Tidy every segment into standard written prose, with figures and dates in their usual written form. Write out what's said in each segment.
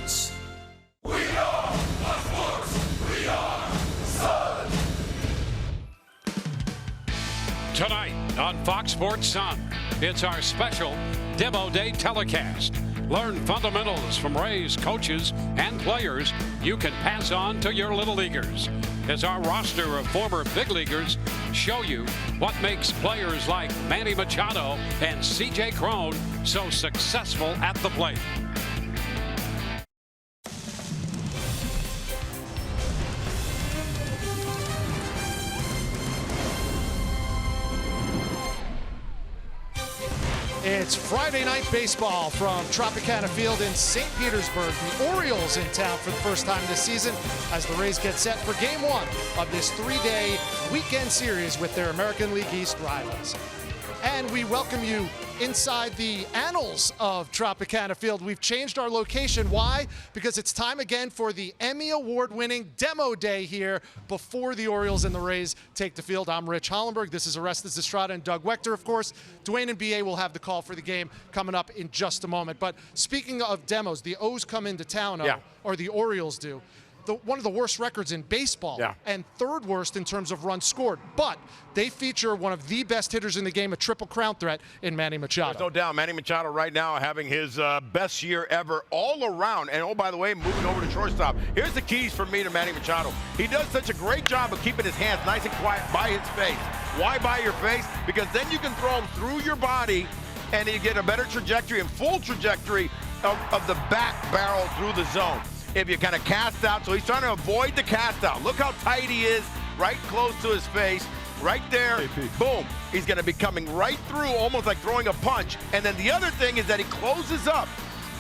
Sports. We are sports. We are Sun. Tonight on Fox Sports Sun, it's our special Demo Day telecast. Learn fundamentals from Rays coaches and players you can pass on to your little leaguers. As our roster of former big leaguers show you what makes players like Manny Machado and C.J. Cron so successful at the plate. It's Friday night baseball from Tropicana Field in St. Petersburg. The Orioles in town for the first time this season as the Rays get set for game one of this three-day weekend series with their American League East rivals. And we welcome you inside the annals of Tropicana Field. We've changed our location. Why? Because it's time again for the Emmy Award-winning Demo Day here before the Orioles and the Rays take the field. I'm Rich Hollenberg. This is Orestes Estrada and Doug Wechter, of course. Dwayne and BA will have the call for the game coming up in just a moment. But speaking of demos, the O's come into town, or the Orioles do. One of the worst records in baseball and third worst in terms of runs scored. But they feature one of the best hitters in the game, a triple crown threat in Manny Machado. There's no doubt. Manny Machado right now having his best year ever all around. And, oh, by the way, moving over to shortstop. Here's the keys for me to Manny Machado. He does such a great job of keeping his hands nice and quiet by his face. Why by your face? Because then you can throw them through your body and you get a better trajectory and full trajectory of the back barrel through the zone. If you kind of cast out, so he's trying to avoid the cast out. Look how tight he is, right close to his face, right there, boom. He's gonna be coming right through, almost like throwing a punch. And then the other thing is that he closes up,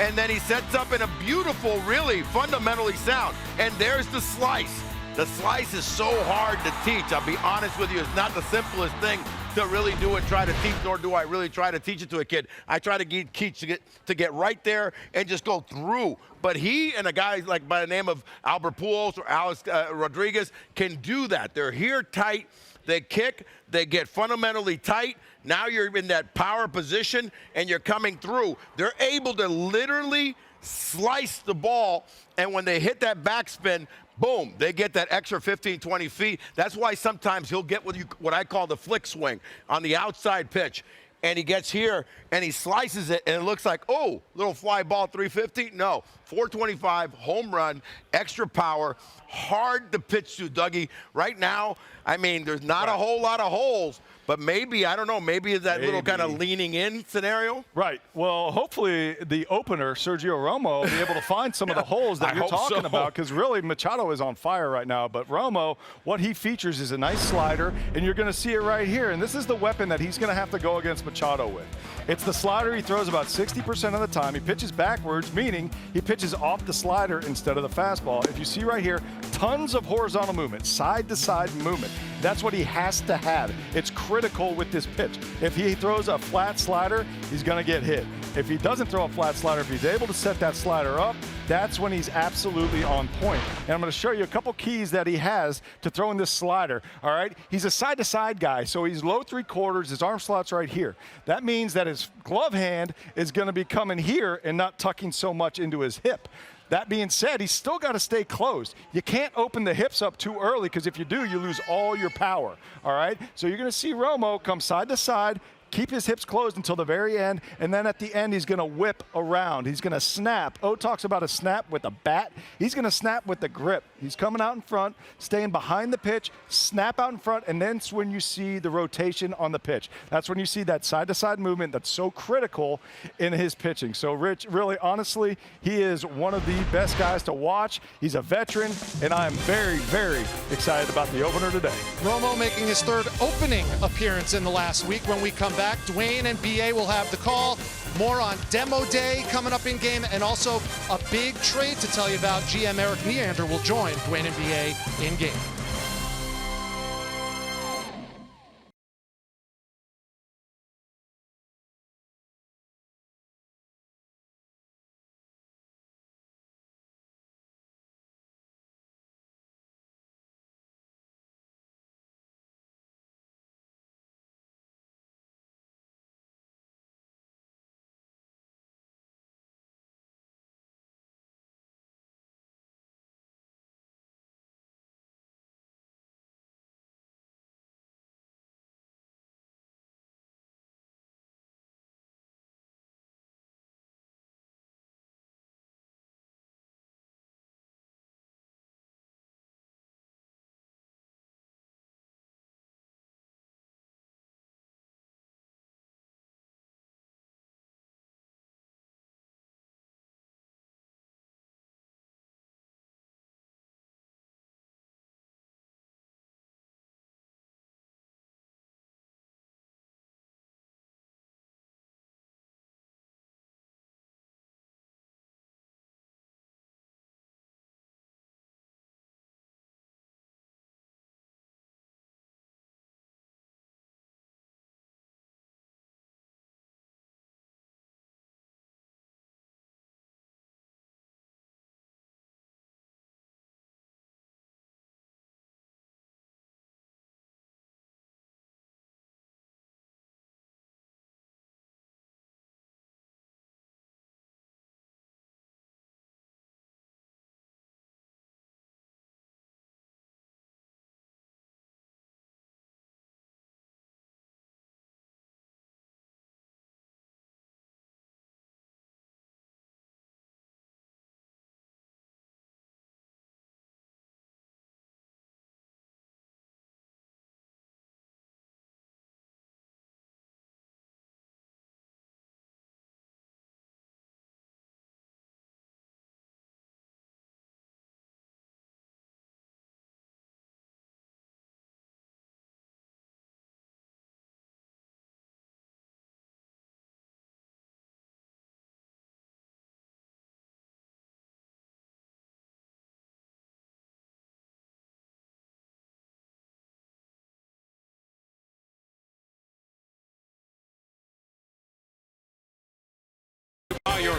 and then he sets up in a beautiful, really fundamentally sound. And there's the slice. The slice is so hard to teach. I'll be honest with you, it's not the simplest thing to really do and try to teach, nor do I really try to teach it to a kid. I try to get right there and just go through. But he and a guy like by the name of Albert Pujols or Alex Rodriguez can do that. They're here tight, they kick, they get fundamentally tight. Now you're in that power position and you're coming through. They're able to literally slice the ball, and when they hit that backspin, boom, they get that extra 15, 20 feet. That's why sometimes he'll get what I call the flick swing on the outside pitch. And he gets here and he slices it and it looks like, oh, little fly ball 350. No, 425, home run, extra power, hard to pitch to, Dougie. Right now, I mean, there's not a whole lot of holes, but maybe, I don't know, maybe is that little kind of leaning in scenario? Right. Well, hopefully the opener, Sergio Romo, will be able to find some of the holes that you're talking about, because really Machado is on fire right now. But Romo, what he features is a nice slider, and you're going to see it right here. And this is the weapon that he's going to have to go against Machado with. It's the slider he throws about 60% of the time. He pitches backwards, meaning he pitches off the slider instead of the fastball. If you see right here, tons of horizontal movement, side-to-side movement. That's what he has to have. It's critical with this pitch. If he throws a flat slider, he's going to get hit. If he doesn't throw a flat slider, if he's able to set that slider up, that's when he's absolutely on point. And I'm going to show you a couple keys that he has to throwing this slider. All right, he's a side-to-side guy, so he's low three-quarters. His arm slot's right here. That means that his glove hand is going to be coming here and not tucking so much into his hip. That being said, he's still got to stay closed. You can't open the hips up too early, because if you do, you lose all your power. All right, so you're going to see Romo come side to side, keep his hips closed until the very end, and then at the end, he's going to whip around. He's going to snap. O talks about a snap with a bat. He's going to snap with the grip. He's coming out in front, staying behind the pitch, snap out in front, and then it's when you see the rotation on the pitch. That's when you see that side-to-side movement that's so critical in his pitching. So, Rich, really, honestly, he is one of the best guys to watch. He's a veteran, and I am very, very excited about the opener today. Romo making his third opening appearance in the last week. When we come back, Dwayne and BA will have the call. More on Demo Day coming up in game, and also a big trade to tell you about. GM Eric Neander will join Dwayne and BA in game.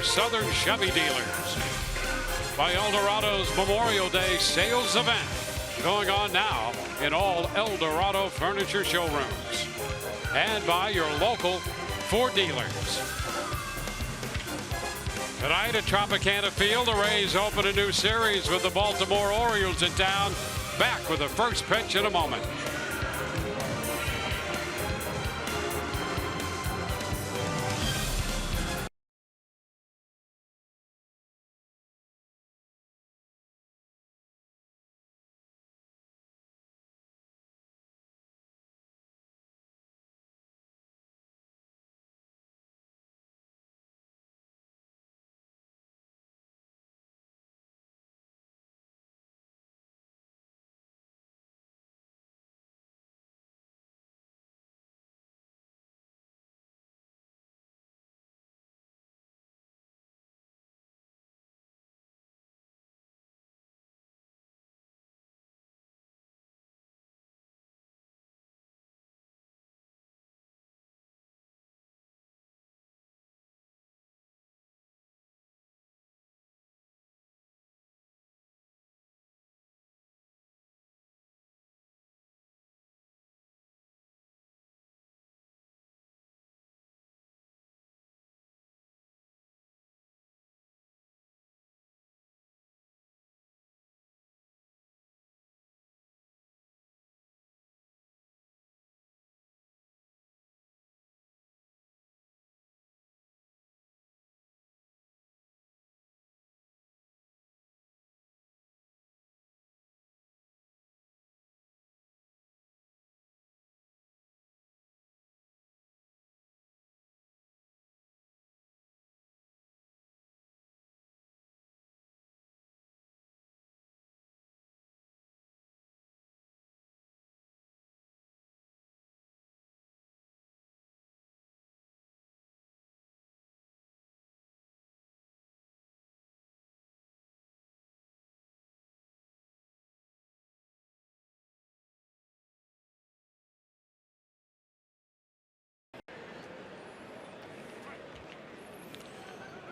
Southern Chevy dealers. By Eldorado's Memorial Day sales event going on now in all Eldorado furniture showrooms. And by your local Ford dealers. Tonight at Tropicana Field, the Rays open a new series with the Baltimore Orioles in town. Back with the first pitch in a moment.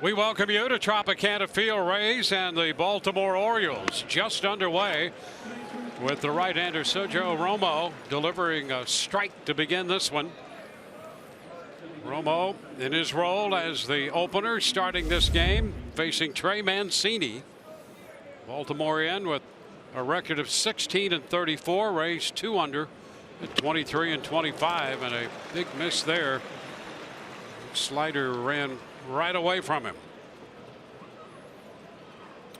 We welcome you to Tropicana Field. Rays and the Baltimore Orioles just underway with the right-hander Sergio Romo delivering a strike to begin this one. Romo in his role as the opener starting this game facing Trey Mancini. Baltimore in with a record of 16-34. Rays 2 under at 23-25, and a big miss there. Slider ran right away from him.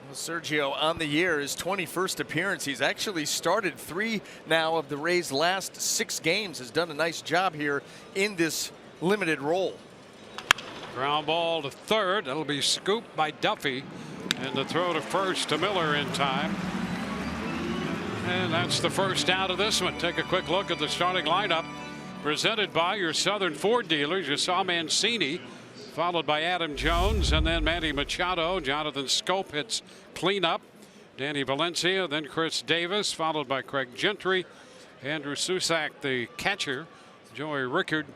Well, Sergio on the year, his 21st appearance. He's actually started 3 now of the Rays' last 6 games. Has done a nice job here in this limited role. Ground ball to third. That'll be scooped by Duffy, and the throw to first to Miller in time. And that's the first out of this one. Take a quick look at the starting lineup presented by your Southern Ford dealers. You saw Mancini, followed by Adam Jones, and then Manny Machado. Jonathan Scope hits cleanup. Danny Valencia, then Chris Davis, followed by Craig Gentry. Andrew Susak, the catcher. Joey Rickard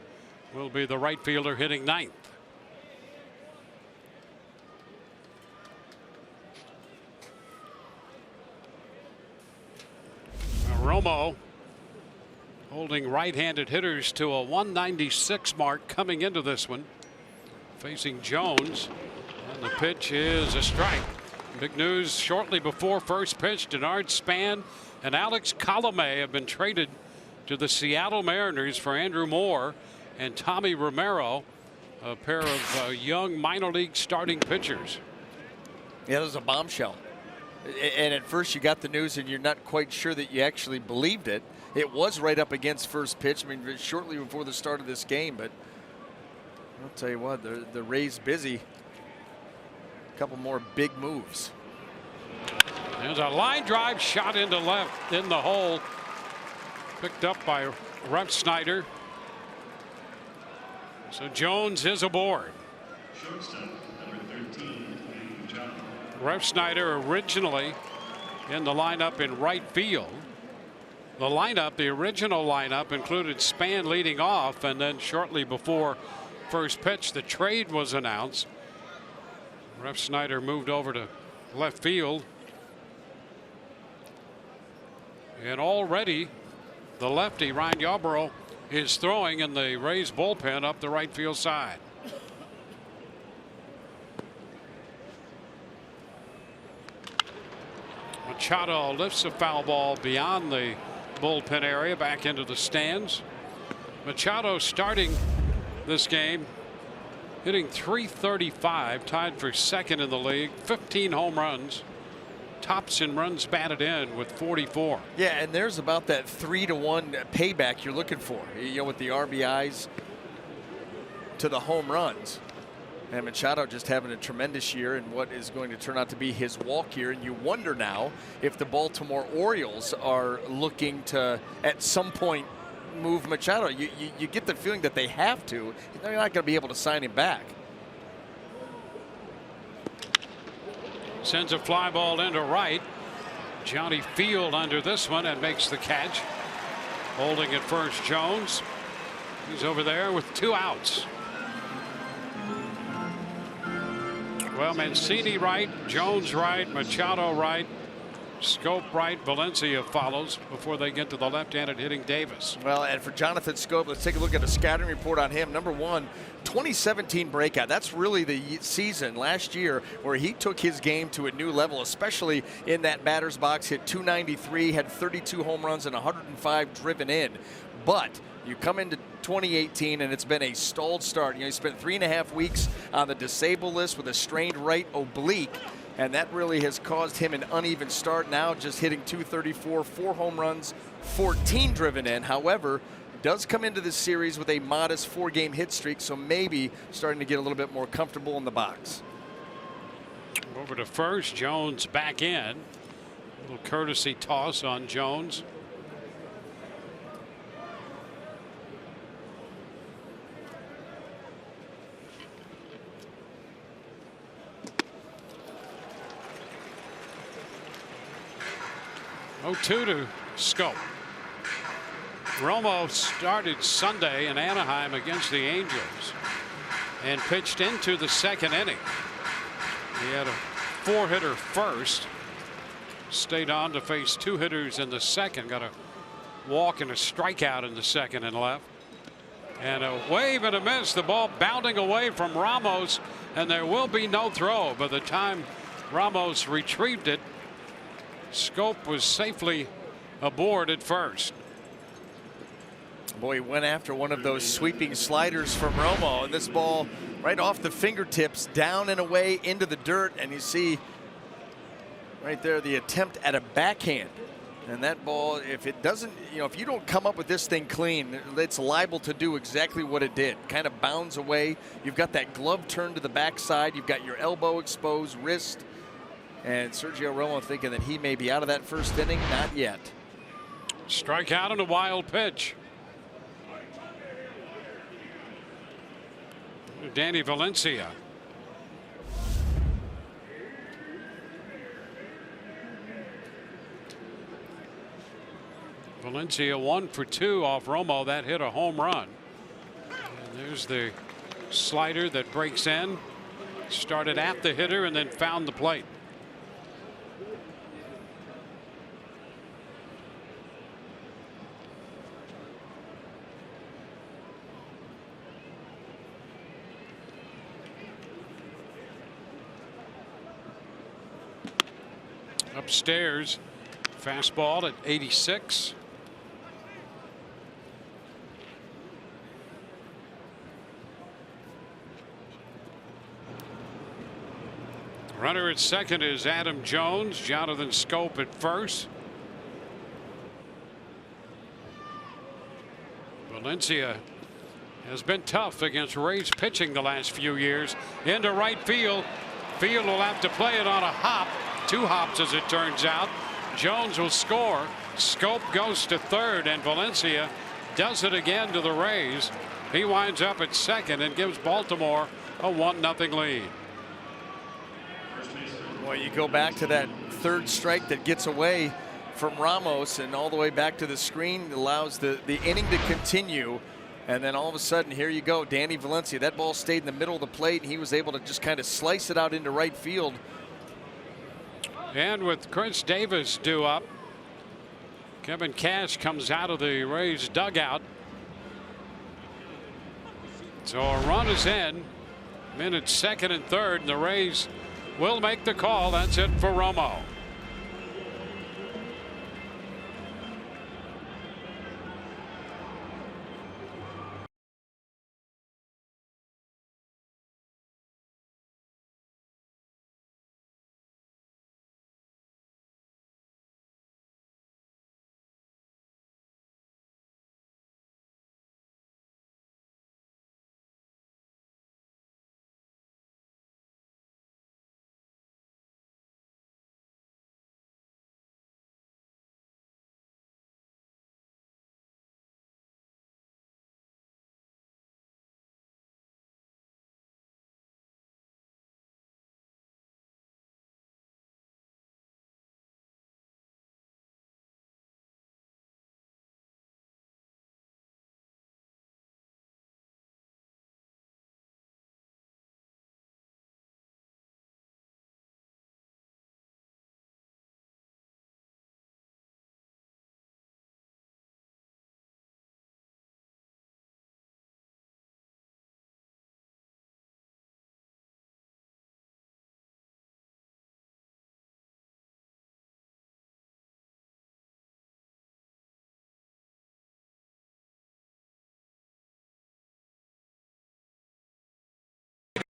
will be the right fielder hitting 9th. Now Romo holding right-handed hitters to a 196 mark coming into this one. Facing Jones, and the pitch is a strike. Big news shortly before first pitch. Denard Span and Alex Colomé have been traded to the Seattle Mariners for Andrew Moore and Tommy Romero, a pair of young minor league starting pitchers. Yeah, that was a bombshell. And at first you got the news and you're not quite sure that you actually believed it. It was right up against first pitch. I mean, shortly before the start of this game, but I'll tell you what, the Rays busy. A couple more big moves. There's a line drive shot into left in the hole. Picked up by Refsnyder. So Jones is aboard. Refsnyder originally in the lineup in right field. The original lineup included Span leading off, and then shortly before first pitch, the trade was announced. Ref Snyder moved over to left field. And already the lefty Ryan Yarbrough is throwing in the Rays bullpen up the right field side. Machado lifts a foul ball beyond the bullpen area back into the stands. Machado starting this game hitting .335, tied for second in the league, 15 home runs, tops in runs batted in with 44. Yeah, and there's about that 3-to-1 payback you're looking for, you know, with the RBIs to the home runs. And Machado just having a tremendous year in what is going to turn out to be his walk year. And you wonder now if the Baltimore Orioles are looking to, at some point, move Machado. You get the feeling that they have to. They're not going to be able to sign him back. Sends a fly ball into right. Johnny Field under this one and makes the catch. Holding at first, Jones. He's over there with 2 outs. Well, Mancini right, Jones right, Machado right, Scope right, Valencia follows before they get to the left-handed hitting Davis. Well, and for Jonathan Scope, let's take a look at a scouting report on him. Number 1, 2017 breakout. That's really the season last year where he took his game to a new level, especially in that batter's box. Hit .293, had 32 home runs and 105 driven in. But you come into 2018 and it's been a stalled start. You know, he spent 3.5 weeks on the disabled list with a strained right oblique, and that really has caused him an uneven start. Now just hitting .234, 4 home runs, 14 driven in. However, does come into this series with a modest 4-game hit streak, so maybe starting to get a little bit more comfortable in the box. Over to first, Jones back in. A little courtesy toss on Jones. Oh, 2 to Scope. Romo started Sunday in Anaheim against the Angels and pitched into the second inning. He had a 4-hitter first, stayed on to face 2 hitters in the second, got a walk and a strikeout in the second and left. And a wave and a miss, the ball bounding away from Ramos, and there will be no throw. By the time Ramos retrieved it, Scope was safely aboard at first. Boy, he went after one of those sweeping sliders from Romo, and this ball right off the fingertips, down and away into the dirt, and you see right there the attempt at a backhand. And that ball, if it doesn't, you know, if you don't come up with this thing clean, it's liable to do exactly what it did. Kind of bounds away. You've got that glove turned to the backside. You've got your elbow exposed, wrist. And Sergio Romo thinking that he may be out of that first inning. Not yet. Strikeout and a wild pitch. Danny Valencia. Valencia 1 for 2 off Romo. That hit a home run. And there's the slider that breaks in. Started at the hitter and then found the plate. Upstairs, fastball at 86. Runner at second is Adam Jones. Jonathan Scope at first. Valencia has been tough against Rays pitching the last few years. Into right field. Field will have to play it on a hop. 2 hops as it turns out. Jones will score. Scope goes to third, and Valencia does it again to the Rays. He winds up at second and gives Baltimore a 1-0 lead. Well, you go back to that third strike that gets away from Ramos and all the way back to the screen, allows the inning to continue. And then all of a sudden, here you go, Danny Valencia. That ball stayed in the middle of the plate, and he was able to just kind of slice it out into right field. And with Chris Davis due up, Kevin Cash comes out of the Rays dugout. So a run is in. Minutes second and third, and the Rays will make the call. That's it for Romo.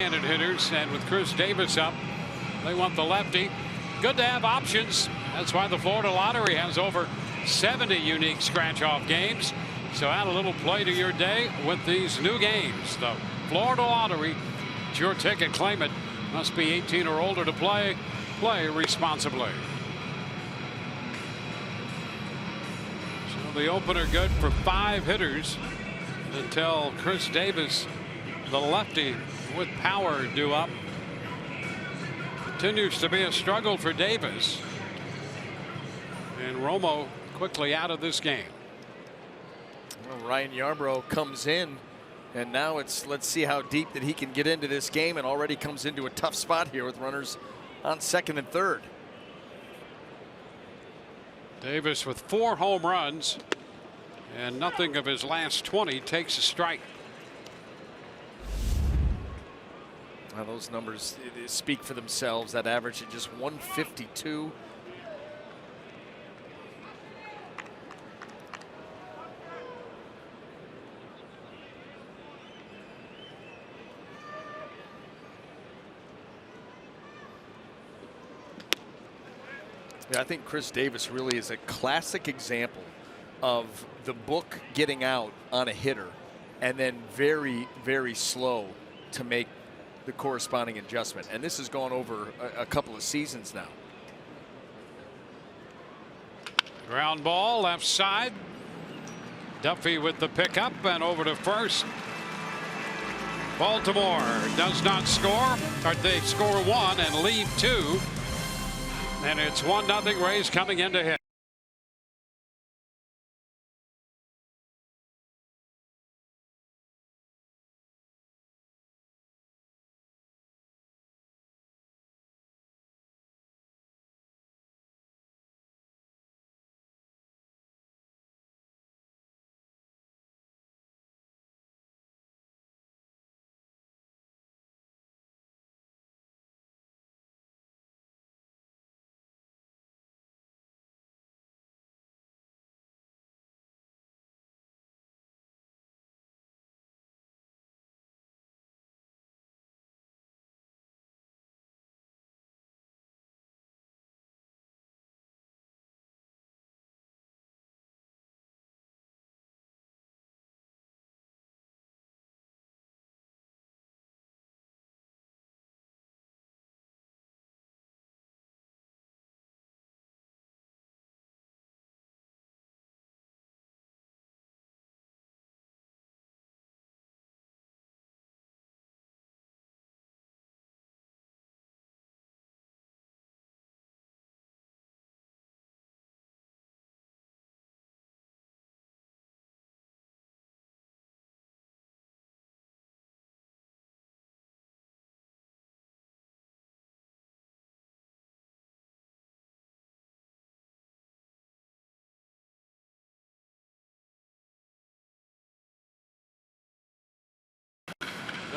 Handed hitters, and with Chris Davis up, they want the lefty. Good to have options. That's why the Florida Lottery has over 70 unique scratch-off games. So add a little play to your day with these new games. The Florida Lottery, it's your ticket. Claim it. Must be 18 or older to play. Play responsibly. So the opener good for 5 hitters until Chris Davis, the lefty with power due up. Continues to be a struggle for Davis. And Romo quickly out of this game. Well, Ryan Yarbrough comes in, and now it's let's see how deep that he can get into this game, and already comes into a tough spot here with runners on second and third. Davis with 4 home runs, and nothing of his last 20 takes a strike. Well, those numbers speak for themselves. That average at just 152. Yeah, I think Chris Davis really is a classic example of the book getting out on a hitter and then very, very slow to make the corresponding adjustment. And this has gone over a couple of seasons now. Ground ball left side. Duffy with the pickup and over to first. Baltimore does not score, or they score 1 and lead 2. And it's 1-0 Rays coming into hit.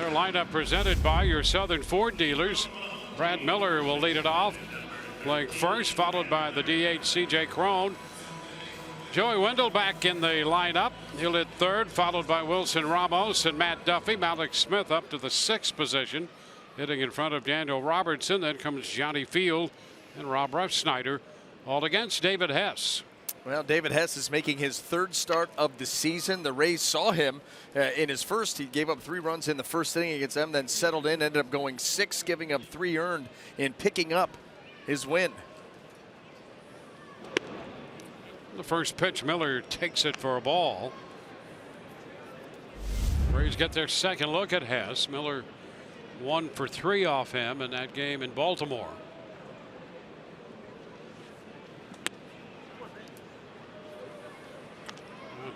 Our lineup presented by your Southern Ford dealers. Brad Miller will lead it off, playing first, followed by the DH C.J. Crone. Joey Wendell back in the lineup. He'll hit third, followed by Wilson Ramos and Matt Duffy. Malik Smith up to the 6th position, hitting in front of Daniel Robertson. Then comes Johnny Field and Rob Refsnyder, all against David Hess. Well, David Hess is making his 3rd start of the season. The Rays saw him in his first. He gave up 3 runs in the first inning against them, then settled in, ended up going 6, giving up 3 earned in picking up his win. The first pitch, Miller takes it for a ball. Rays get their second look at Hess. Miller 1 for 3 off him in that game in Baltimore.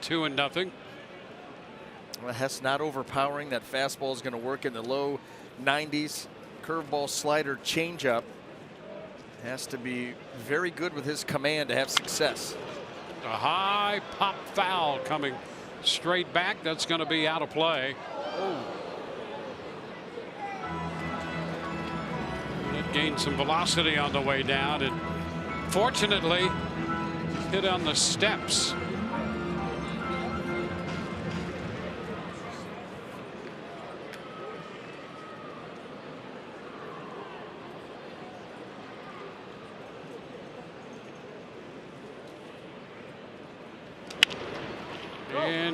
2-0. Well, Hess not overpowering. That fastball is going to work in the low 90s. Curveball, slider, changeup. Has to be very good with his command to have success. A high pop foul coming straight back. That's going to be out of play. It gained some velocity on the way down, and fortunately hit on the steps.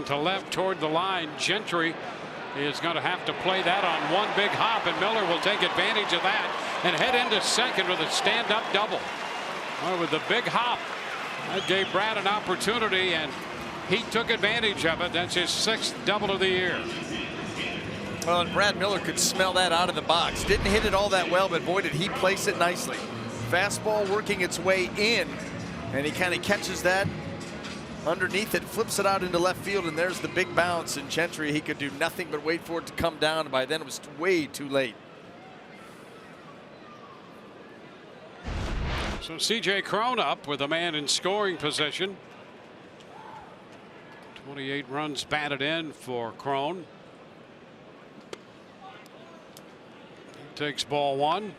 To left toward the line. Gentry is going to have to play that on one big hop, and Miller will take advantage of that and head into second with a stand-up double. With the big hop, that gave Brad an opportunity, and he took advantage of it. That's his 6th double of the year. Well, and Brad Miller could smell that out of the box. Didn't hit it all that well, but boy, did he place it nicely. Fastball working its way in, and he kind of catches that underneath it, flips it out into left field, and there's the big bounce. And Gentry, he could do nothing but wait for it to come down, and by then it was way too late. So C.J. Crone up with a man in scoring position. 28 runs batted in for Crone. Takes ball 1.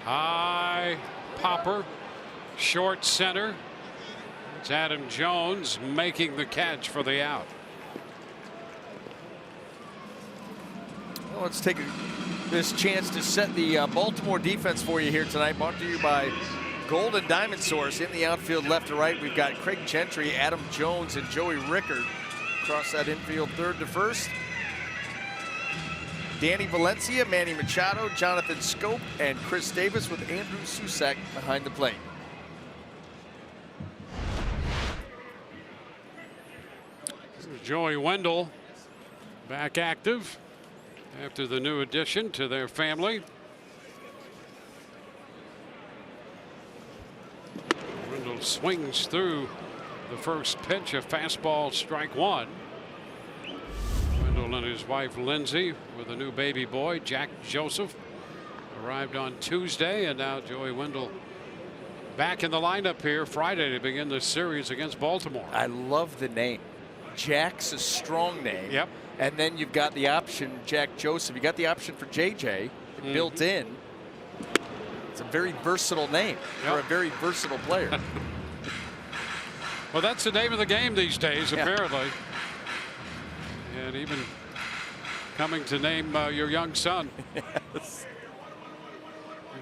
High popper, short center. It's Adam Jones making the catch for the out. Well, let's take this chance to set the Baltimore defense for you here tonight. Brought to you by Gold and Diamond Source. In the outfield, left to right, we've got Craig Gentry, Adam Jones, and Joey Rickard. Across that infield, 3rd to 1st. Danny Valencia, Manny Machado, Jonathan Scope, and Chris Davis, with Andrew Susak behind the plate. Joey Wendell back active after the new addition to their family. Wendell swings through the first pitch, a fastball, strike 1. Wendell and his wife Lindsay with a new baby boy, Jack Joseph, arrived on Tuesday, and now Joey Wendell back in the lineup here Friday to begin this series against Baltimore. I love the name. Jack's a strong name. Yep. And then you've got the option, Jack Joseph. You got the option for JJ built in. It's a very versatile name for a very versatile player. Well, that's the name of the game these days, apparently. And even coming to name your young son. Yes.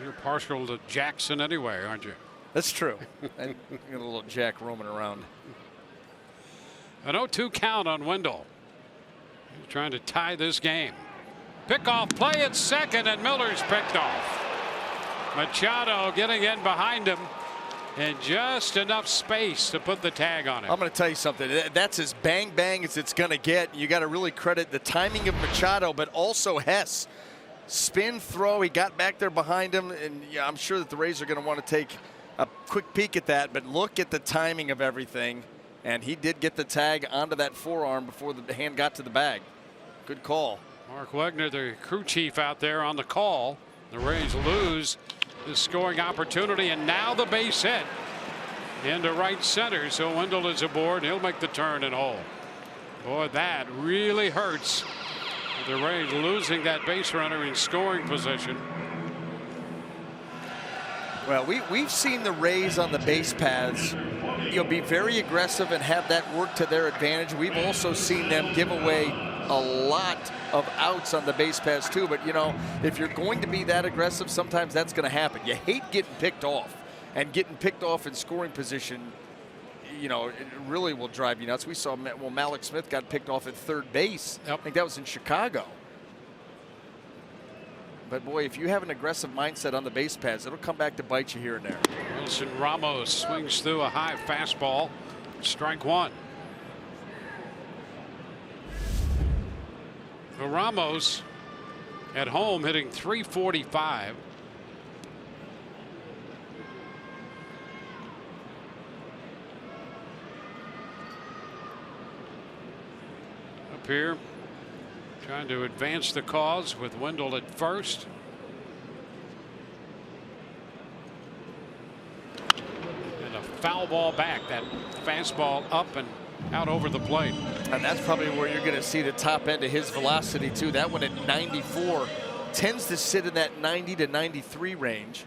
You're partial to Jackson anyway, aren't you? That's true. And got a little Jack roaming around. An 0-2 count on Wendell. He's trying to tie this game. Pickoff play at second, and Miller's picked off. Machado getting in behind him, and just enough space to put the tag on it. I'm going to tell you something. That's as bang bang as it's going to get. You got to really credit the timing of Machado, but also Hess. Spin throw. He got back there behind him, and I'm sure that the Rays are going to want to take a quick peek at that. But look at the timing of everything. And he did get the tag onto that forearm before the hand got to the bag. Good call. Mark Wegner, the crew chief out there on the call. The Rays lose the scoring opportunity, and now the base hit into right center. So Wendell is aboard. He'll make the turn and hole. Boy, that really hurts. The Rays losing that base runner in scoring position. Well, we've seen the Rays on the base paths, be very aggressive and have that work to their advantage. We've also seen them give away a lot of outs on the base paths too. But if you're going to be that aggressive, sometimes that's going to happen. You hate getting picked off, and getting picked off in scoring position, it really will drive you nuts. We saw Malik Smith got picked off at third base. Yep. I think that was in Chicago. But boy, if you have an aggressive mindset on the base paths, it'll come back to bite you here and there. Wilson Ramos swings through a high fastball. Strike one. For Ramos at home hitting .345. Up here, trying to advance the cause with Wendell at first. And a foul ball back. That fastball up and out over the plate. And that's probably where you're going to see the top end of his velocity too. That one at 94 tends to sit in that 90 to 93 range.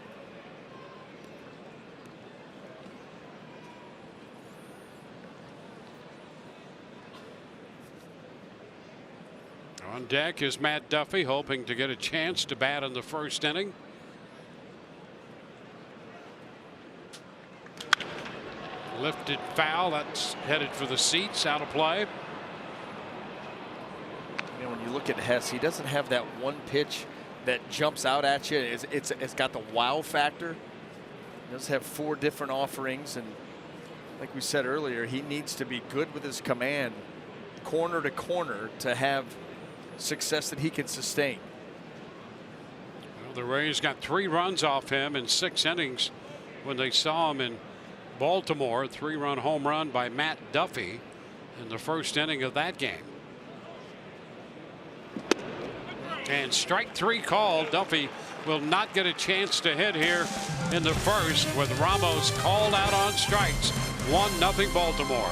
On deck is Matt Duffy, hoping to get a chance to bat in the first inning. Lifted foul, that's headed for the seats, out of play. When you look at Hess, he doesn't have that one pitch that jumps out at you. It's got the wow factor. He does have 4 different offerings, and like we said earlier, he needs to be good with his command, corner to corner, to have success that he can sustain. Well, the Rays got 3 runs off him in 6 innings when they saw him in Baltimore. 3-run home run by Matt Duffy in the first inning of that game. And strike 3 called. Duffy will not get a chance to hit here in the first, with Ramos called out on strikes. 1-0 Baltimore.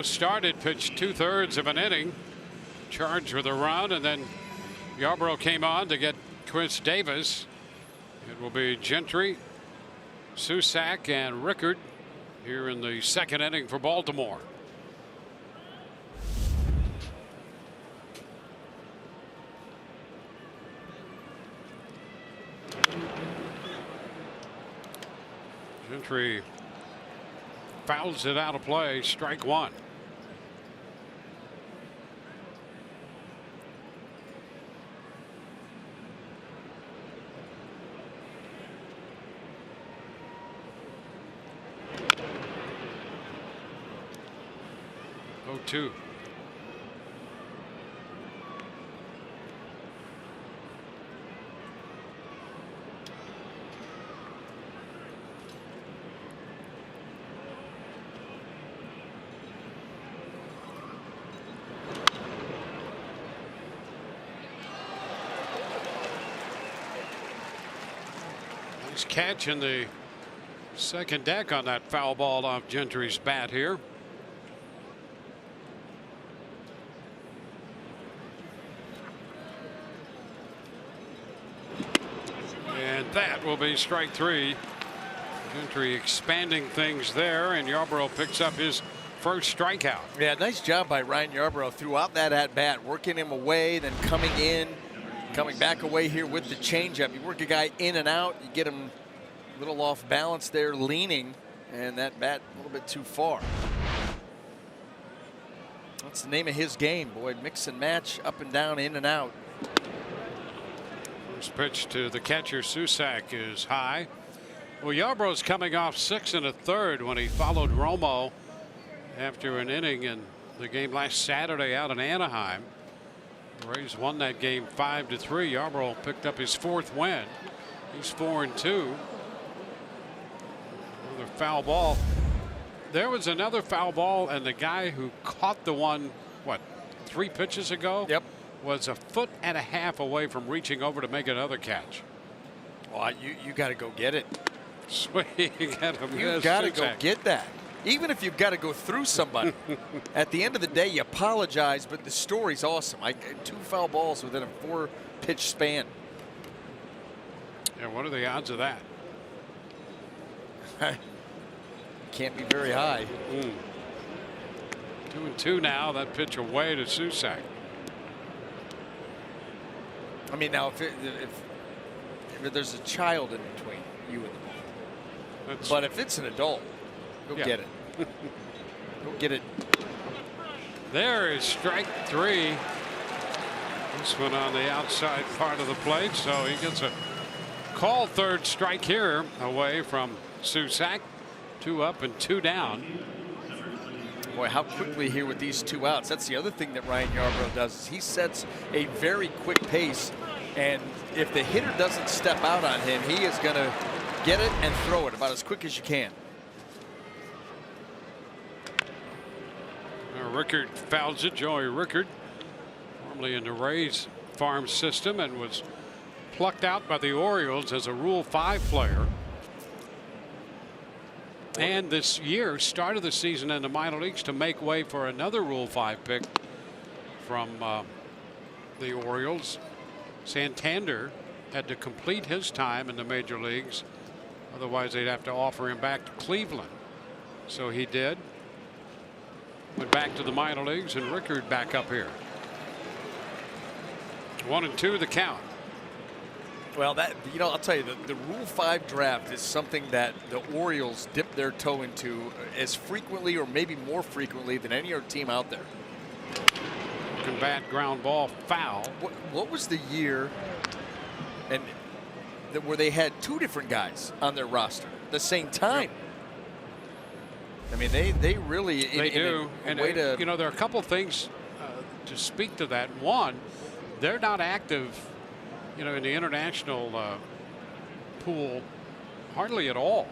Started, pitched 2/3 of an inning, charged with a run, and then Yarbrough came on to get Chris Davis. It will be Gentry, Susac, and Rickard here in the second inning for Baltimore. Gentry fouls it out of play. Strike one. Oh, 2. Nice catch in the second deck on that foul ball off Gentry's bat here. And that will be strike 3. Gentry expanding things there, and Yarbrough picks up his first strikeout. Yeah, nice job by Ryan Yarbrough throughout that at-bat, working him away, then coming in, coming back away here with the changeup. You work a guy in and out, you get him a little off balance there, leaning, and that bat a little bit too far. That's the name of his game, boy. Mix and match, up and down, in and out. First pitch to the catcher, Susak, is high. Well, Yarbrough's coming off 6 1/3 when he followed Romo after an inning in the game last Saturday out in Anaheim. The Rays won that game 5-3. Yarbrough picked up his 4th win. He's 4-2. Another foul ball. There was another foul ball, and the guy who caught the one, what, 3 pitches ago? Yep. Was a 1.5 feet away from reaching over to make another catch. Well, you got to go get it. Sweet, you got to go get that. Even if you've got to go through somebody. At the end of the day, you apologize, but the story's awesome. 2 foul balls within a 4-pitch span. Yeah, what are the odds of that? Can't be very high. 2-2 now. That pitch away to Susak. I mean, now if there's a child in between you and the ball, but if it's an adult, go get it. Go get it. There is strike 3. This one on the outside part of the plate, so he gets a called third strike here away from Susak. 2 up and 2 down. Boy, how quickly here with these 2 outs. That's the other thing that Ryan Yarbrough does, is he sets a very quick pace, and if the hitter doesn't step out on him, he is going to get it and throw it about as quick as you can. Rickard fouls it. Joey Rickard, formerly in the Rays farm system, and was plucked out by the Orioles as a Rule 5 player. And this year started the season in the minor leagues to make way for another Rule 5 pick from the Orioles. Santander had to complete his time in the major leagues. Otherwise, they'd have to offer him back to Cleveland. So he did. Went back to the minor leagues, and Rickard back up here. 1-2 the count. Well, I'll tell you, the Rule 5 draft is something that the Orioles dip their toe into as frequently, or maybe more frequently, than any other team out there. Combat ground ball foul. What was the year where they had 2 different guys on their roster at the same time? I mean, they really do. And there are a couple things to speak to that. One, they're not active, in the international pool hardly at all.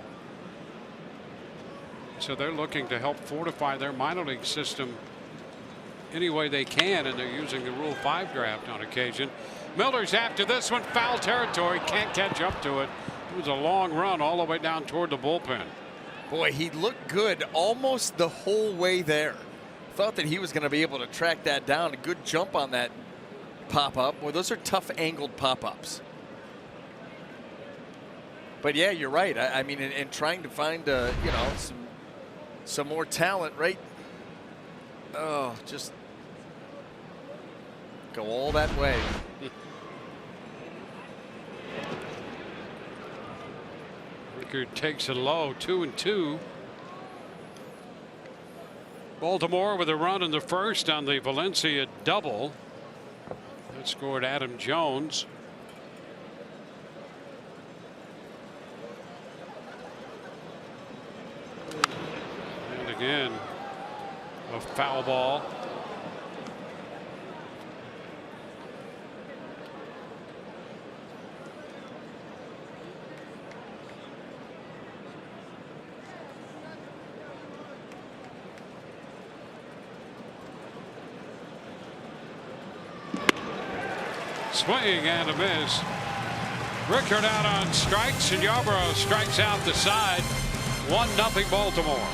So they're looking to help fortify their minor league system any way they can, and they're using the Rule 5 draft on occasion. Miller's after this one, foul territory, can't catch up to it. It was a long run all the way down toward the bullpen. Boy, he looked good almost the whole way there. Thought that he was going to be able to track that down. A good jump on that pop-up. Well, those are tough angled pop-ups. But yeah, you're right. I mean, in trying to find some more talent, right? Oh, just go all that way. Baker takes it low, 2-2. Baltimore with a run in the first on the Valencia double. That scored Adam Jones. And again, a foul ball. Swing and a miss. Rickard out on strikes, and Yarborough strikes out the side. 1-0 Baltimore.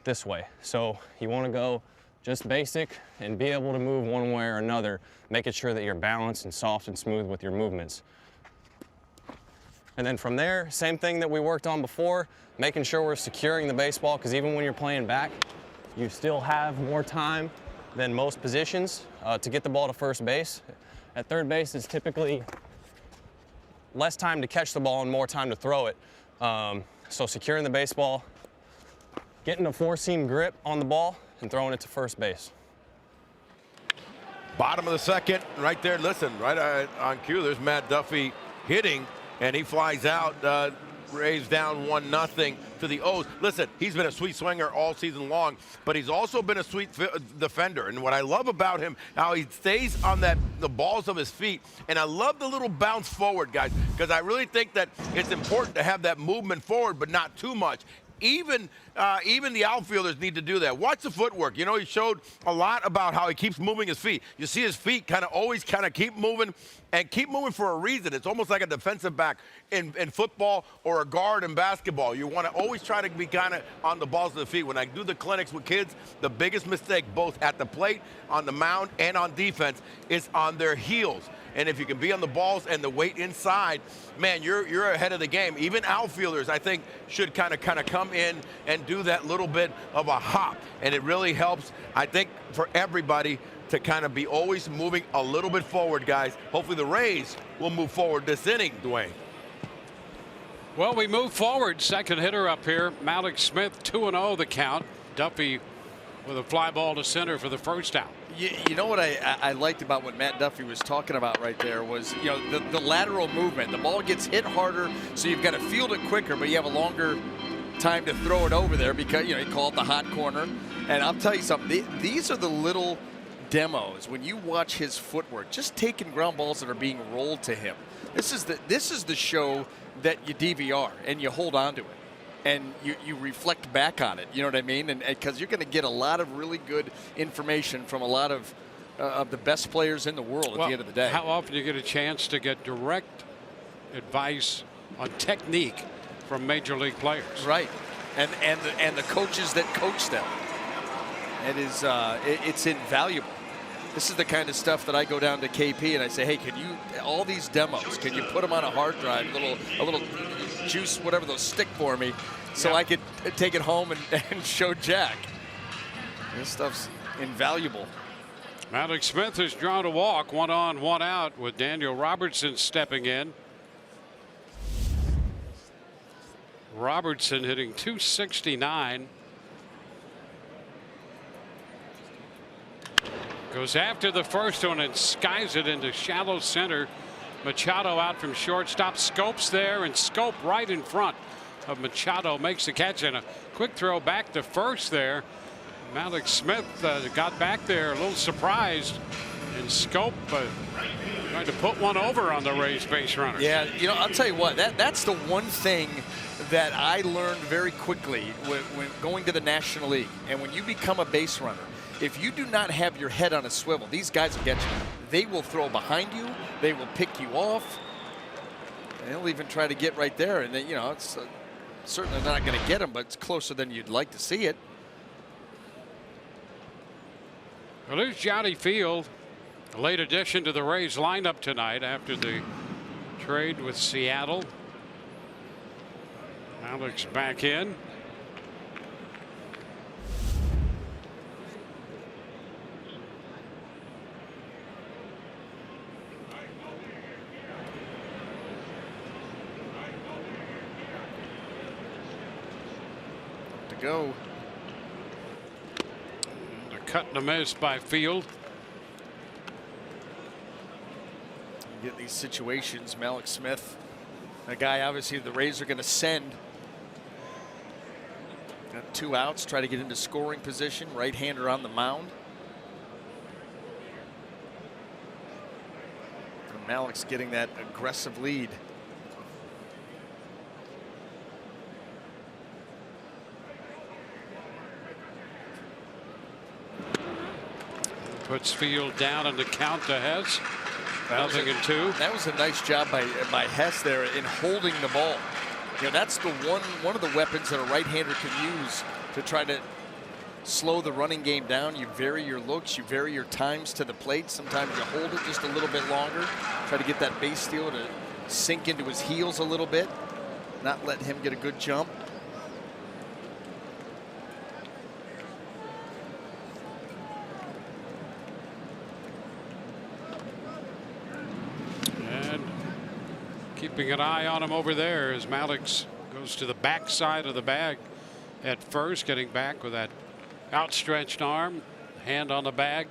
This way. So you want to go just basic and be able to move one way or another, making sure that you're balanced and soft and smooth with your movements. And then from there, same thing that we worked on before, making sure we're securing the baseball, because even when you're playing back, you still have more time than most positions to get the ball to first base. At third base, it's typically less time to catch the ball and more time to throw it. So securing the baseball, getting a four-seam grip on the ball, and throwing it to first base. Bottom of the second, right there. Listen, right on cue, there's Matt Duffy hitting, and he flies out. Rays down 1-0 to the O's. Listen, he's been a sweet swinger all season long, but he's also been a sweet defender. And what I love about him, how he stays on the balls of his feet. And I love the little bounce forward, guys, because I really think that it's important to have that movement forward, but not too much. Even the outfielders need to do that. Watch the footwork. You know, he showed a lot about how he keeps moving his feet. You see his feet always keep moving, and keep moving for a reason. It's almost like a defensive back in football or a guard in basketball. You want to always try to be kind of on the balls of the feet. When I do the clinics with kids, the biggest mistake, both at the plate, on the mound, and on defense, is on their heels. And if you can be on the balls and the weight inside, man, you're ahead of the game. Even outfielders, I think, should kind of come in and do that little bit of a hop. And it really helps, I think, for everybody to kind of be always moving a little bit forward, guys. Hopefully the Rays will move forward this inning, Dwayne. Well, we move forward. Second hitter up here, Malik Smith, 2-0 the count. Duffy with a fly ball to center for the first out. You know what I liked about what Matt Duffy was talking about right there was, you know, the lateral movement. The ball gets hit harder, so you've got to field it quicker, but you have a longer time to throw it over there because, you know, he called the hot corner. And I'll tell you something, these are the little demos when you watch his footwork, just taking ground balls that are being rolled to him. This is the show that you DVR and you hold on to it. And you reflect back on it, you know what I mean? And because you're going to get a lot of really good information from a lot of of the best players in the world at the end of the day. How often do you get a chance to get direct advice on technique from major league players? Right, and the coaches that coach them. It is it's invaluable. This is the kind of stuff that I go down to KP and I say, hey, can you, all these demos, can you put them on a hard drive, a little juice, whatever those stick for me, so I could take it home and show Jack. This stuff's invaluable. Alex Smith has drawn a walk, 1 on, 1 out, with Daniel Robertson stepping in. Robertson hitting .269. Goes after the first one and skies it into shallow center. Machado out from shortstop. Scope's there, and Scope right in front of Machado makes the catch, and a quick throw back to first there. Malik Smith got back there a little surprised, and Scope trying to put one over on the Rays base runner. Yeah, you know, I'll tell you what, that's the one thing that I learned very quickly when going to the National League. And when you become a base runner, if you do not have your head on a swivel, these guys will get you. They will throw behind you. They will pick you off. They'll even try to get right there. And then, you know, it's certainly not going to get them, but it's closer than you'd like to see it. Well, there's Johnny Field, a late addition to the Rays lineup tonight after the trade with Seattle. Alex back in. To go. Cut and a miss by Field. Get these situations, Malik Smith, a guy obviously the Rays are going to send. Got 2 outs, try to get into scoring position, right-hander on the mound. And Malik's getting that aggressive lead. Puts Field down and the count to Hess. 0-2. That was a nice job by Hess there in holding the ball. You know, that's the one of the weapons that a right-hander can use to try to slow the running game down. You vary your looks, you vary your times to the plate. Sometimes you hold it just a little bit longer. Try to get that base steal to sink into his heels a little bit. Not let him get a good jump. Keeping an eye on him over there as Malix goes to the backside of the bag at first, getting back with that outstretched arm, hand on the bag.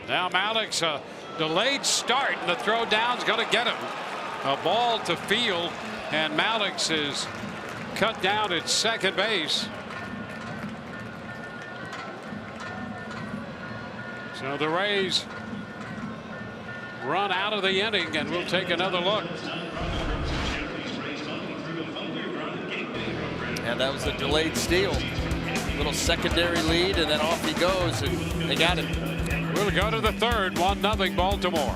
Now Malix, a delayed start, and the throw down's going to get him. A ball to Field, and Malix is cut down at second base. So the Rays run out of the inning, and we'll take another look. And that was a delayed steal. Little secondary lead, and then off he goes, and they got him. We'll go to the third, 1-0 Baltimore.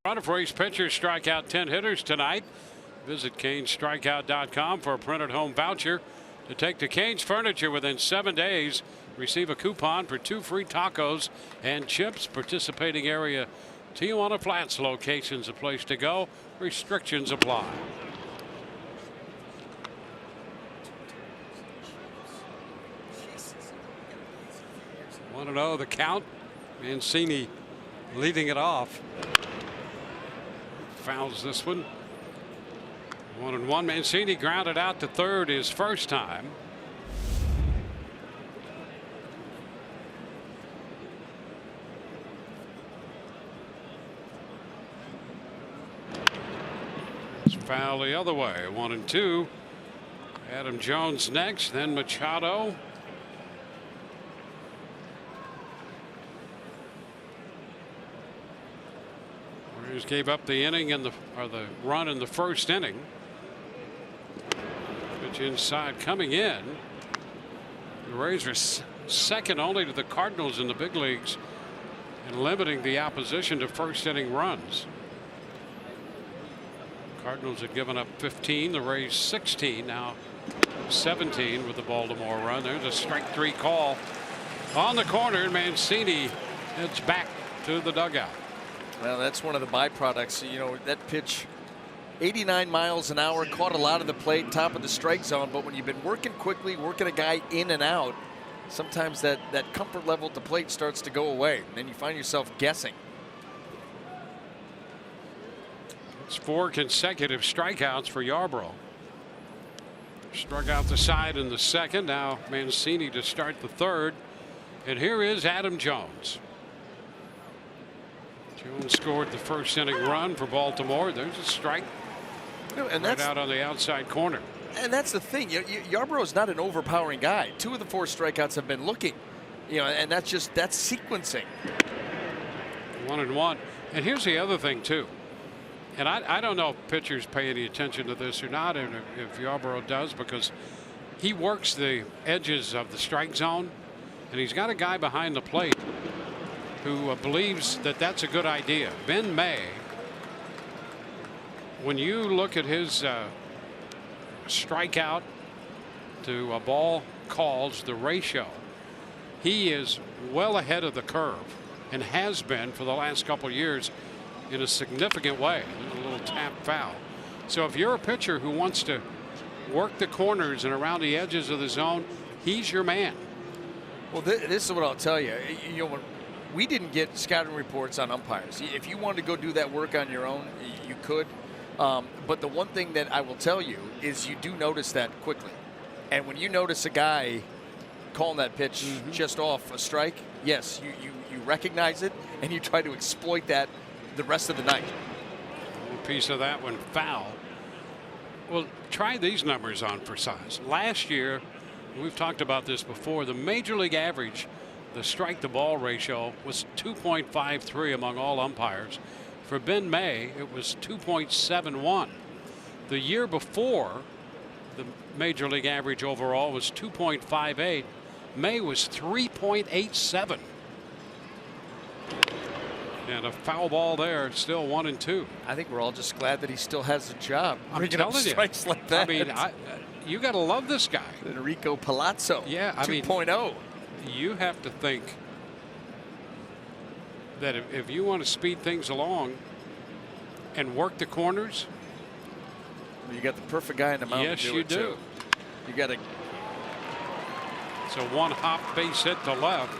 Run of Race pitchers strike out 10 hitters tonight. Visit CanesStrikeout.com for a printed home voucher to take to Canes Furniture within 7 days. Receive a coupon for 2 free tacos and chips. Participating area Tijuana Flats locations a place to go. Restrictions apply. 1-0 the count. Mancini leading it off. Fouls this one. 1-1. Mancini grounded out to third his first time. It's foul the other way. 1-2. Adam Jones next, then Machado. Warriors gave up the inning in the run in the first inning. Pitch inside coming in. The Rays are second only to the Cardinals in the big leagues in limiting the opposition to first inning runs. Cardinals had given up 15, the Rays 16, now 17 with the Baltimore run. There's a strike 3 call on the corner, and Mancini heads back to the dugout. Well, that's one of the byproducts. You know, that pitch, 89 miles an hour, caught a lot of the plate, top of the strike zone. But when you've been working quickly, working a guy in and out, sometimes that comfort level at the plate starts to go away. And then you find yourself guessing. It's 4 consecutive strikeouts for Yarbrough. Struck out the side in the second. Now Mancini to start the third. And here is Adam Jones. Jones scored the first inning run for Baltimore. There's a strike. And right out on the outside corner. And that's the thing. Yarbrough is not an overpowering guy. 2 of the 4 strikeouts have been looking. You know, and that's sequencing. 1-1. And here's the other thing too. And I don't know if pitchers pay any attention to this or not, and if Yarbrough does, because he works the edges of the strike zone, and he's got a guy behind the plate who believes that that's a good idea. Ben May, when you look at his strikeout to a ball calls, the ratio, he is well ahead of the curve and has been for the last couple of years in a significant way. There's a little tap foul. So if you're a pitcher who wants to work the corners and around the edges of the zone, he's your man. Well, this is what I'll tell you. You know, we didn't get scouting reports on umpires. If you wanted to go do that work on your own, you could. But the one thing that I will tell you is you do notice that quickly. And when you notice a guy calling that pitch just off a strike, yes, you recognize it and you try to exploit that the rest of the night. A piece of that one foul. Well, try these numbers on for size. Last year, we've talked about this before, the major league average, the strike to ball ratio was 2.53 among all umpires. For Ben May, it was 2.71. The year before, the major league average overall was 2.58. May was 3.87. And a foul ball there, still 1-2. I think we're all just glad that he still has a job. I'm telling you, strikes like that. I mean, you got to love this guy, Enrico Palazzo. Yeah, I 2.0. You have to think that if you want to speed things along and work the corners, you got the perfect guy in the mound. Yes, to do you it do. Too. You got to. It's a 1-hop base hit to left.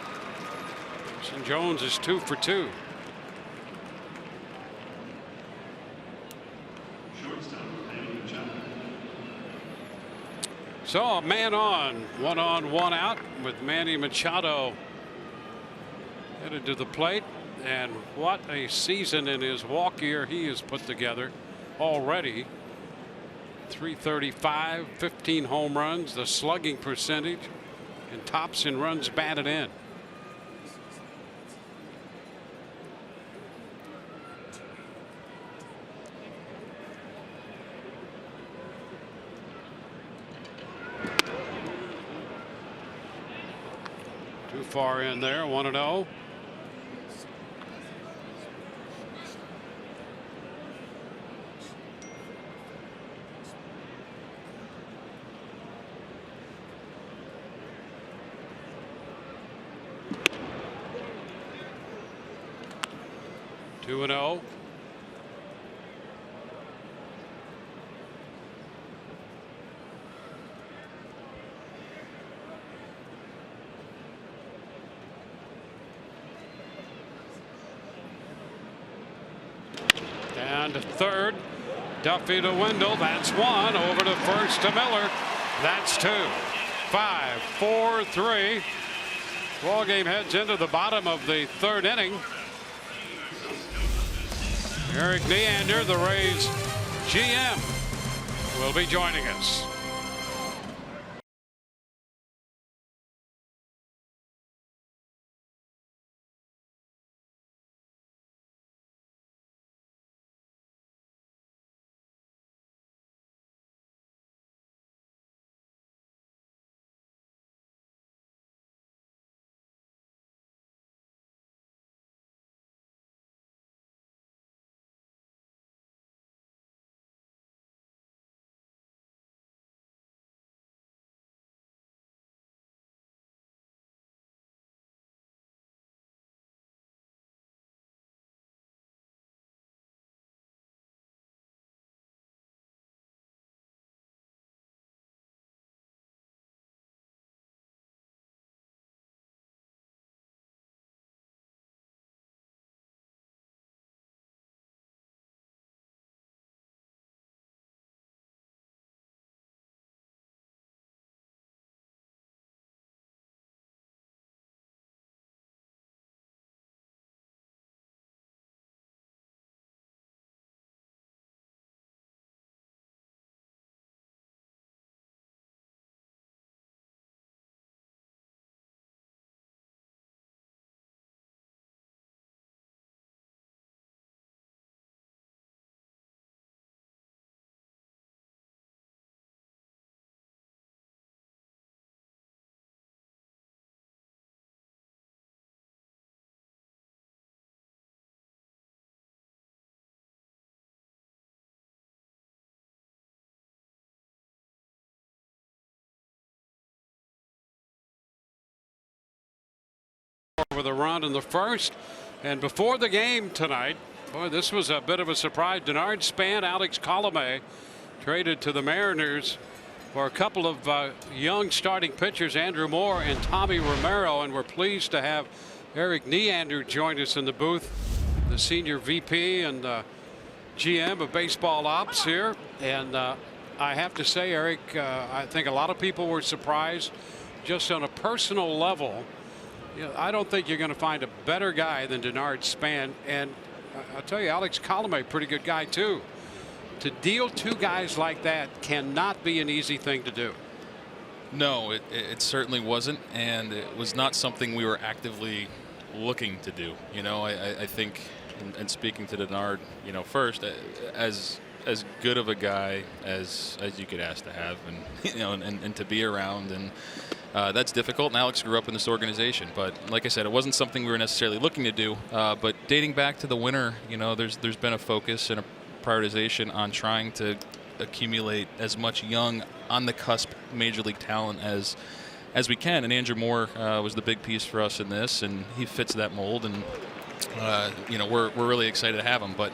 St. Jones is 2 for 2. So a man on, 1 on, 1 out with Manny Machado headed to the plate. And what a season in his walk year he has put together already. 335, 15 home runs, the slugging percentage, and tops in runs batted in. Too far in there, 1-0. 2-0. Down to third. Duffy to Wendell. That's one. Over to first to Miller. That's two. 5, 4, 3. Ball game heads into the bottom of the third inning. Eric Neander, the Rays GM, will be joining us. With a run in the first, and before the game tonight, boy, this was a bit of a surprise. Denard Span, Alex Colomé traded to the Mariners for a couple of young starting pitchers, Andrew Moore and Tommy Romero, and we're pleased to have Eric Neander join us in the booth, the senior VP and GM of baseball ops here. And I have to say, Eric, I think a lot of people were surprised just on a personal level. You know, I don't think you're going to find a better guy than Denard Span, and I'll tell you, Alex Colomé, pretty good guy too. To deal two guys like that cannot be an easy thing to do. No, it certainly wasn't, and it was not something we were actively looking to do. You know, I think, and speaking to Denard, you know, first, as good of a guy as you could ask to have, and you know, and to be around, and that's difficult. And Alex grew up in this organization, but like I said, it wasn't something we were necessarily looking to do. But dating back to the winter, you know, there's been a focus and a prioritization on trying to accumulate as much young, on the cusp major league talent as we can. And Andrew Moore was the big piece for us in this, and he fits that mold. And you know, we're really excited to have him. But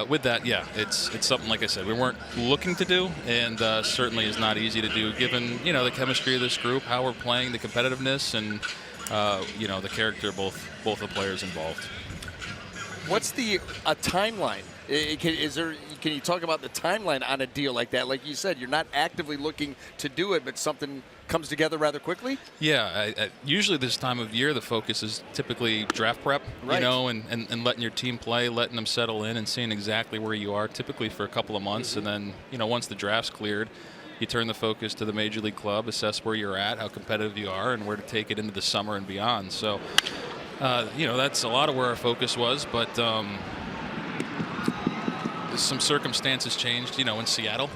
with that, yeah, it's something, like I said, we weren't looking to do, and certainly is not easy to do given, you know, the chemistry of this group, how we're playing, the competitiveness, and you know, the character of both the players involved. What's a timeline? Can you talk about the timeline on a deal like that? Like you said, you're not actively looking to do it, but something comes together rather quickly? Yeah, usually this time of year the focus is typically draft prep, right. You know, and letting your team play, letting them settle in and seeing exactly where you are, typically for a couple of months. And then, you know, once the draft's cleared, you turn the focus to the major league club, assess where you're at, how competitive you are, and where to take it into the summer and beyond. So, you know, that's a lot of where our focus was, but some circumstances changed, you know, in Seattle,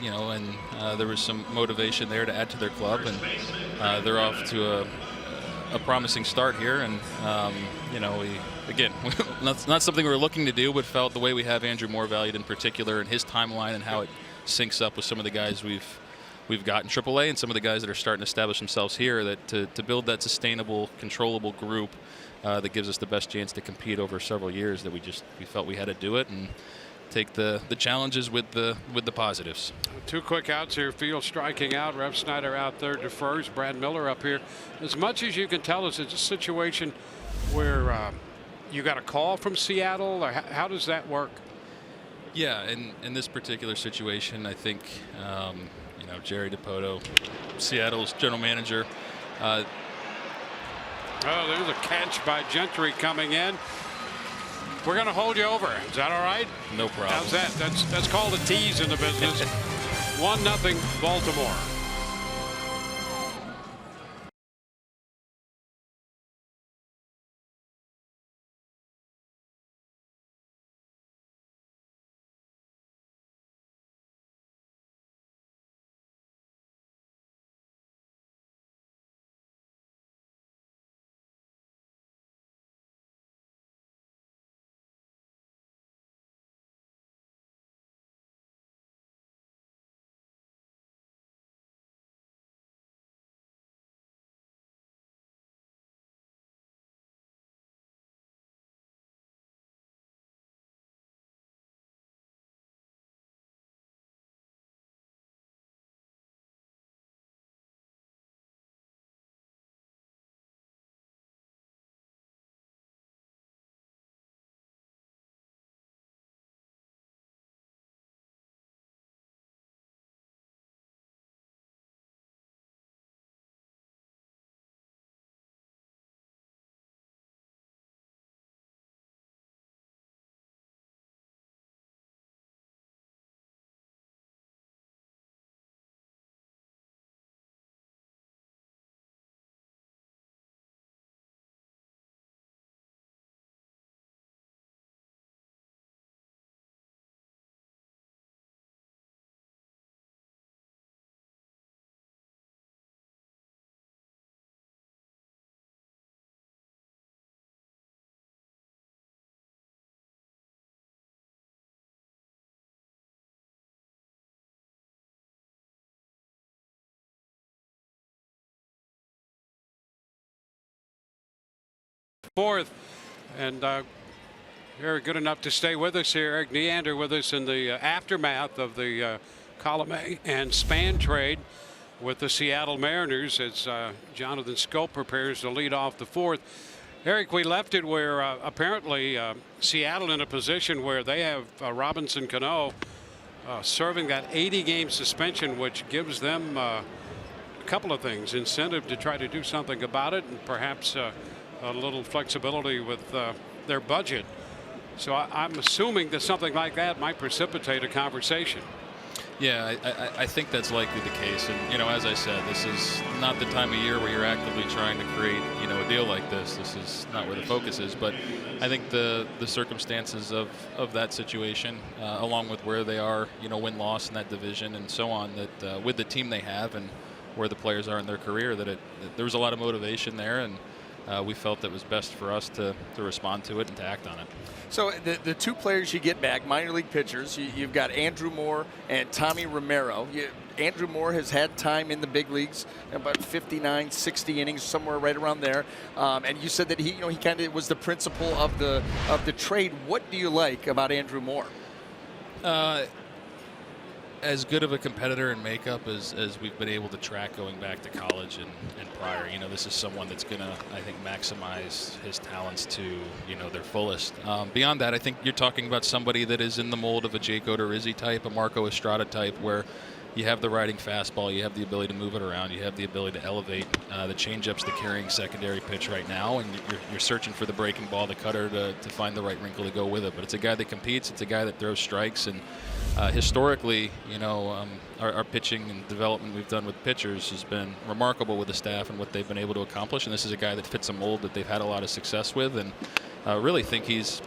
you know, and there was some motivation there to add to their club, and they're off to a promising start here. And you know, again, not something we were looking to do, but felt the way we have Andrew Moore valued in particular, and his timeline and how it syncs up with some of the guys we've got in AAA and some of the guys that are starting to establish themselves here, that to build that sustainable, controllable group that gives us the best chance to compete over several years, that we felt we had to do it and take the challenges with the positives. 2 quick outs here. Field striking out. Rev Snyder out there defers. Brad Miller up here. As much as you can tell us, it's a situation where you got a call from Seattle, or how does that work? Yeah, in this particular situation, I think Jerry Dipoto, Seattle's general manager. Oh, there's a catch by Gentry coming in. We're going to hold you over. Is that all right? No problem. How's that? That's called a tease in the business. 1-0 Baltimore. Fourth, and you're good enough to stay with us here. Eric Neander with us in the aftermath of the column A and span trade with the Seattle Mariners as Jonathan Scope prepares to lead off the fourth. Eric, we left it where apparently Seattle in a position where they have Robinson Cano serving that 80-game suspension, which gives them a couple of things: incentive to try to do something about it, and perhaps a little flexibility with their budget. So I'm assuming that something like that might precipitate a conversation. Yeah, I think that's likely the case. And, as I said, this is not the time of year where you're actively trying to create, a deal like this. This is not where the focus is. But I think the circumstances of that situation, along with where they are, win-loss in that division and so on, that with the team they have and where the players are in their career, that there was a lot of motivation there, and we felt it was best for us to respond to it and to act on it. So the 2 players you get back, minor league pitchers, you've got Andrew Moore and Tommy Romero. Andrew Moore has had time in the big leagues, about 59, 60 innings, somewhere right around there. And you said that he kind of was the principal of the trade. What do you like about Andrew Moore? As good of a competitor in makeup as we've been able to track going back to college and prior. This is someone that's going to, I think, maximize his talents to, their fullest. Beyond that, I think you're talking about somebody that is in the mold of a Jake Odorizzi type, a Marco Estrada type, where you have the riding fastball, you have the ability to move it around, you have the ability to elevate. The changeup's the carrying secondary pitch right now, and you're searching for the breaking ball, the cutter to find the right wrinkle to go with it. But it's a guy that competes, it's a guy that throws strikes, and historically, our pitching and development we've done with pitchers has been remarkable with the staff and what they've been able to accomplish. And this is a guy that fits a mold that they've had a lot of success with, and really think he's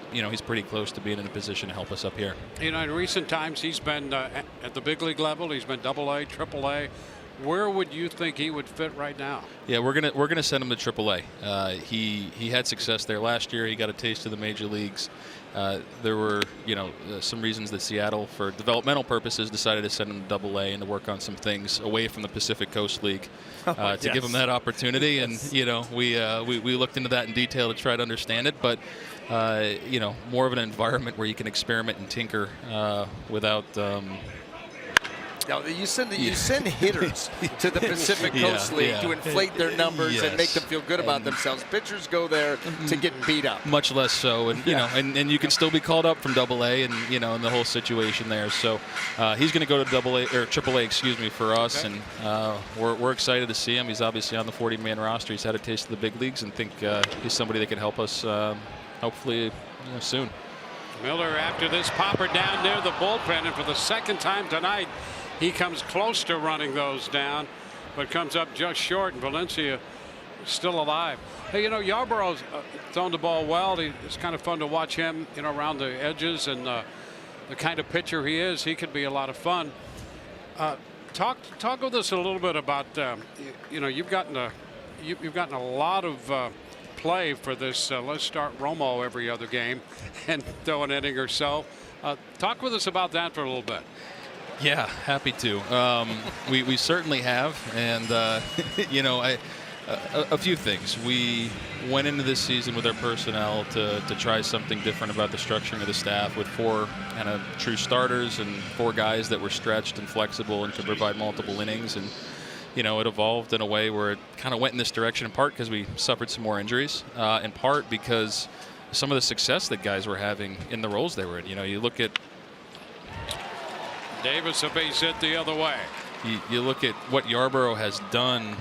pretty close to being in a position to help us up here. In recent times, he's been at the big league level. He's been AA, AAA, Where would you think he would fit right now? Yeah, we're gonna send him to AAA. He had success there last year. He got a taste of the major leagues. There were some reasons that Seattle, for developmental purposes, decided to send him to AA and to work on some things away from the Pacific Coast League to give him that opportunity. Yes. And we looked into that in detail to try to understand it, but more of an environment where you can experiment and tinker without. Now, you send hitters to the Pacific Coast League to inflate their numbers and make them feel good about themselves. Pitchers go there to get beat up. Much less so, and and you can still be called up from AA, and and the whole situation there. So he's going to go to AA or AAA, excuse me, for us, and we're excited to see him. He's obviously on the 40-man roster. He's had a taste of the big leagues, and think he's somebody that can help us hopefully soon. Miller, after this popper down near the bullpen, and for the second time tonight, he comes close to running those down, but comes up just short, and Valencia is still alive. Hey, Yarborough's thrown the ball well. It's kind of fun to watch him, around the edges, and the kind of pitcher he is. He could be a lot of fun. Talk with us a little bit about, you've gotten a lot of play for this. Let's start Romo every other game and throw an inning or so. Talk with us about that for a little bit. Yeah, happy to. We certainly have, and a few things. We went into this season with our personnel to try something different about the structuring of the staff, with 4 kind of true starters and 4 guys that were stretched and flexible and could provide multiple innings. And it evolved in a way where it kind of went in this direction, in part because we suffered some more injuries, in part because some of the success that guys were having in the roles they were in. You look at Davis, a base hit the other way. You look at what Yarborough has done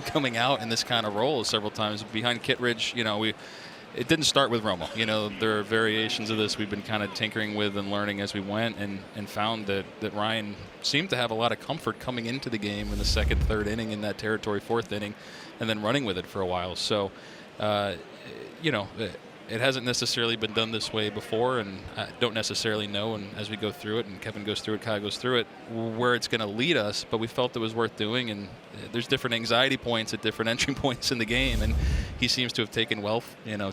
coming out in this kind of role several times behind Kittredge. It didn't start with Romo. There are variations of this we've been kind of tinkering with and learning as we went, and found that Ryan seemed to have a lot of comfort coming into the game in the second, third inning, in that territory, fourth inning, and then running with it for a while. So, it hasn't necessarily been done this way before, and I don't necessarily know, and as we go through it, and Kevin goes through it, Kai goes through it, where it's going to lead us, but we felt it was worth doing, and there's different anxiety points at different entry points in the game, and he seems to have taken well,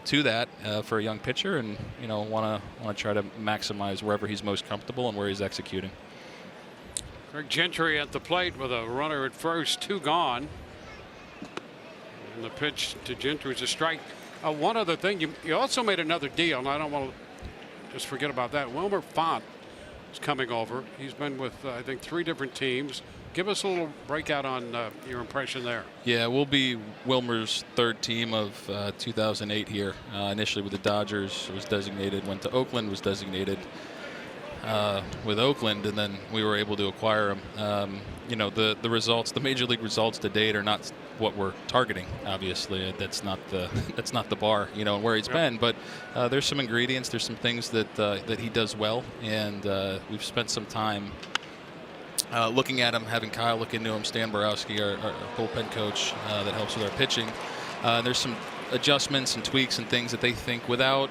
to that for a young pitcher, and, want to try to maximize wherever he's most comfortable and where he's executing. Craig Gentry at the plate with a runner at first, 2 gone. And the pitch to Gentry is a strike. One other thing, you also made another deal, and I don't want to just forget about that. Wilmer Font is coming over. He's been with, I think, 3 different teams. Give us a little breakout on your impression there. Yeah, we'll be Wilmer's 3rd team of 2008 here. Initially with the Dodgers, was designated, went to Oakland, was designated with Oakland, and then we were able to acquire him. The results, the major league results to date, are not what we're targeting. Obviously, that's not the bar, and where he's been. But there's some ingredients, there's some things that he does well, and we've spent some time looking at him, having Kyle look into him, Stan Borowski, our bullpen coach that helps with our pitching. There's some adjustments and tweaks and things that they think, without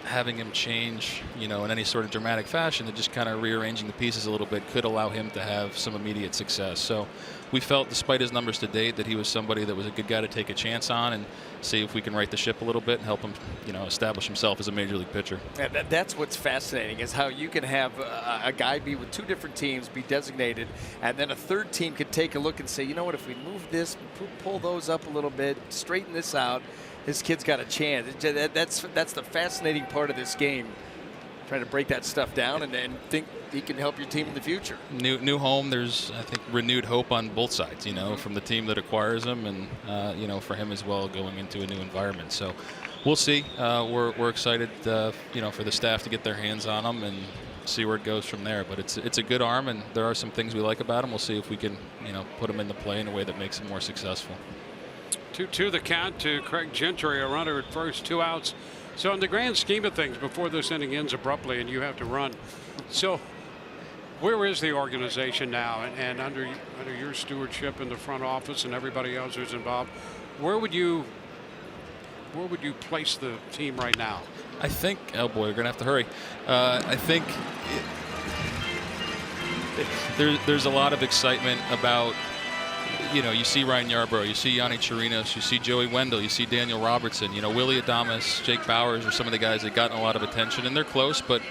having him change, in any sort of dramatic fashion, that just kind of rearranging the pieces a little bit could allow him to have some immediate success. So we felt, despite his numbers to date, that he was somebody that was a good guy to take a chance on and see if we can right the ship a little bit and help him, establish himself as a major league pitcher. And that's what's fascinating, is how you can have a guy be with 2 different teams, be designated, and then a 3rd team could take a look and say, if we move this, pull those up a little bit, straighten this out, this kid's got a chance. That's the fascinating part of this game, trying to break that stuff down and think he can help your team in the future. New home. There's, I think, renewed hope on both sides. From the team that acquires him, and for him as well, going into a new environment. So we'll see. We're excited, for the staff to get their hands on him and see where it goes from there. But it's a good arm, and there are some things we like about him. We'll see if we can, put him into play in a way that makes him more successful. 2-2 the count to Craig Gentry, a runner at first, 2 outs. So in the grand scheme of things, before this inning ends abruptly and you have to run, so where is the organization now? And under your stewardship in the front office and everybody else who's involved, where would you place the team right now? I think, oh boy, we're gonna have to hurry. I think there's a lot of excitement about you know, you see Ryan Yarbrough, you see Yanni Chirinos, you see Joey Wendell, you see Daniel Robertson, you know, Willie Adames, Jake Bowers are some of the guys that gotten a lot of attention, and they're close, but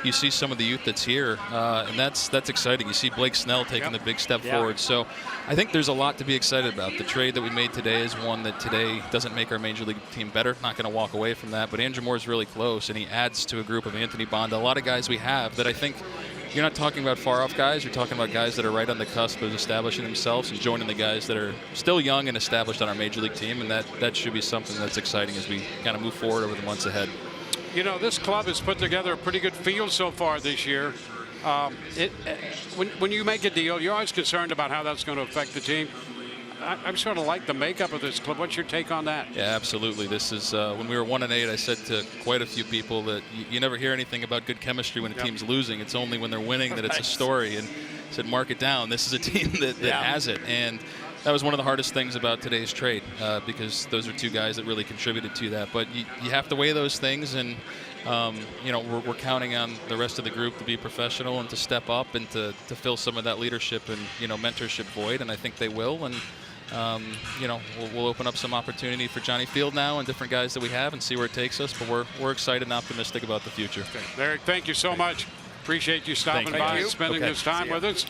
you see some of the youth that's here, and that's exciting. You see Blake Snell taking the big step forward. So I think there's a lot to be excited about. The trade that we made today is one that today doesn't make our Major League team better. Not going to walk away from that, but Andrew Moore's really close, and he adds to a group of Anthony Bonda, a lot of guys we have that I think you're not talking about far-off guys. You're talking about guys that are right on the cusp of establishing themselves and joining the guys that are still young and established on our Major League team, and that should be something that's exciting as we kind of move forward over the months ahead. You know, this club has put together a pretty good field so far this year. When you make a deal, you're always concerned about how that's going to affect the team. I'm sort of like the makeup of this club. What's your take on that? Yeah, absolutely. This is when we were 1-8. I said to quite a few people that you never hear anything about good chemistry when a team's losing. It's only when they're winning that it's a story. And I said, mark it down. This is a team that has it. And that was one of the hardest things about today's trade because those are two guys that really contributed to that. But you have to weigh those things, and you know, we're counting on the rest of the group to be professional and to step up and to fill some of that leadership and, you know, mentorship void, and I think they will. And you know, we'll open up some opportunity for Johnny Field now and different guys that we have and see where it takes us. But we're excited and optimistic about the future. Okay. Eric, thank you so much. Appreciate you stopping by and spending this time with us.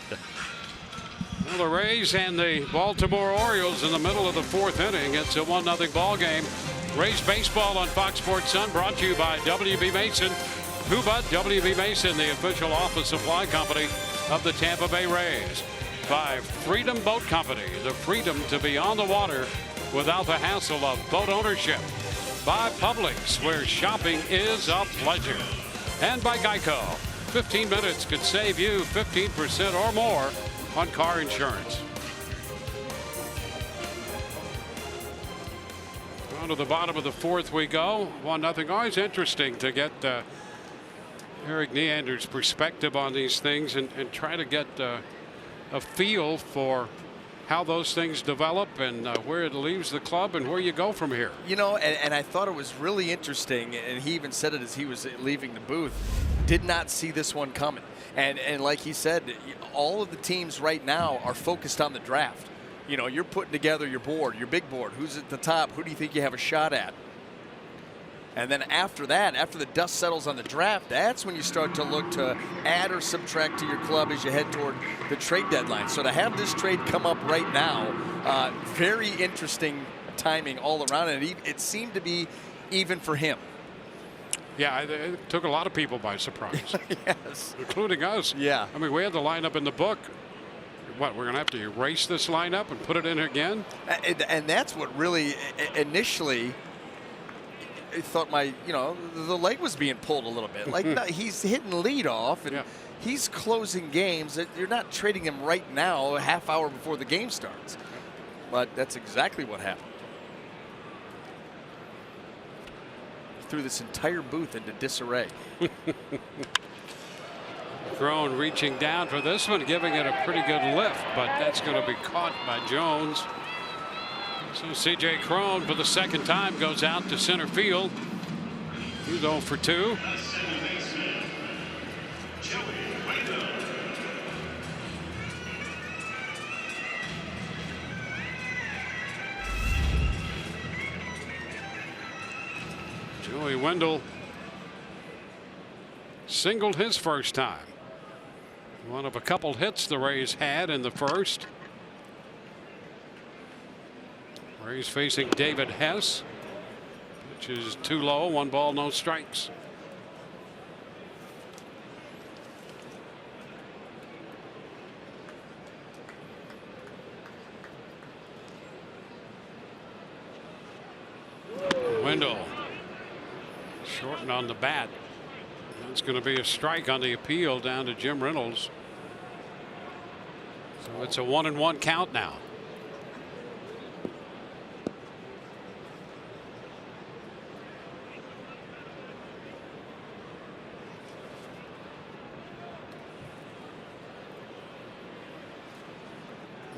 Well, the Rays and the Baltimore Orioles in the middle of the fourth inning. It's a 1-0 ball game. Rays baseball on Fox Sports Sun, brought to you by W.B. Mason. Who but W.B. Mason, the official office supply company of the Tampa Bay Rays. By Freedom Boat Company, the freedom to be on the water without the hassle of boat ownership. By Publix, where shopping is a pleasure. And by Geico. 15 minutes could save you 15% or more on car insurance. On to the bottom of the fourth we go. 1-0. Always interesting to get Eric Neander's perspective on these things and try to get a feel for how those things develop and where it leaves the club and where you go from here. You know, and I thought it was really interesting, and he even said it as he was leaving the booth, did not see this one coming. And like he said, all of the teams right now are focused on the draft. You know, you're putting together your board, your big board. Who's at the top? Who do you think you have a shot at? And then after that, after the dust settles on the draft, that's when you start to look to add or subtract to your club as you head toward the trade deadline. So to have this trade come up right now, very interesting timing all around. And it seemed to be even for him. Yeah, it took a lot of people by surprise. Yes. Including us. Yeah. I mean, we had the lineup in the book. What, we're going to have to erase this lineup and put it in again? And that's what really initially thought the leg was being pulled a little bit. Like he's hitting lead off and he's closing games. You're not trading him right now, a half hour before the game starts. But that's exactly what happened. Threw this entire booth into disarray. Crone reaching down for this one, giving it a pretty good lift, but that's going to be caught by Jones. So C.J. Crone for the second time goes out to center field. He's 0 for 2. Joey Wendell singled his first time. One of a couple hits the Rays had in the first. Rays facing David Hess, which is too low. 1 ball, no strikes. Wendell shortened on the bat. That's going to be a strike on the appeal down to Jim Reynolds. So it's a 1-1 count now.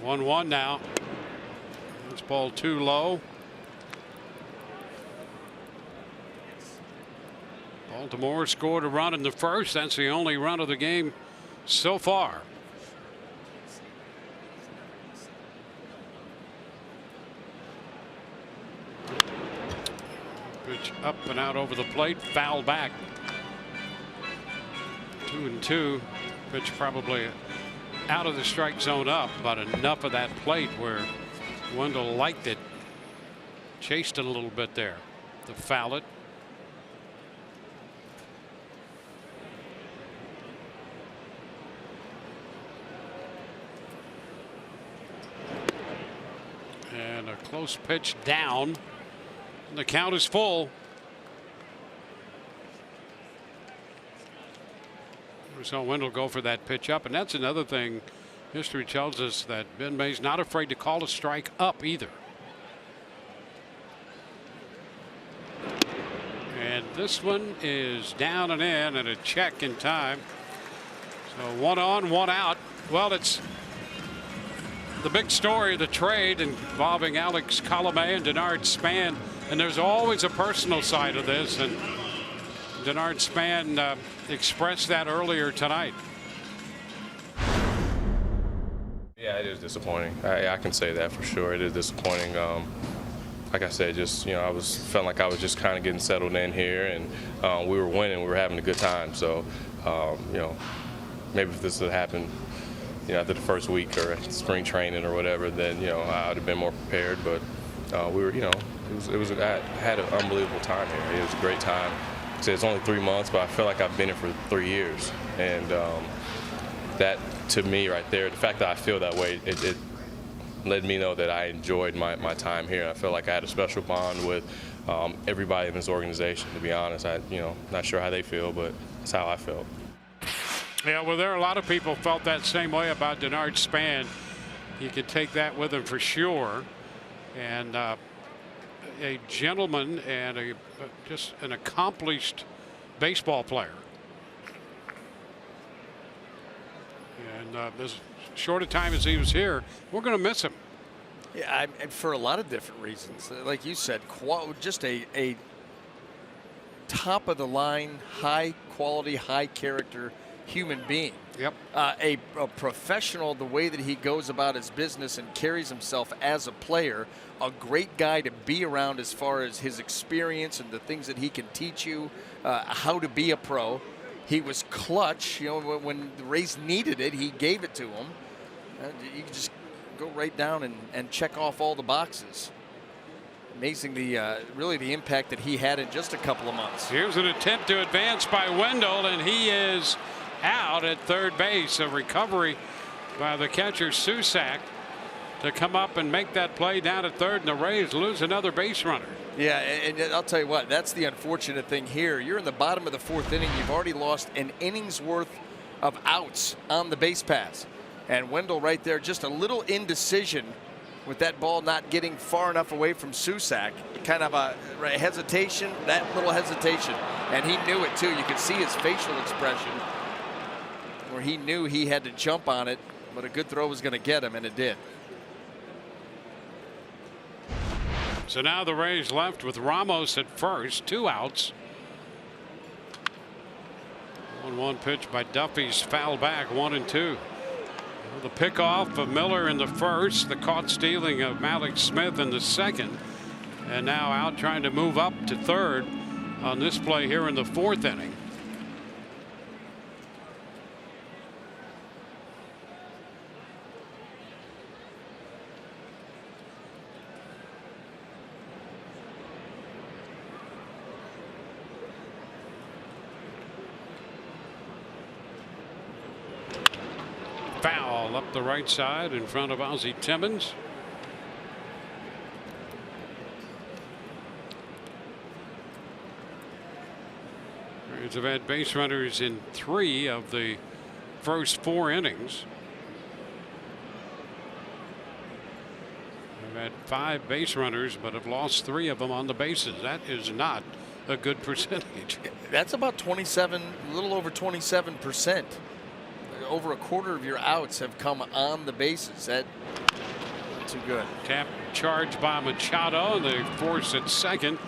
One now. This ball too low. Baltimore scored a run in the first. That's the only run of the game so far. up and out over the plate, foul back. 2-2. Pitch probably out of the strike zone up, but enough of that plate where Wendell liked it. Chased it a little bit there. To foul it. And a close pitch down. And the count is full. We saw Wendell go for that pitch up, and that's another thing. History tells us that Ben May's not afraid to call a strike up either. And this one is down and in, and a check in time. So 1 on, 1 out. Well, it's the big story, the trade involving Alex Colomé and Denard Span. And there's always a personal side of this. And Denard Span expressed that earlier tonight. Yeah, it is disappointing. I can say that for sure. It is disappointing. Like I said, just I felt like I was just kind of getting settled in here, and we were winning. We were having a good time. So, maybe if this had happened, after the first week or spring training or whatever, then I would have been more prepared. But we were, I had an unbelievable time here. It was a great time. It's only 3 months, but I feel like I've been here for 3 years, and that to me right there, the fact that I feel that way, it let me know that I enjoyed my time here. I felt like I had a special bond with everybody in this organization. To be honest, not sure how they feel, but that's how I felt. Yeah, well, there are a lot of people felt that same way about Denard Span. He could take that with him for sure, and a gentleman and just an accomplished baseball player. And as short a time as he was here, we're going to miss him. Yeah, and for a lot of different reasons. Like you said, just a top of the line, high quality, high character human being. Yep. A professional, the way that he goes about his business and carries himself as a player. A great guy to be around as far as his experience and the things that he can teach you, how to be a pro. He was clutch. When the Rays needed it, he gave it to them. You can just go right down and check off all the boxes. Amazing really the impact that he had in just a couple of months. Here's an attempt to advance by Wendell, and he is out at third base. A recovery by the catcher Susac to come up and make that play down at third, and the Rays lose another base runner. Yeah, and I'll tell you what, that's the unfortunate thing here. You're in the bottom of the fourth inning. You've already lost an inning's worth of outs on the base pass. And Wendell right there, just a little indecision with that ball not getting far enough away from Susac. Kind of a hesitation, that little hesitation. And he knew it too. You could see his facial expression where he knew he had to jump on it, but a good throw was going to get him, and it did. So now the Rays left with Ramos at first, 2 outs. 1-1 pitch by Duffy's foul back, 1-2. The pickoff of Miller in the first, the caught stealing of Malik Smith in the second, and now out trying to move up to third on this play here in the fourth inning. Foul up the right side in front of Ozzie Timmons. Rays have had base runners in 3 of the first 4 innings. They've had 5 base runners, but have lost 3 of them on the bases. That is not a good percentage. That's about 27, a little over 27%. Over a quarter of your outs have come on the bases. That's not too good. Tap charge by Machado. They force at second.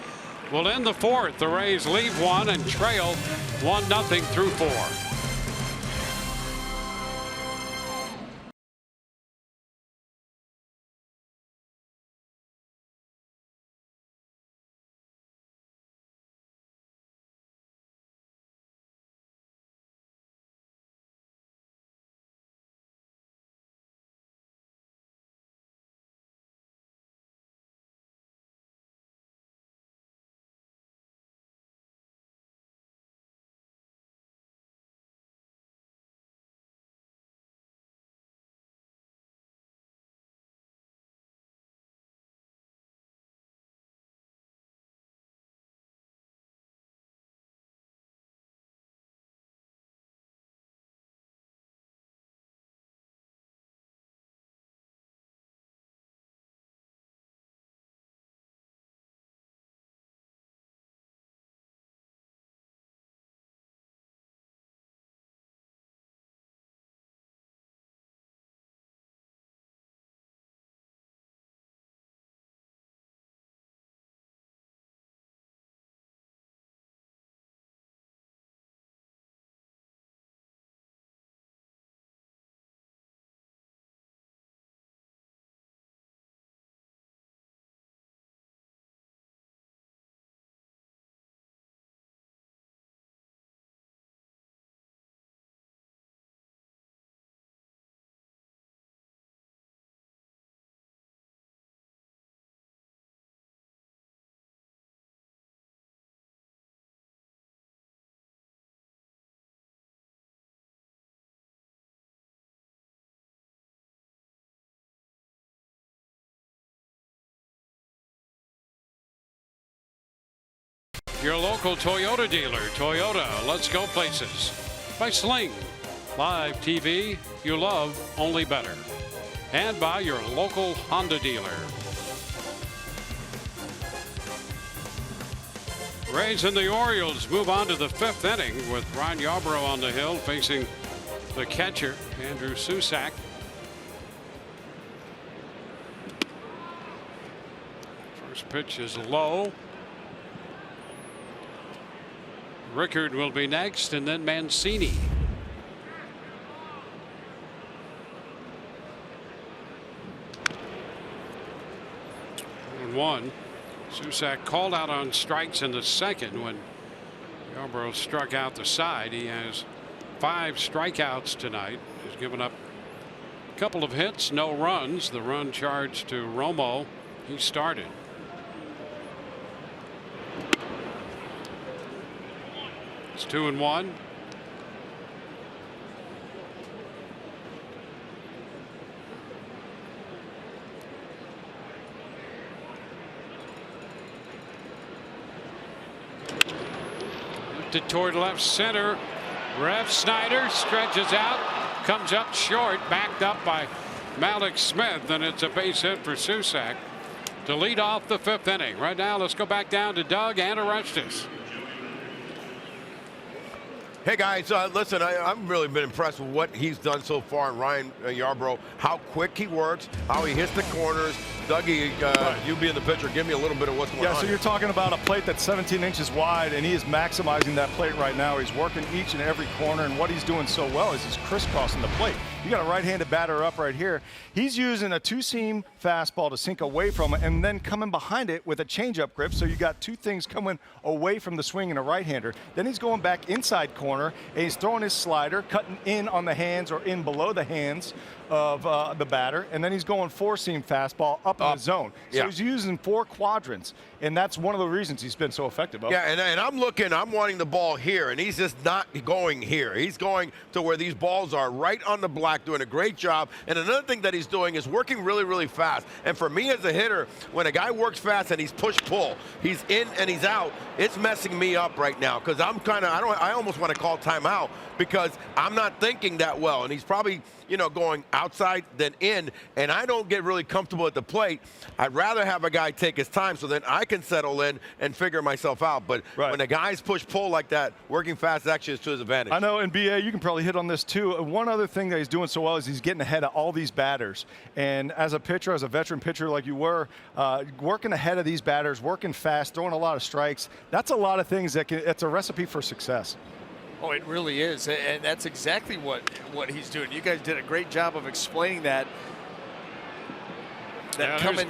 Will end the fourth. The Rays leave one and trail 1-0 through 4. your local Toyota dealer. Toyota, let's go places. By Sling, live TV you love only better. And by your local Honda dealer. Rays and the Orioles move on to the 5th inning with Ron Yarbrough on the hill facing the catcher, Andrew Susac. First pitch is low. Rickard will be next, and then Mancini. And 1. Susac called out on strikes in the 2nd when Yarbrough struck out the side. He has 5 strikeouts tonight. He's given up a couple of hits, no runs. The run charged to Romo. He started. It's 2-1. Lifted toward left center. Rev Snyder stretches out, comes up short, backed up by Malik Smith, and it's a base hit for Susac to lead off the 5th inning. Right now, let's go back down to Doug and Orestes. Hey guys, listen, I've really been impressed with what he's done so far in Ryan Yarbrough, how quick he works, how he hits the corners. Dougie, you being the pitcher, give me a little bit of what's going on. Yeah, so you're talking about a plate that's 17 inches wide, and he is maximizing that plate right now. He's working each and every corner, and what he's doing so well is he's crisscrossing the plate. You got a right-handed batter up right here. He's using a 2-seam fastball to sink away from it, and then coming behind it with a changeup grip. So you got 2 things coming away from the swing in a right-hander. Then he's going back inside corner, and he's throwing his slider, cutting in on the hands or in below the hands of the batter, and then he's going 4-seam fastball up in the zone. So he's using 4 quadrants, and that's one of the reasons he's been so effective. Yeah, and I'm wanting the ball here, and he's just not going here. He's going to where these balls are, right on the black, doing a great job. And another thing that he's doing is working really, really fast. And for me as a hitter, when a guy works fast and he's push-pull, he's in and he's out, it's messing me up right now because I almost want to call timeout because I'm not thinking that well, and he's probably going outside than in, and I don't get really comfortable at the plate. I'd rather have a guy take his time so then I can settle in and figure myself out. But when a guy's push-pull like that, working fast actually is to his advantage. I know, and BA, you can probably hit on this too. One other thing that he's doing so well is he's getting ahead of all these batters. And as a pitcher, as a veteran pitcher like you were, working ahead of these batters, working fast, throwing a lot of strikes, that's a lot of things it's a recipe for success. Oh, it really is, and that's exactly what he's doing. You guys did a great job of explaining that. Coming,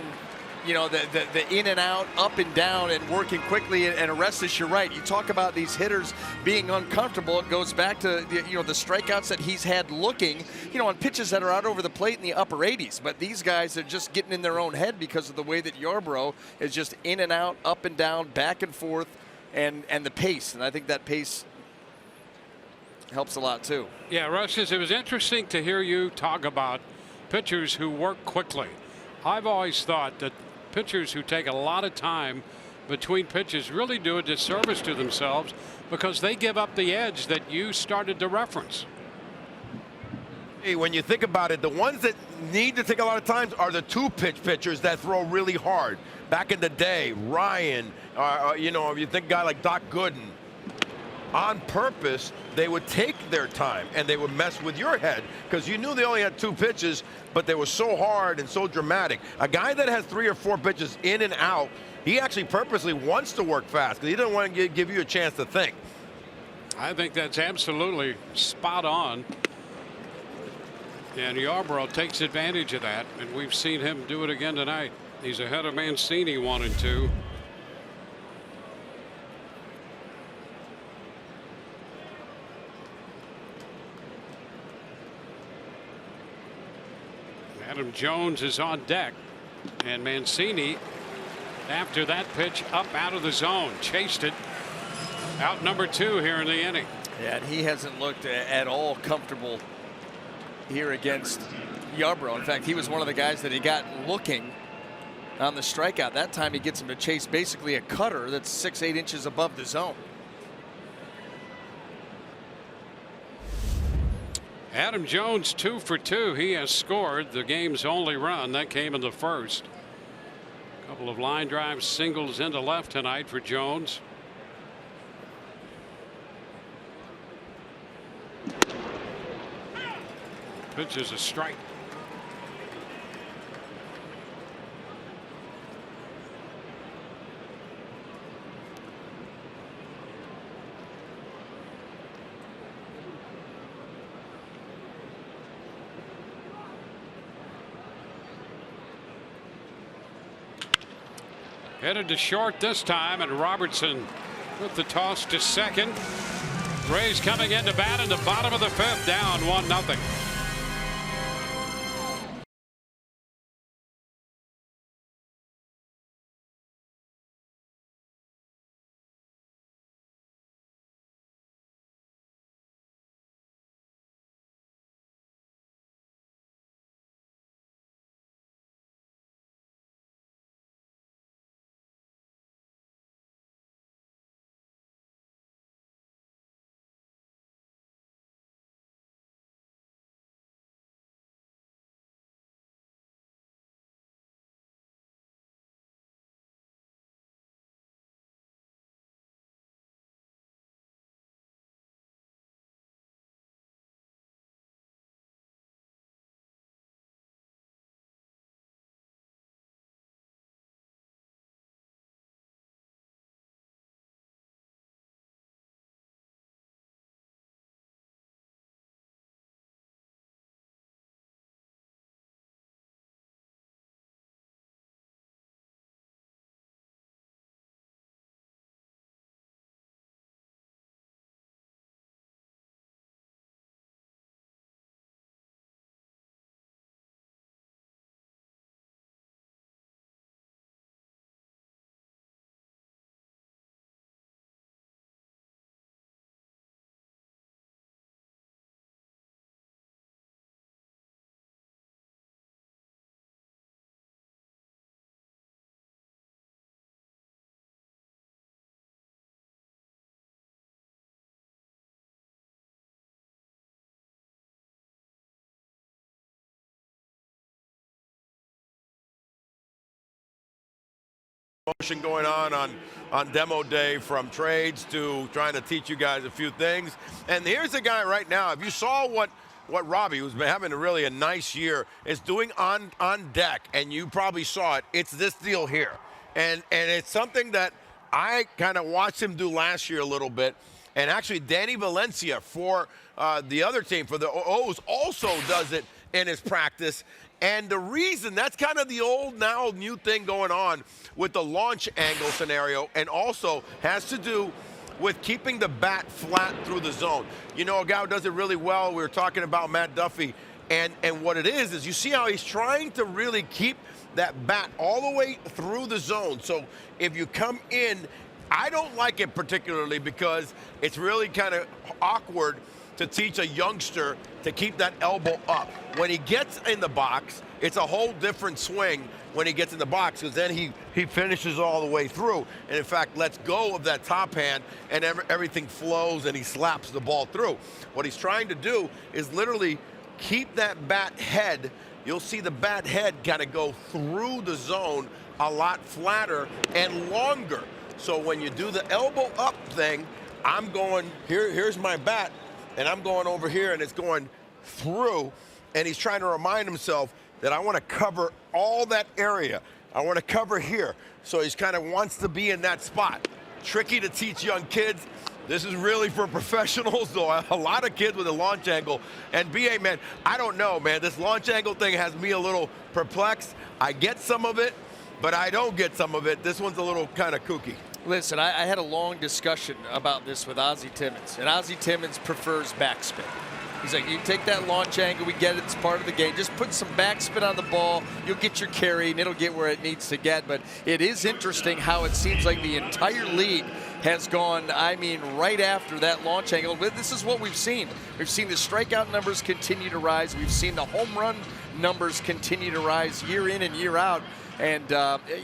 the in and out, up and down, and working quickly. And Orestes, you're right. You talk about these hitters being uncomfortable. It goes back to the strikeouts that he's had looking, on pitches that are out over the plate in the upper 80s. But these guys are just getting in their own head because of the way that Yarbrough is just in and out, up and down, back and forth, and the pace. And I think that pace helps a lot too. Yeah, Rushes, it was interesting to hear you talk about pitchers who work quickly. I've always thought that pitchers who take a lot of time between pitches really do a disservice to themselves because they give up the edge that you started to reference. Hey, when you think about it, the ones that need to take a lot of time are the 2-pitch pitchers that throw really hard. Back in the day, Ryan, if you think a guy like Doc Gooden, on purpose, they would take their time and they would mess with your head because you knew they only had 2 pitches, but they were so hard and so dramatic. A guy that has 3 or 4 pitches in and out, he actually purposely wants to work fast because he doesn't want to give you a chance to think. I think that's absolutely spot on. And Yarbrough takes advantage of that, and we've seen him do it again tonight. He's ahead of Mancini 1-2. Adam Jones is on deck, and Mancini, after that pitch, up out of the zone, chased it. Out number 2 here in the inning. Yeah, and he hasn't looked at all comfortable here against Yarbrough. In fact, he was one of the guys that he got looking on the strikeout. That time he gets him to chase basically a cutter that's 6-8 inches above the zone. Adam Jones 2 for 2. He has scored the game's only run. That came in the first. A couple of line drives, singles into left tonight for Jones. Pitch is a strike. Headed to short this time, and Robertson with the toss to second. Rays coming in to bat in the bottom of the fifth, down 1-0. Motion going on demo day, from trades to trying to teach you guys a few things. And here's a guy right now. If you saw what Robbie, who's been having a nice year, is doing on deck, and you probably saw it, it's this deal here. And it's something that I kind of watched him do last year a little bit. And actually, Danny Valencia for the other team, for the O's, also does it in his practice. And the reason, that's kind of the old, now new thing going on with the launch angle scenario, and also has to do with keeping the bat flat through the zone. You know, a guy who does it really well, we were talking about Matt Duffy, and what it is you see how he's trying to really keep that bat all the way through the zone. So if you come in, I don't like it particularly because it's really kind of awkward to teach a youngster to keep that elbow up. When he gets in the box, it's a whole different swing when he gets in the box, because then he finishes all the way through, and in fact lets go of that top hand, and everything flows and he slaps the ball through. What he's trying to do is literally keep that bat head. You'll see the bat head kind of go through the zone a lot flatter and longer. So when you do the elbow up thing, I'm going, here's my bat, and I'm going over here, and it's going through, and he's trying to remind himself that I want to cover all that area. I want to cover here. So he's kind of wants to be in that spot. Tricky to teach young kids. This is really for professionals, though. A lot of kids with a launch angle. And BA, man, I don't know, man. This launch angle thing has me a little perplexed. I get some of it, but I don't get some of it. This one's a little kind of kooky. Listen, I had a long discussion about this with Ozzie Timmons, and Ozzie Timmons prefers backspin. He's like, you take that launch angle, we get it, it's part of the game. Just put some backspin on the ball, you'll get your carry, and it'll get where it needs to get. But it is interesting how it seems like the entire league has gone, I mean, right after that launch angle. But this is what we've seen. We've seen the strikeout numbers continue to rise. We've seen the home run numbers continue to rise year in and year out. And,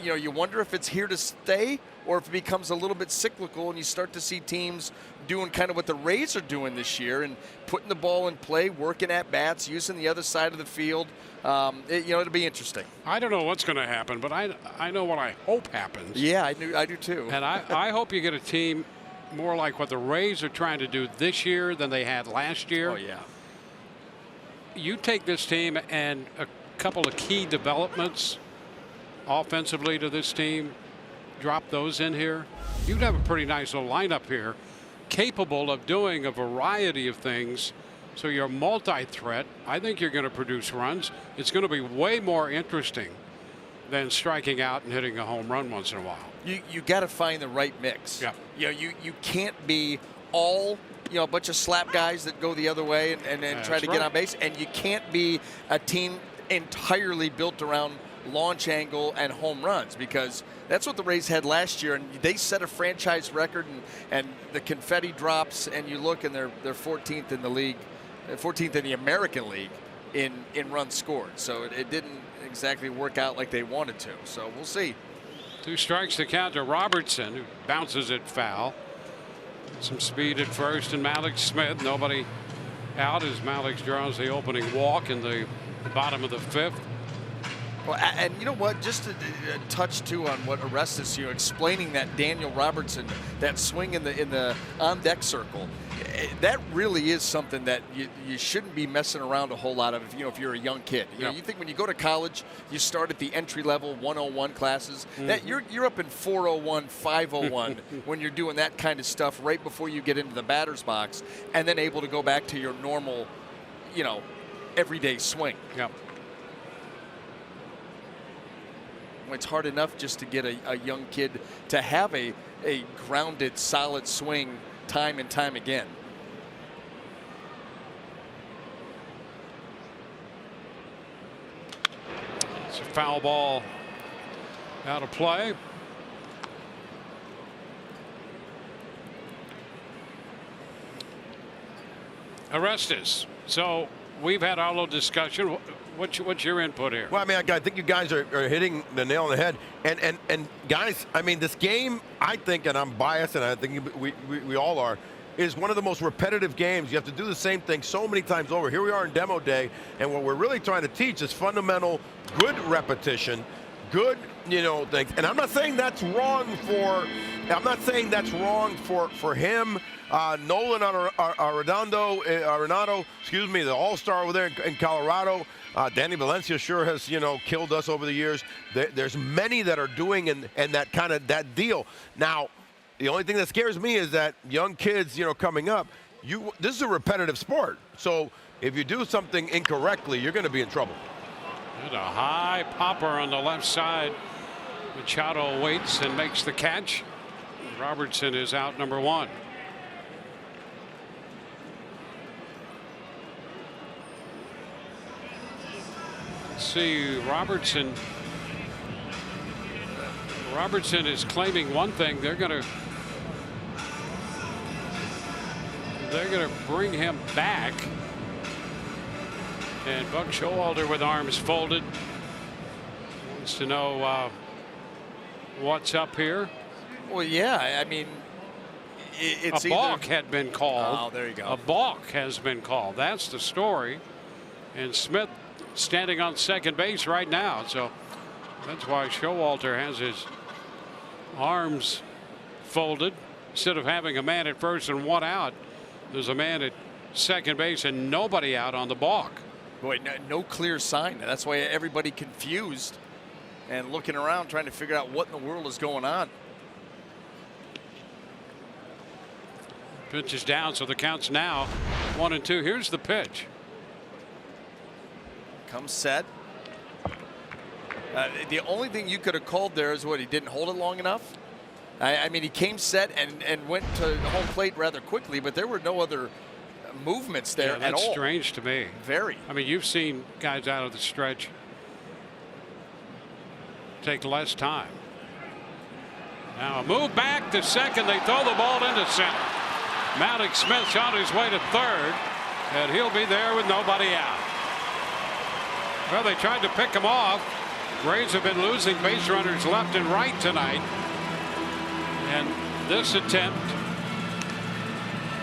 you know, you wonder if it's here to stay or if it becomes a little bit cyclical and you start to see teams doing kind of what the Rays are doing this year and putting the ball in play, working at bats, using the other side of the field. You know, it'll be interesting. I don't know what's going to happen, but I know what I hope happens. Yeah, I do too. And I hope you get a team more like what the Rays are trying to do this year than they had last year. Oh, yeah. You take this team and a couple of key developments offensively to this team, drop those in here, you'd have a pretty nice little lineup here capable of doing a variety of things. So you're multi-threat. I think you're going to produce runs. It's going to be way more interesting than striking out and hitting a home run once in a while. You got to find the right mix. Yeah. You know, you can't be all, you know, a bunch of slap guys that go the other way and try to get on base, and you can't be a team entirely built around launch angle and home runs, because that's what the Rays had last year, and they set a franchise record, and the confetti drops, and you look and they're 14th in the league, 14th in the American League in runs scored. So it didn't exactly work out like they wanted to. So we'll see. 2 strikes to count to Robertson, who bounces it foul. Some speed at first, and Malik Smith, nobody out as Malik draws the opening walk in the bottom of the 5th. Well, and you know what? Just to touch too on what Orestes, you know, explaining that Daniel Robertson, that swing in the on deck circle, that really is something that you shouldn't be messing around a whole lot of, you know, if you're a young kid. You know, you think when you go to college, you start at the entry level 101 classes. That you're up in 401, 501 when you're doing that kind of stuff right before you get into the batter's box, and then able to go back to your normal, you know, everyday swing. Yep. It's hard enough just to get a young kid to have a grounded, solid swing time and time again. It's a foul ball out of play. Orestes. So we've had our little discussion. What's your input here? Well, I mean, I think you guys are hitting the nail on the head. And guys, I mean, this game, I think, and I'm biased, and I think we all are, is one of the most repetitive games. You have to do the same thing so many times over. Here we are in demo day, and what we're really trying to teach is fundamental, good repetition, good, you know, things. And I'm not saying that's wrong for. I'm not saying that's wrong for him. Nolan Arenado, excuse me, the all-star over there in Colorado. Danny Valencia sure has, you know, killed us over the years. There's many that are doing and that kind of that deal. Now, the only thing that scares me is that young kids, you know, coming up, this is a repetitive sport. So if you do something incorrectly, you're going to be in trouble. And a high popper on the left side. Machado waits and makes the catch. Robertson is out, number 1. See, Robertson is claiming one thing. They're going to bring him back, and Buck Showalter with arms folded wants to know what's up here. Well, yeah, I mean, it's a balk had been called. Oh, there you go. A balk has been called. That's the story. And Smith standing on second base right now, so that's why Showalter has his arms folded. Instead of having a man at first and 1 out, there's a man at second base and nobody out on the balk. Boy, no clear sign. That's why everybody confused and looking around trying to figure out what in the world is going on. Pitch is down, so the count's now 1-2. Here's the pitch. Comes set. The only thing you could have called there is what, he didn't hold it long enough. I mean, he came set and went to home plate rather quickly, but there were no other movements there at all. That's strange to me. Very. I mean, you've seen guys out of the stretch take less time. Now a move back to second. They throw the ball into center. Malik Smith's on his way to third, and he'll be there with nobody out. Well, they tried to pick him off. Rays have been losing base runners left and right tonight. And this attempt,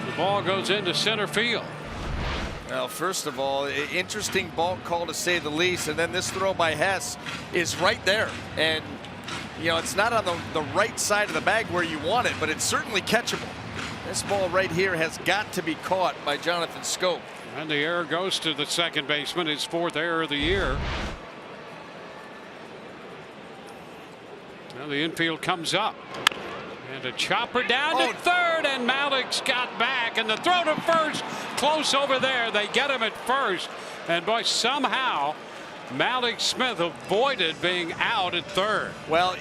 the ball goes into center field. Well, first of all, interesting ball call to say the least, and then this throw by Hess is right there. And, you know, it's not on the right side of the bag where you want it, but it's certainly catchable. This ball right here has got to be caught by Jonathan Scope. And the error goes to the second baseman, his 4th error of the year. Now the infield comes up. And a chopper down to third, and Malik's got back, and the throw to first, close over there. They get him at first, and boy, somehow Malik Smith avoided being out at third. Well,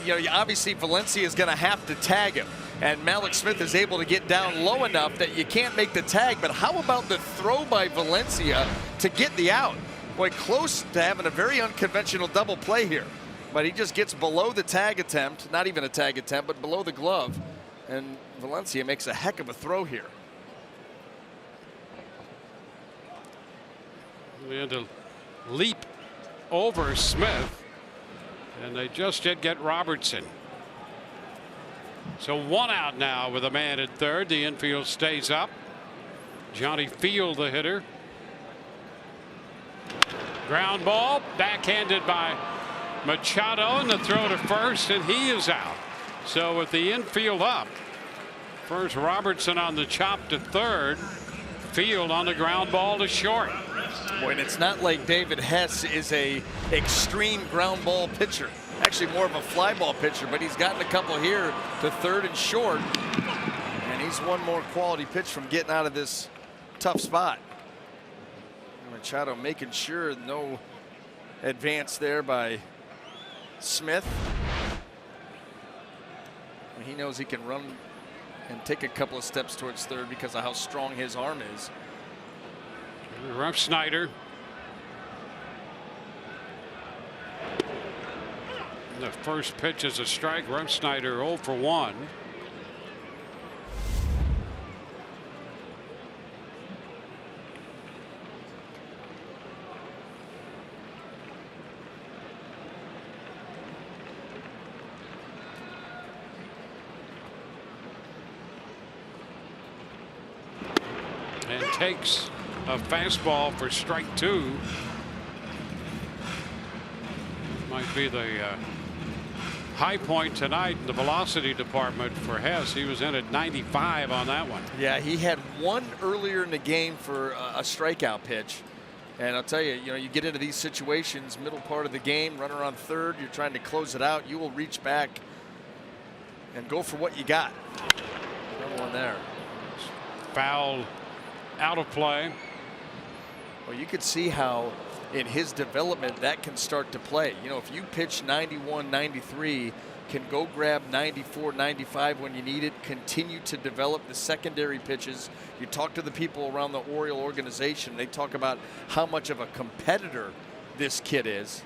you know, obviously Valencia is going to have to tag him, and Malik Smith is able to get down low enough that you can't make the tag. But how about the throw by Valencia to get the out? Boy, close to having a very unconventional double play here. But he just gets below the tag attempt, not even a tag attempt, but below the glove. And Valencia makes a heck of a throw here. They had to leap over Smith, and they just did get Robertson. So 1 out now with a man at third. The infield stays up. Johnny Field, the hitter. Ground ball, backhanded by Machado, and the throw to first, and he is out. So with the infield up, first Robertson on the chop to third, Field on the ground ball to short. Boy, and it's not like David Hess is a extreme ground ball pitcher. Actually more of a fly ball pitcher, but he's gotten a couple here to third and short. And he's one more quality pitch from getting out of this tough spot. Machado making sure no advance there by Smith. He knows he can run and take a couple of steps towards third because of how strong his arm is. Rough Snyder. The first pitch is a strike. Rough Snyder 0 for 1. And takes a fastball for strike 2. Might be the high point tonight in the velocity department for Hess. He was in at 95 on that one. Yeah, he had one earlier in the game for a strikeout pitch. And I'll tell you, you get into these situations, middle part of the game, runner on third, you're trying to close it out. You will reach back and go for what you got. Another one there. Foul out of play. Well, you could see how in his development that can start to play. If you pitch 91, 93, can go grab 94, 95 when you need it, continue to develop the secondary pitches. You talk to the people around the Oriole organization, they talk about how much of a competitor this kid is.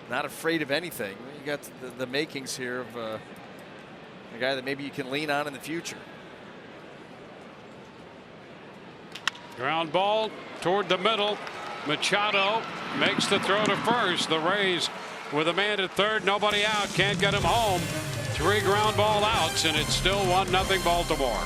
Not afraid of anything. You got the makings here of a guy that maybe you can lean on in the future. Ground ball toward the middle. Machado makes the throw to first. The Rays with a man at third, nobody out, can't get him home. 3 ground ball outs, and it's still 1-0 Baltimore.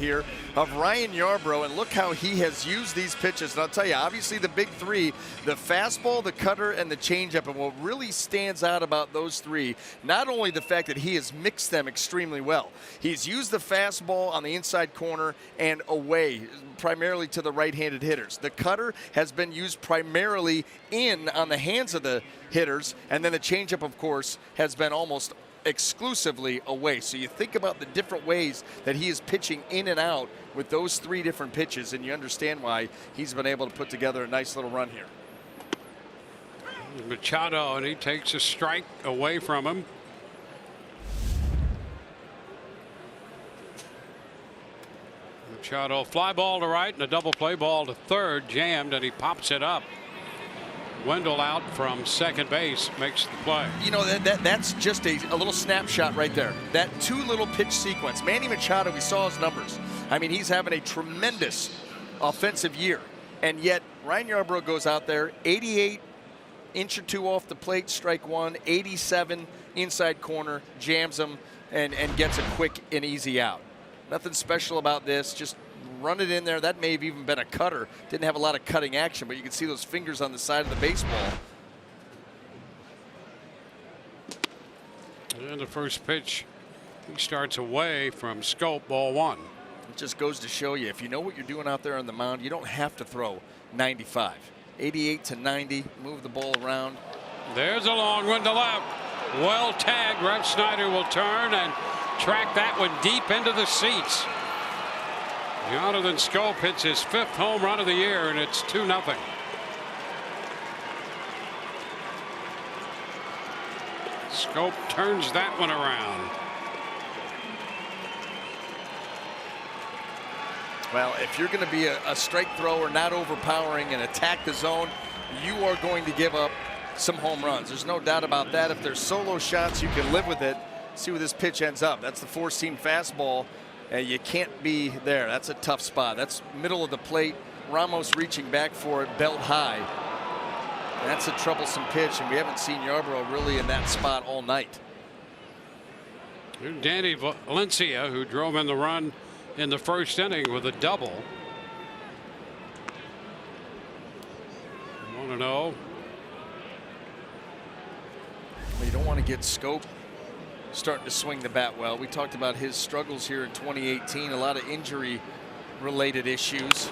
here of Ryan Yarbrough, and look how he has used these pitches. And I'll tell you, obviously the big three, the fastball, the cutter, and the changeup. And what really stands out about those three, not only the fact that he has mixed them extremely well. He's used the fastball on the inside corner and away, primarily to the right-handed hitters. The cutter has been used primarily in on the hands of the hitters, and then the changeup, of course, has been almost exclusively away. So you think about the different ways that he is pitching in and out with those three different pitches, and you understand why he's been able to put together a nice little run here. Machado, and he takes a strike away from him. Machado, fly ball to right and a double play ball to third, jammed, and he pops it up. Wendell out from second base makes the play. You know, that's just a little snapshot right there. That two little pitch sequence. Manny Machado, we saw his numbers. I mean, he's having a tremendous offensive year. And yet, Ryan Yarbrough goes out there, 88, inch or two off the plate, strike one, 87, inside corner, jams him, and gets a quick and easy out. Nothing special about this, just run it in there. That may have even been a cutter. Didn't have a lot of cutting action, but you can see those fingers on the side of the baseball. And the first pitch, he starts away from Scope, ball one. It just goes to show you, if you know what you're doing out there on the mound, you don't have to throw 95. 88 to 90, move the ball around. There's a long one to left. Well tagged. Rev Snyder will turn and track that one deep into the seats. Jonathan Scope hits his 5th home run of the year, and it's 2-0. Scope turns that one around. Well, if you're going to be a strike thrower, not overpowering and attack the zone, you are going to give up some home runs. There's no doubt about that. If there's solo shots, you can live with it. See where this pitch ends up. That's the four-seam fastball. You can't be there. That's a tough spot. That's middle of the plate. Ramos reaching back for it, belt high. That's a troublesome pitch, and we haven't seen Yarbrough really in that spot all night. Danny Valencia, who drove in the run in the first inning with a double. 1-0. Well, you don't want to get Scope starting to swing the bat well. We talked about his struggles here in 2018, a lot of injury related issues.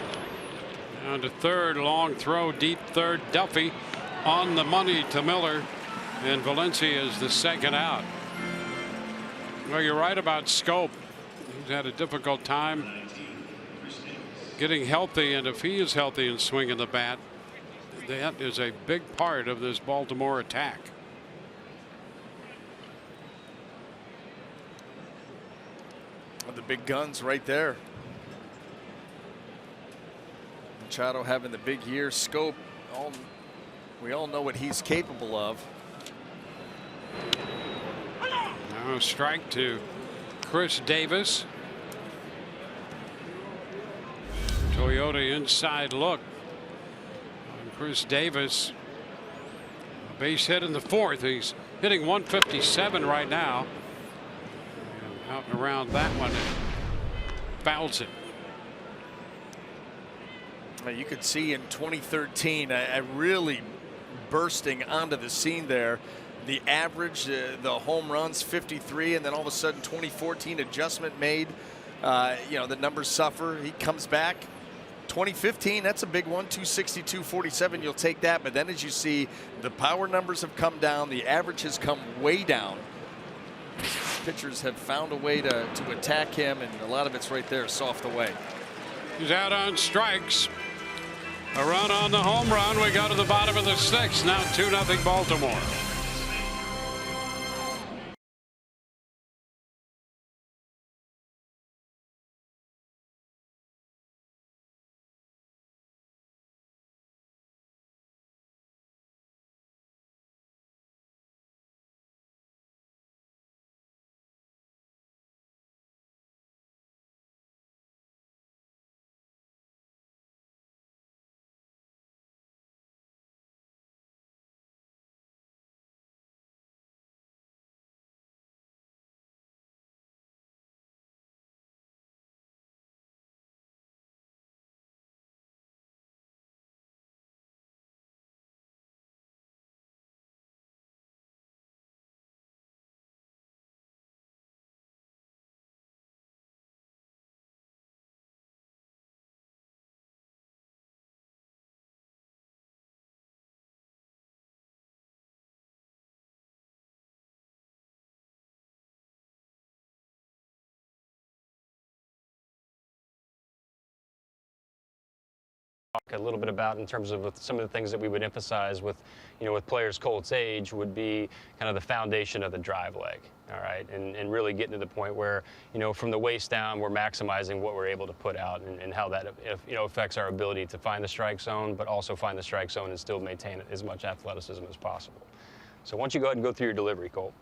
Down to third, long throw, deep third. Duffy on the money to Miller, and Valencia is the second out. Well, you're right about Scope. He's had a difficult time getting healthy, and if he is healthy and swinging the bat, that is a big part of this Baltimore attack. The big guns right there. Machado having the big year. Scope, we all know what he's capable of. Now a strike to Chris Davis. Toyota inside look on Chris Davis. A base hit in the 4th. He's hitting 157 right now. And out and around that one, it fouls it. You could see in 2013 a really bursting onto the scene there. The average, the home runs 53, and then all of a sudden 2014 adjustment made. You know, the numbers suffer. He comes back. 2015, that's a big one, 260, 247. You'll take that. But then as you see, the power numbers have come down. The average has come way down. Pitchers have found a way to attack him, and a lot of it's right there, soft away. He's out on strikes. A run on the home run. We go to the bottom of the 6th. Now 2-0 Baltimore. talk a little bit about in terms of some of the things that we would emphasize with, with players Colt's age would be kind of the foundation of the drive leg. All right, and really getting to the point where, from the waist down, we're maximizing what we're able to put out and how that, affects our ability to find the strike zone, but also find the strike zone and still maintain as much athleticism as possible. So why don't you go ahead and go through your delivery, Colt.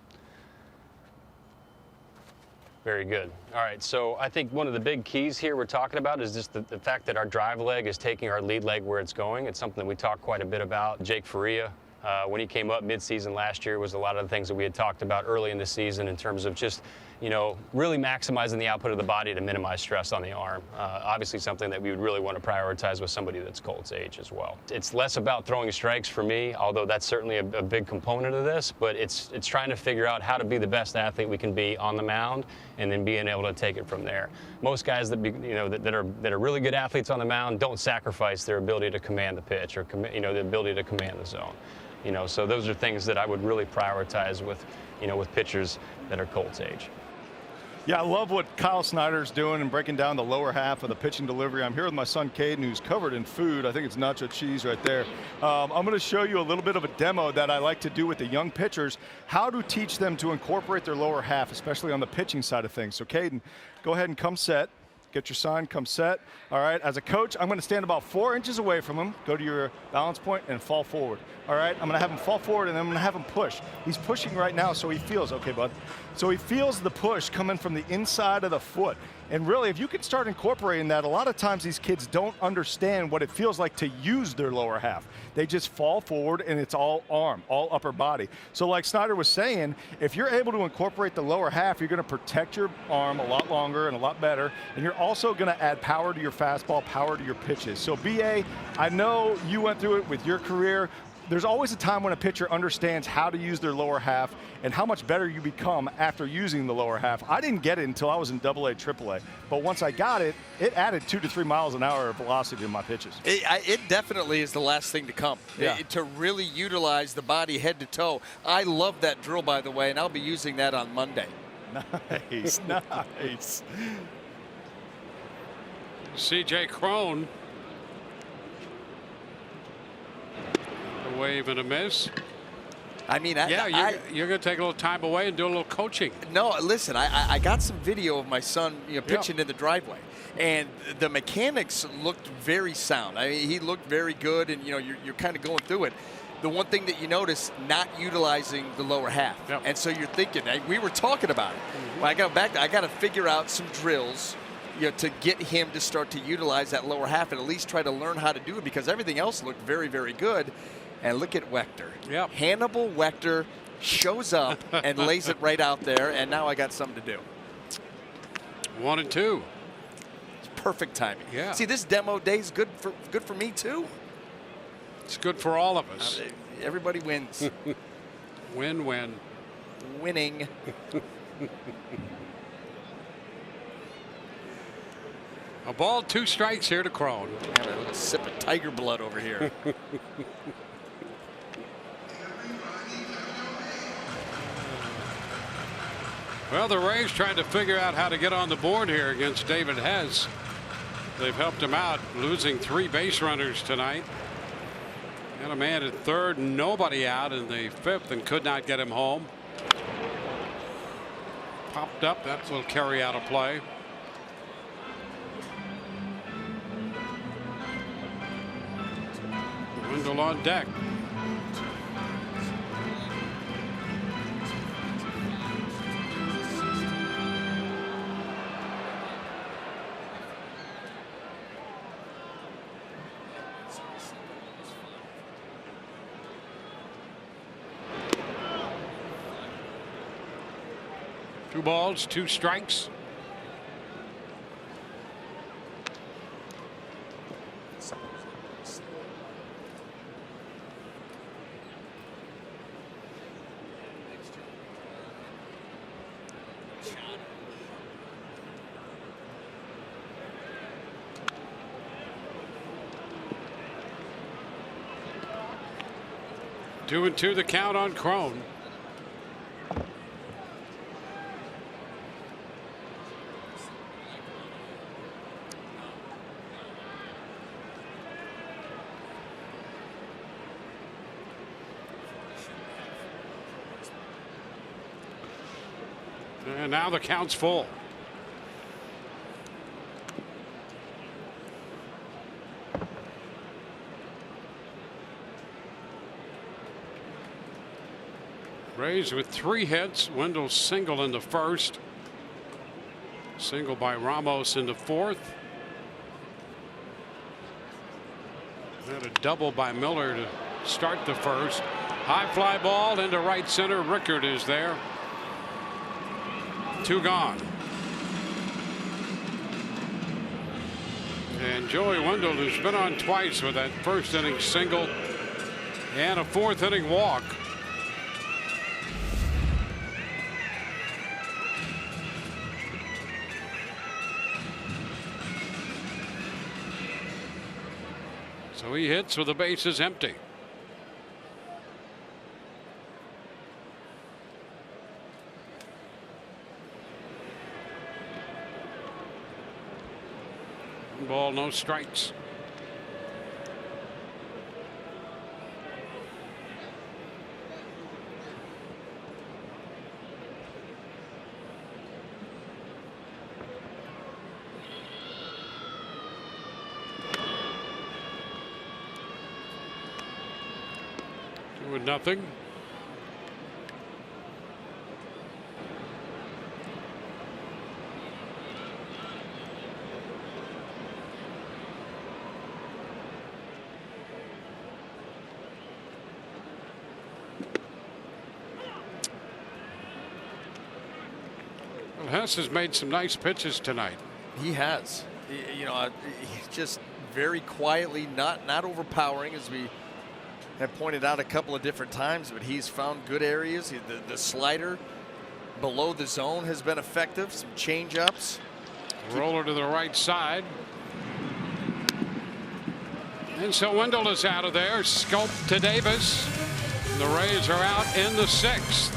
Very good. All right, so I think one of the big keys here we're talking about is just the fact that our drive leg is taking our lead leg where it's going. It's something that we talk quite a bit about. Jake Faria, when he came up mid-season last year, was a lot of the things that we had talked about early in the season in terms of just, really maximizing the output of the body to minimize stress on the arm. Obviously something that we would really want to prioritize with somebody that's Colt's age as well. It's less about throwing strikes for me, although that's certainly a big component of this, but it's trying to figure out how to be the best athlete we can be on the mound and then being able to take it from there. Most guys that are really good athletes on the mound don't sacrifice their ability to command the pitch or the ability to command the zone. So those are things that I would really prioritize with, with pitchers that are Colt's age. Yeah, I love what Kyle Snyder's doing and breaking down the lower half of the pitching delivery. I'm here with my son, Caden, who's covered in food. I think it's nacho cheese right there. I'm going to show you a little bit of a demo that I like to do with the young pitchers, how to teach them to incorporate their lower half, especially on the pitching side of things. So, Caden, go ahead and come set. Get your sign, come set. All right, as a coach, I'm going to stand about 4 inches away from him, go to your balance point, and fall forward. All right, I'm going to have him fall forward, and then I'm going to have him push. He's pushing right now, so he feels, okay, bud. So he feels the push coming from the inside of the foot. And really, if you can start incorporating that, a lot of times these kids don't understand what it feels like to use their lower half. They just fall forward, and it's all arm, all upper body. So like Snyder was saying, if you're able to incorporate the lower half, you're going to protect your arm a lot longer and a lot better, and you're also going to add power to your fastball, power to your pitches. So BA, I know you went through it with your career. There's always a time when a pitcher understands how to use their lower half and how much better you become after using the lower half. I didn't get it until I was in AA, AAA, but once I got it, it added 2 to 3 miles an hour of velocity to my pitches. It definitely is the last thing to come, yeah. To really utilize the body head to toe. I love that drill, by the way, and I'll be using that on Monday. Nice, nice. C.J. Crone. A wave and a miss. I mean, you're going to take a little time away and do a little coaching. No, listen, I got some video of my son pitching in the driveway, and the mechanics looked very sound. I mean, he looked very good, and you're kind of going through it. The one thing that you notice, not utilizing the lower half. Yep. And so you're thinking, we were talking about it. When I got back, I got to figure out some drills to get him to start to utilize that lower half and at least try to learn how to do it, because everything else looked very, very good. And look at Wechter. Yep. Hannibal Wechter shows up and lays it right out there, and now I got something to do. 1 and 2. It's perfect timing. Yeah. See, this demo day is good for me too. It's good for all of us. Everybody wins. Win-win. Winning. A ball, 2 strikes here to Crone. Have a little sip of tiger blood over here. Well, the Rays trying to figure out how to get on the board here against David Hess. They've helped him out, losing 3 base runners tonight. Got a man at third, nobody out in the 5th, and could not get him home. Popped up, that will carry out a play. Wendell on deck. Two balls, 2 strikes. Two and 2 the count on Crone. And now the count's full. Rays with 3 hits. Wendell single in the first. Single by Ramos in the 4th. And a double by Miller to start the first. High fly ball into right center. Rickard is there. 2 gone. And Joey Wendell has been on twice with that first inning single and a 4th inning walk. So he hits with the bases empty. One ball, no strikes. With nothing. Well, Hess has made some nice pitches tonight. He has. You know, he's just very quietly, not overpowering, as we have pointed out a couple of different times, but he's found good areas. The slider below the zone has been effective. Some change-ups. Roller to the right side. And so Wendell is out of there. Scope to Davis. The Rays are out in the 6th.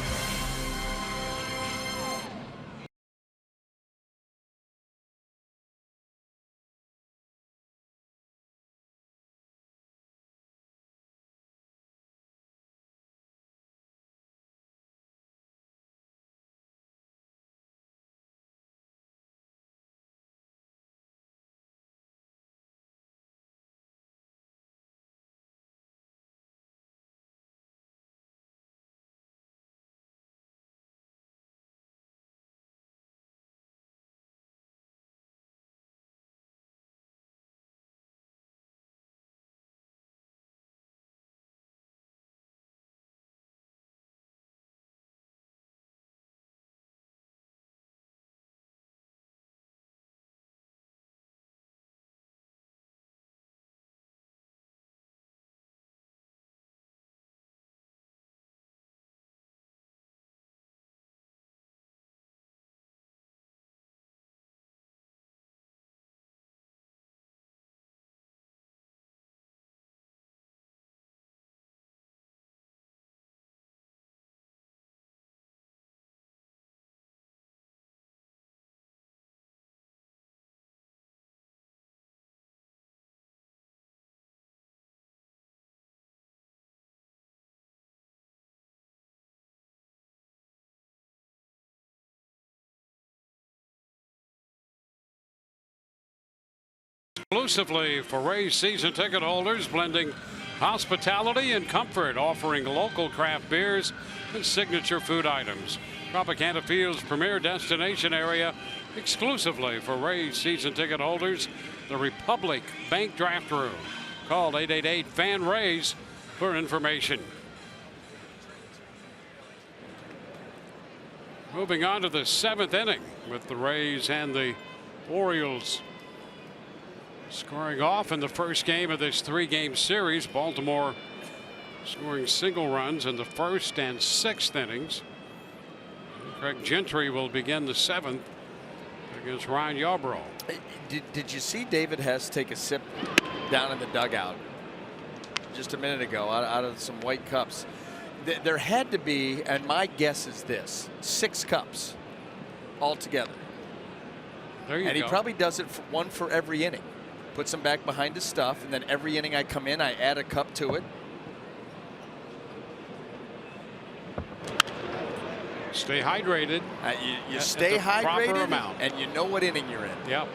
Exclusively for Rays season ticket holders, blending hospitality and comfort, offering local craft beers and signature food items. Tropicana Field's premier destination area, exclusively for Rays season ticket holders, the Republic Bank Draft Room. Call 888-FAN-RAYS for information. Moving on to the 7th inning with the Rays and the Orioles scoring off in the first game of this 3-game series. Baltimore scoring single runs in the 1st and 6th innings. Craig Gentry will begin the 7th against Ryan Yarbrough. Did you see David Hess take a sip down in the dugout just a minute ago out of some white cups? There had to be, and my guess is this, 6 cups altogether. There you go. And he probably does it for one for every inning. Puts them back behind his stuff, and then every inning I come in, I add a cup to it. Stay hydrated. You stay the proper hydrated, amount. and you know what inning you're in. Yep.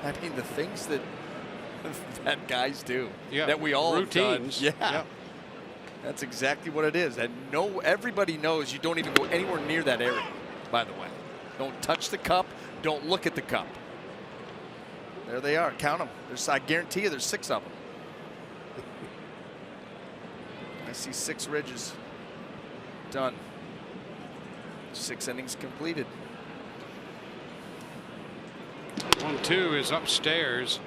I mean, the things that guys do, Yeah. that we all routines. have done. Yeah. Yep. That's exactly what it is. And everybody knows you don't even go anywhere near that area, by the way. Don't touch the cup. Don't look at the cup. There they are. Count them. I guarantee you there's 6 of them. I see 6 ridges. Done. 6 innings completed. 1-2 is upstairs.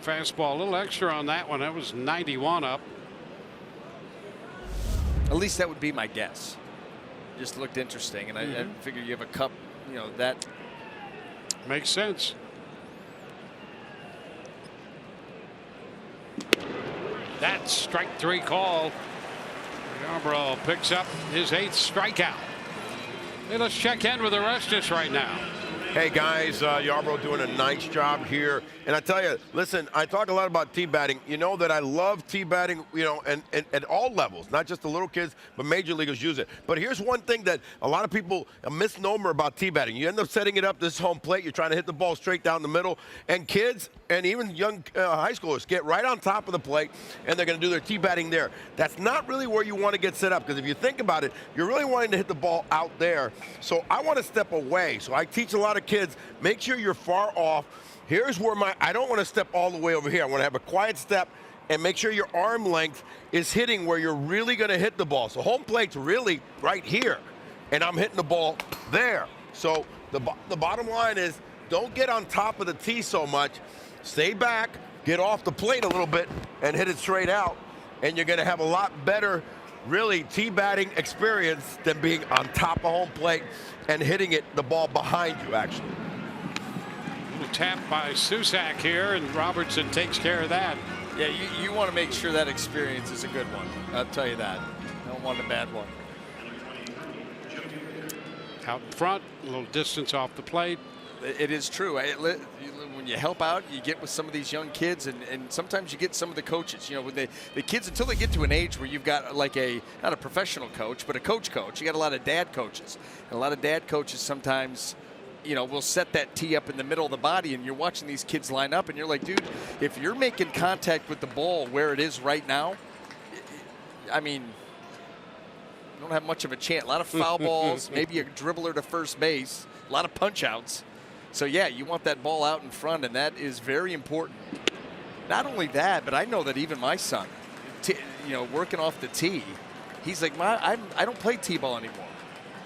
Fastball, a little extra on that one. That was 91 up. At least that would be my guess. Just looked interesting, and I figure you have a cup, that makes sense. That's strike 3 call. Yarbrough picks up his 8th strikeout. Hey, let's check in with Orestes right now. Hey guys, Yarbrough doing a nice job here. And I tell you, listen, I talk a lot about T-batting. You know that I love T-batting, and at all levels, not just the little kids, but major leaguers use it. But here's one thing that a lot of people, a misnomer about T-batting. You end up setting it up this home plate. You're trying to hit the ball straight down the middle. And kids and even young high schoolers get right on top of the plate, and they're going to do their T-batting there. That's not really where you want to get set up, because if you think about it, you're really wanting to hit the ball out there. So I want to step away. So I teach a lot of kids, make sure you're far off. Here's where I don't want to step all the way over here. I want to have a quiet step and make sure your arm length is hitting where you're really going to hit the ball. So home plate's really right here, and I'm hitting the ball there. So the bottom line is, don't get on top of the tee so much. Stay back, get off the plate a little bit, and hit it straight out. And you're going to have a lot better, really, tee-batting experience than being on top of home plate and hitting the ball behind you, actually. Little tap by Susak here, and Robertson takes care of that. Yeah, you want to make sure that experience is a good one. I'll tell you that. Don't want a bad one. Out in front, a little distance off the plate. It is true. When you help out, you get with some of these young kids, and sometimes you get some of the coaches. When the kids, until they get to an age where you've got like not a professional coach, but a coach. You got a lot of dad coaches. And a lot of dad coaches sometimes, will set that tee up in the middle of the body, and you're watching these kids line up, and you're like, dude, if you're making contact with the ball where it is right now, I mean, you don't have much of a chance. A lot of foul balls, maybe a dribbler to first base, a lot of punch outs. So, yeah, you want that ball out in front, and that is very important. Not only that, but I know that even my son, working off the tee, he's like, I don't play T-ball anymore.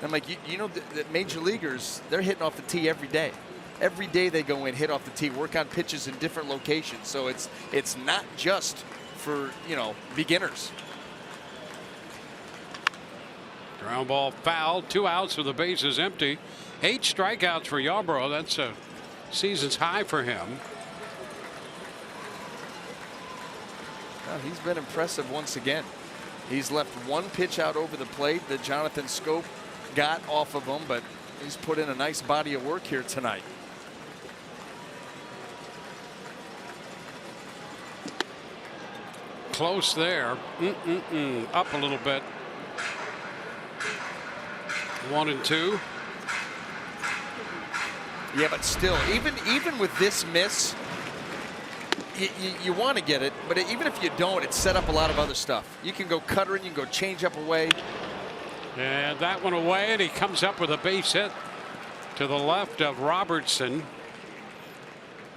I'm like, the major leaguers, they're hitting off the tee every day. Every day they go in, hit off the tee, work on pitches in different locations. So it's not just for, beginners. Ground ball foul, 2 outs with the bases empty. 8 strikeouts for Yarbrough. That's a season's high for him. Well, he's been impressive once again. He's left 1 pitch out over the plate that Jonathan Scope got off of him, but he's put in a nice body of work here tonight. Close there. Up a little bit. 1-2. Yeah, but still, even with this miss, you want to get it, but even if you don't, it set up a lot of other stuff. You can go cutter and you can go change up away. And that one away, and he comes up with a base hit to the left of Robertson.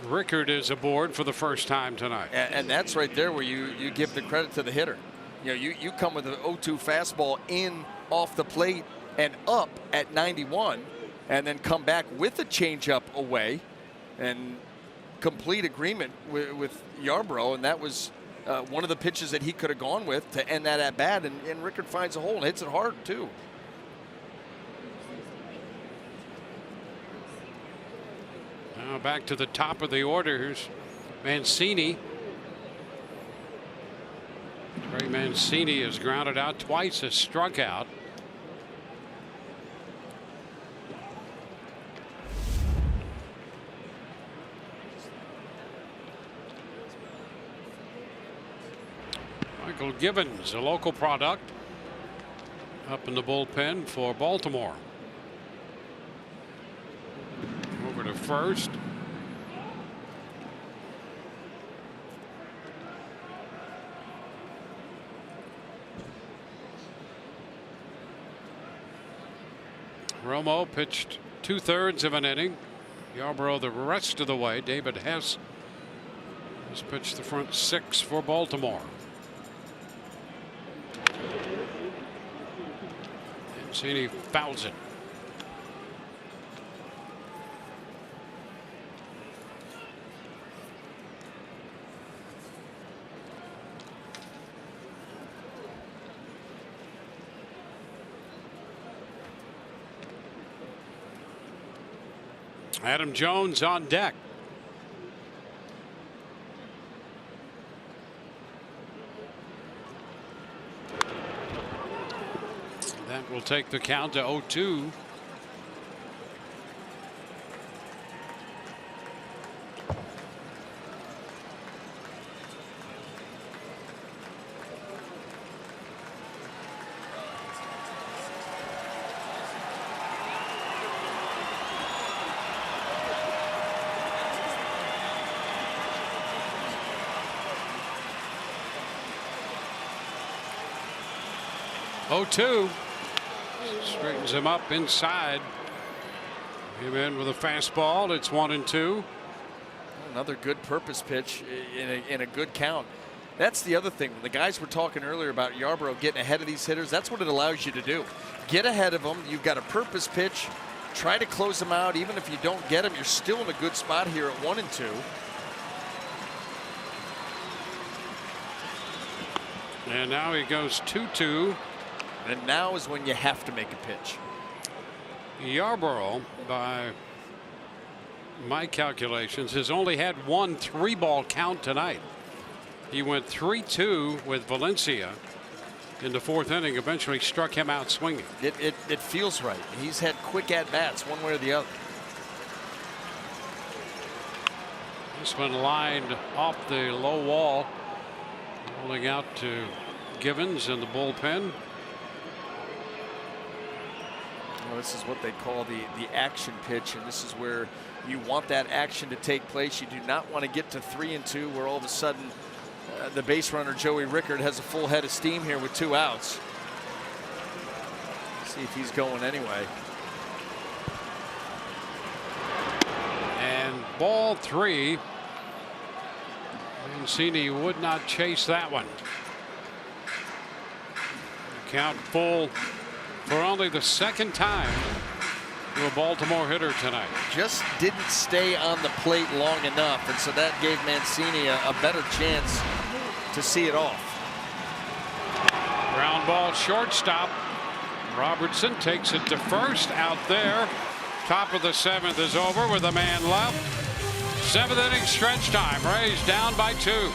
Rickard is aboard for the first time tonight. And that's right there where you give the credit to the hitter. You come with an 0-2 fastball in off the plate and up at 91, and then come back with a changeup away and complete agreement with Yarbrough, and that was one of the pitches that he could have gone with to end that at bat, and Rickard finds a hole and hits it hard too. Now back to the top of the order. Here's Mancini. Trey Mancini has grounded out twice, has struck out. Michael Givens, a local product, up in the bullpen for Baltimore. Over to first. Romo pitched 2/3 of an inning. Yarbrough the rest of the way. David Hess has pitched the front 6 for Baltimore. Mancini fouls it. Adam Jones on deck. That will take the count to 0-2. Straightens him up inside. Him in with a fastball. It's 1-2. Another good purpose pitch in a good count. That's the other thing. When the guys were talking earlier about Yarbrough getting ahead of these hitters, that's what it allows you to do. Get ahead of them. You've got a purpose pitch. Try to close them out. Even if you don't get them, you're still in a good spot here at 1-2. And now he goes 2-2. And now is when you have to make a pitch. Yarbrough, by my calculations, has only had one 3-ball count tonight. He went 3-2 with Valencia in the 4th inning, eventually struck him out swinging. It feels right. He's had quick at-bats one way or the other. This one lined off the low wall, rolling out to Givens in the bullpen. Well, this is what they call the action pitch, and this is where you want that action to take place. You do not want to get to 3-2 where all of a sudden the base runner Joey Rickard has a full head of steam here with 2 outs. Let's see if he's going anyway. And ball 3. Mancini would not chase that one. Count full for only the 2nd time to a Baltimore hitter tonight. Just didn't stay on the plate long enough, and so that gave Mancini a better chance to see it off. Ground ball shortstop. Robertson takes it to first out there. Top of the 7th is over with a man left. 7th inning stretch time. Rays down by 2.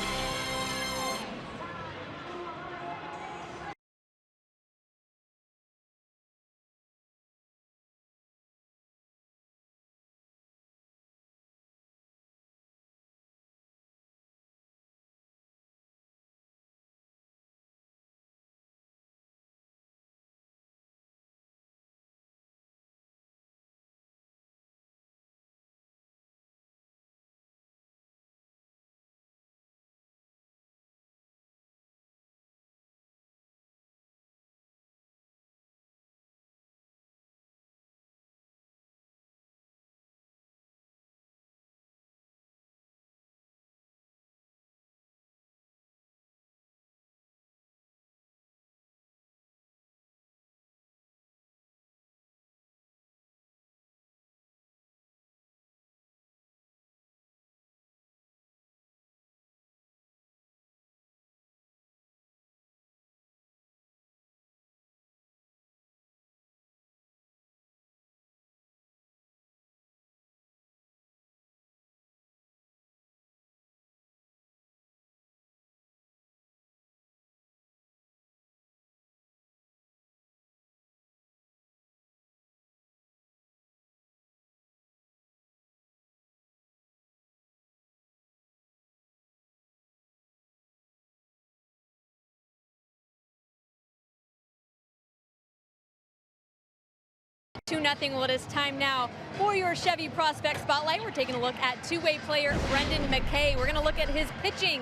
2-0. Well, it is time now for your Chevy Prospect Spotlight. We're taking a look at two-way player Brendan McKay. We're going to look at his pitching.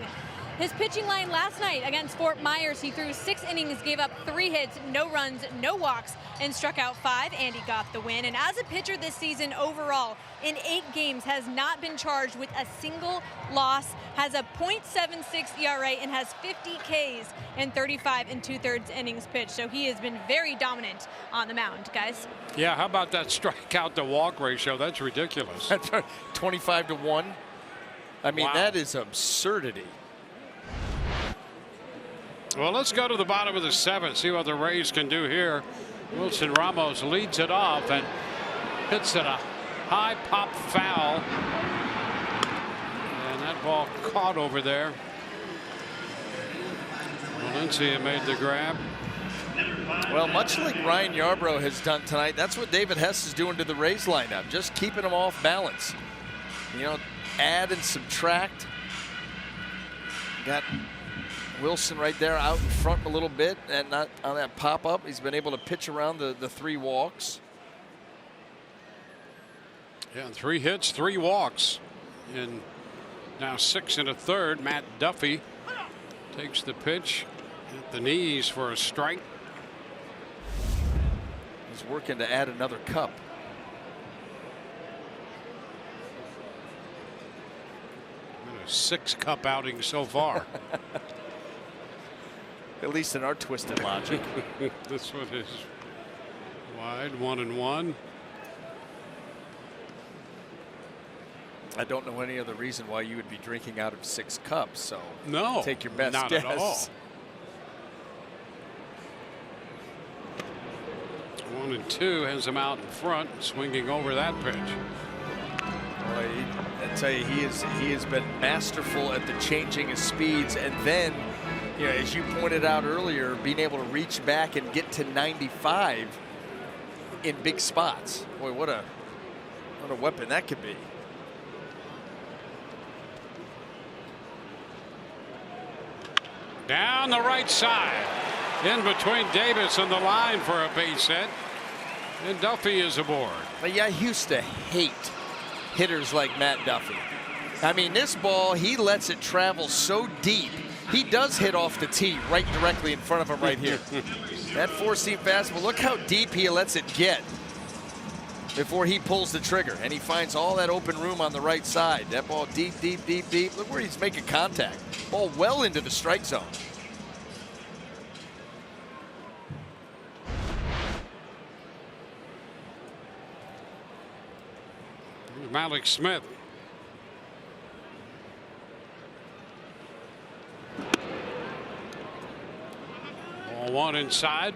His pitching line last night against Fort Myers, he threw 6 innings, gave up 3 hits, no runs, no walks, and struck out 5, and he got the win. And as a pitcher this season overall, in 8 games, has not been charged with a single loss, has a .76 ERA, and has 50 Ks in 35 2/3 innings pitched. So he has been very dominant on the mound, guys. Yeah, how about that strikeout to walk ratio? That's ridiculous. 25-1. I mean, Wow. that is absurdity. Well, let's go to the bottom of the 7th, see what the Rays can do here. Wilson Ramos leads it off and hits it a high pop foul. And that ball caught over there. Valencia made the grab. Well, much like Ryan Yarbrough has done tonight, that's what David Hess is doing to the Rays lineup, just keeping them off balance. You know, add and subtract. Got Wilson right there out in front a little bit, and not on that pop-up. He's been able to pitch around the 3 walks. Yeah, 3 hits, 3 walks. And now 6 1/3. Matt Duffy takes the pitch at the knees for a strike. He's working to add another cup. Been a 6-cup outing so far. At least in our twisted logic. This one is wide, 1-1. I don't know any other reason why you would be drinking out of 6 cups, so No, take your best not guess. at all. 1-2 has him out in front, swinging over that pitch. Boy, I tell you, he has been masterful at the changing of speeds, and then, you know, as you pointed out earlier, being able to reach back and get to 95 in big spots. Boy, what a weapon that could be. Down the right side, in between Davis and the line for a base hit, and Duffy is aboard. But yeah, I used to hate hitters like Matt Duffy. I mean, this ball, he lets it travel so deep. He does hit off the tee right directly in front of him right here. That 4-seam fastball, look how deep he lets it get before he pulls the trigger. And he finds all that open room on the right side. That ball deep, deep, deep, deep. Look where he's making contact. Ball well into the strike zone. Malik Smith. Ball 1 inside.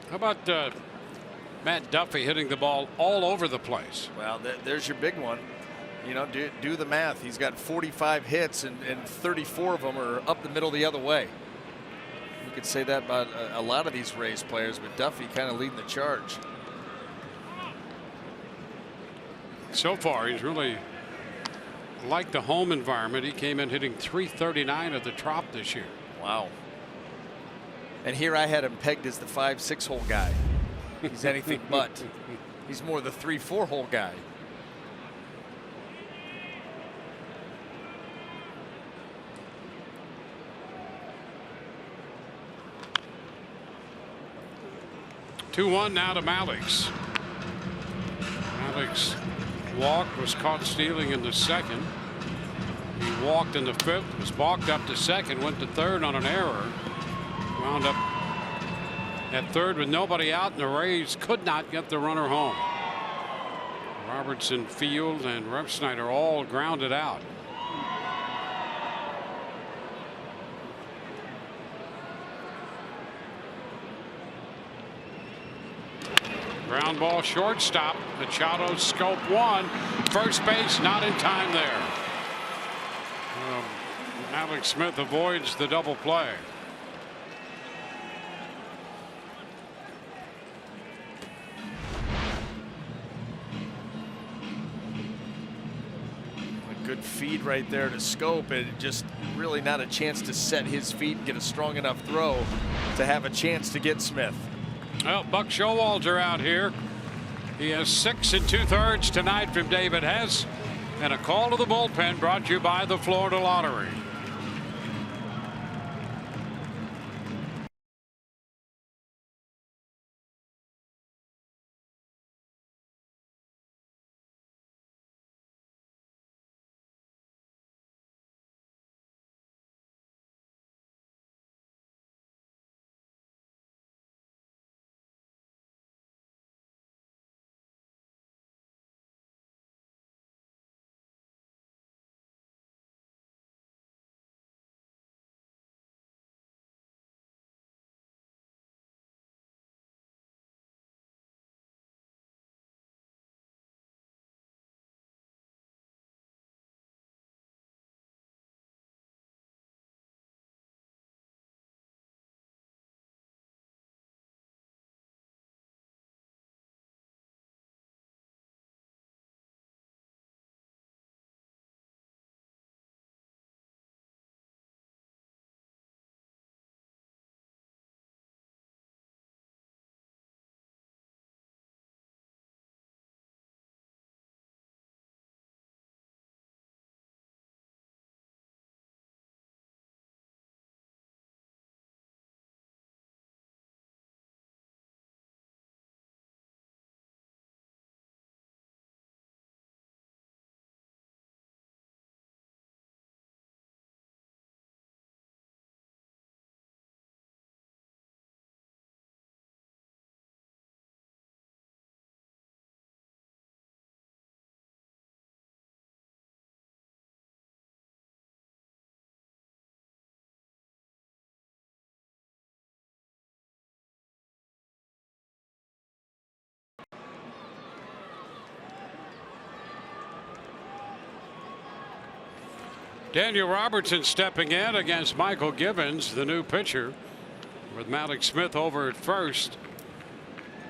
How about Matt Duffy hitting the ball all over the place? Well, there's your big one. You know, do the math. He's got 45 hits, and 34 of them are up the middle the other way. You could say that about a lot of these Rays players, but Duffy kind of leading the charge. So far, he's really liked the home environment. He came in hitting .339 at the Trop this year. Wow. And here I had him pegged as the 5-6 hole guy. He's anything but. He's more the 3-4 hole guy. Two-1 now to Malik's. Malik's walk was caught stealing in the 2nd. He walked in the 5th, was balked up to 2nd, went to 3rd on an error. Wound up at 3rd with nobody out, and the Rays could not get the runner home. Robertson, Field, and Repsnyder all grounded out. Ground ball shortstop. Machado scope 1. First base not in time there. Alex Smith avoids the double play. A good feed right there to Scope, and just really not a chance to set his feet and get a strong enough throw to have a chance to get Smith. Well, Buck Showalter out here. He has 6 2/3 tonight from David Hess. And a call to the bullpen brought to you by the Florida Lottery. Daniel Robertson stepping in against Michael Givens, the new pitcher, with Malik Smith over at first.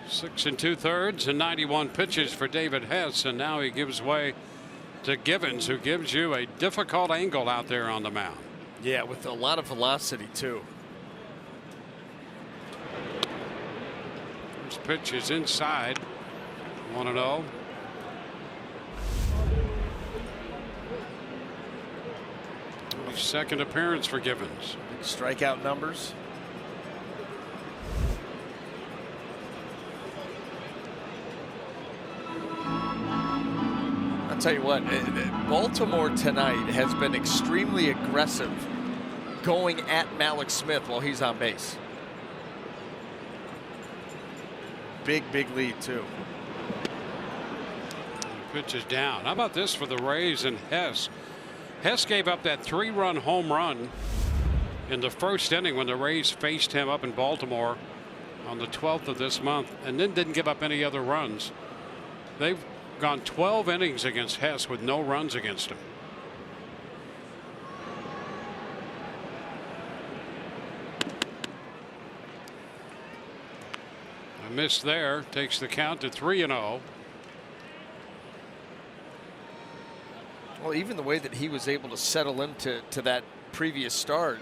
6 2/3 and 91 pitches for David Hess, and now he gives way to Givens, who gives you a difficult angle out there on the mound. Yeah, with a lot of velocity too. First pitch is inside. 1-0. Second appearance for Givens. Big strikeout numbers. I'll tell you what, Baltimore tonight has been extremely aggressive going at Malik Smith while he's on base. Big lead too. Pitch is down. How about this for the Rays and Hess? Hess gave up that 3-run home run in the first inning when the Rays faced him up in Baltimore on the 12th of this month, and then didn't give up any other runs. They've gone 12 innings against Hess with no runs against him. A miss there takes the count to 3-0. Well, even the way that he was able to settle into that previous start,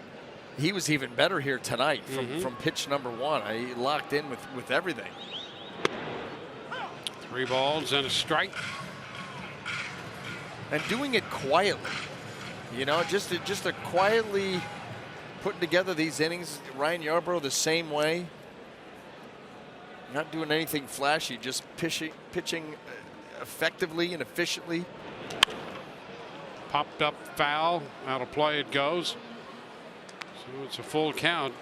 he was even better here tonight from pitch number 1. He locked in with everything. 3 balls and a strike. And doing it quietly, you know, just to quietly putting together these innings. Ryan Yarbrough the same way. Not doing anything flashy, just pitching effectively and efficiently. Popped up foul, out of play it goes. So it's a full count.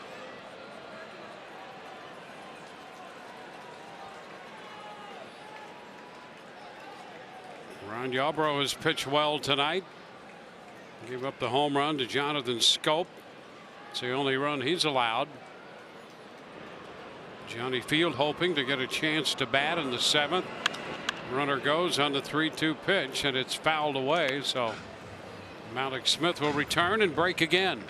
Ryan Yarbrough has pitched well tonight. Gave up the home run to Jonathan Scope. It's the only run he's allowed. Johnny Field hoping to get a chance to bat in the 7th. Runner goes on the 3-2 pitch, and it's fouled away. So Malik Smith will return and break again.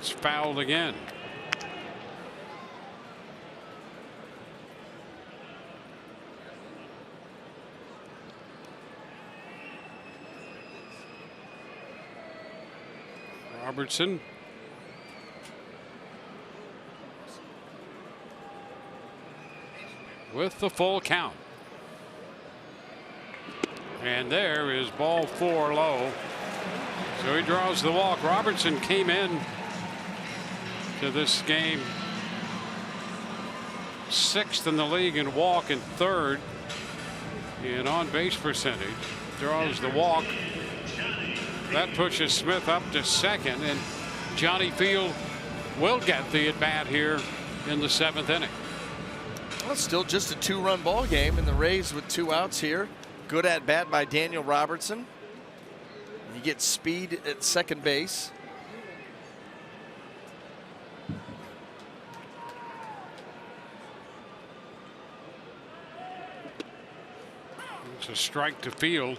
It's fouled again. Robertson. With the full count. And there is ball 4 low. So he draws the walk. Robertson came in to this game 6th in the league in walk and 3rd in on base percentage. Draws the walk. That pushes Smith up to 2nd, and Johnny Field will get the at bat here in the 7th inning. Well, still just a 2-run ball game, and the Rays with 2 outs here. Good at bat by Daniel Robertson. You get speed at second base. It's a strike to Field.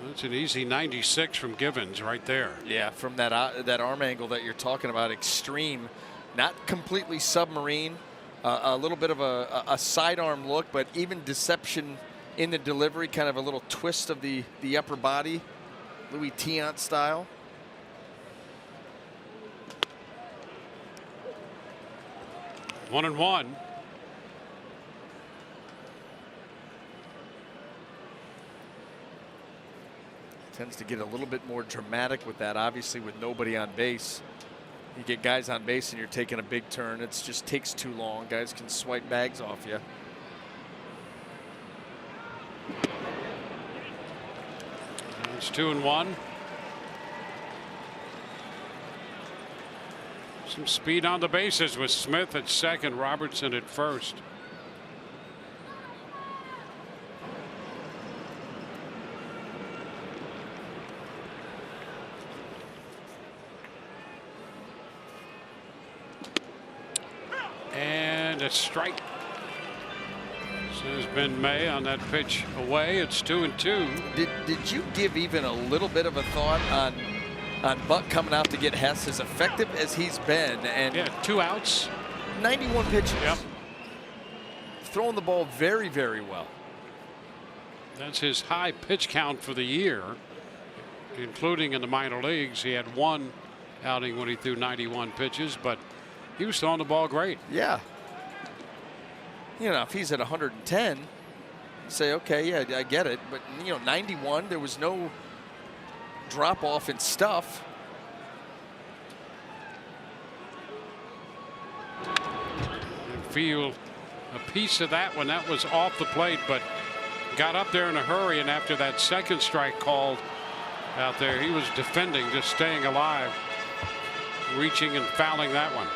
That's an easy 96 from Givens right there. Yeah, from that that arm angle that you're talking about, extreme, not completely submarine, a little bit of a sidearm look, but even deception in the delivery, kind of a little twist of the upper body, Louis Tiant style. One and one. Tends to get a little bit more dramatic with that, obviously with nobody on base. You get guys on base and you're taking a big turn. It just takes too long. Guys can swipe bags off you. It's 2 and 1. Some speed on the bases with Smith at 2nd, Robertson at 1st. And a strike. Says Ben May on that pitch away. It's 2 and 2. Did you give even a little bit of a thought on Buck coming out to get Hess, as effective as he's been? And yeah, 2 outs. 91 pitches. Yep. Throwing the ball very, very well. That's his high pitch count for the year, including in the minor leagues. He had 1 outing when he threw 91 pitches, but he was throwing the ball great. Yeah. You know, if he's at 110, you say, okay, yeah, I get it. But, you know, 91, there was no drop off in stuff. And Field, a piece of that when that was off the plate, but got up there in a hurry. And after that second strike called out there, he was defending, just staying alive, reaching and fouling that one.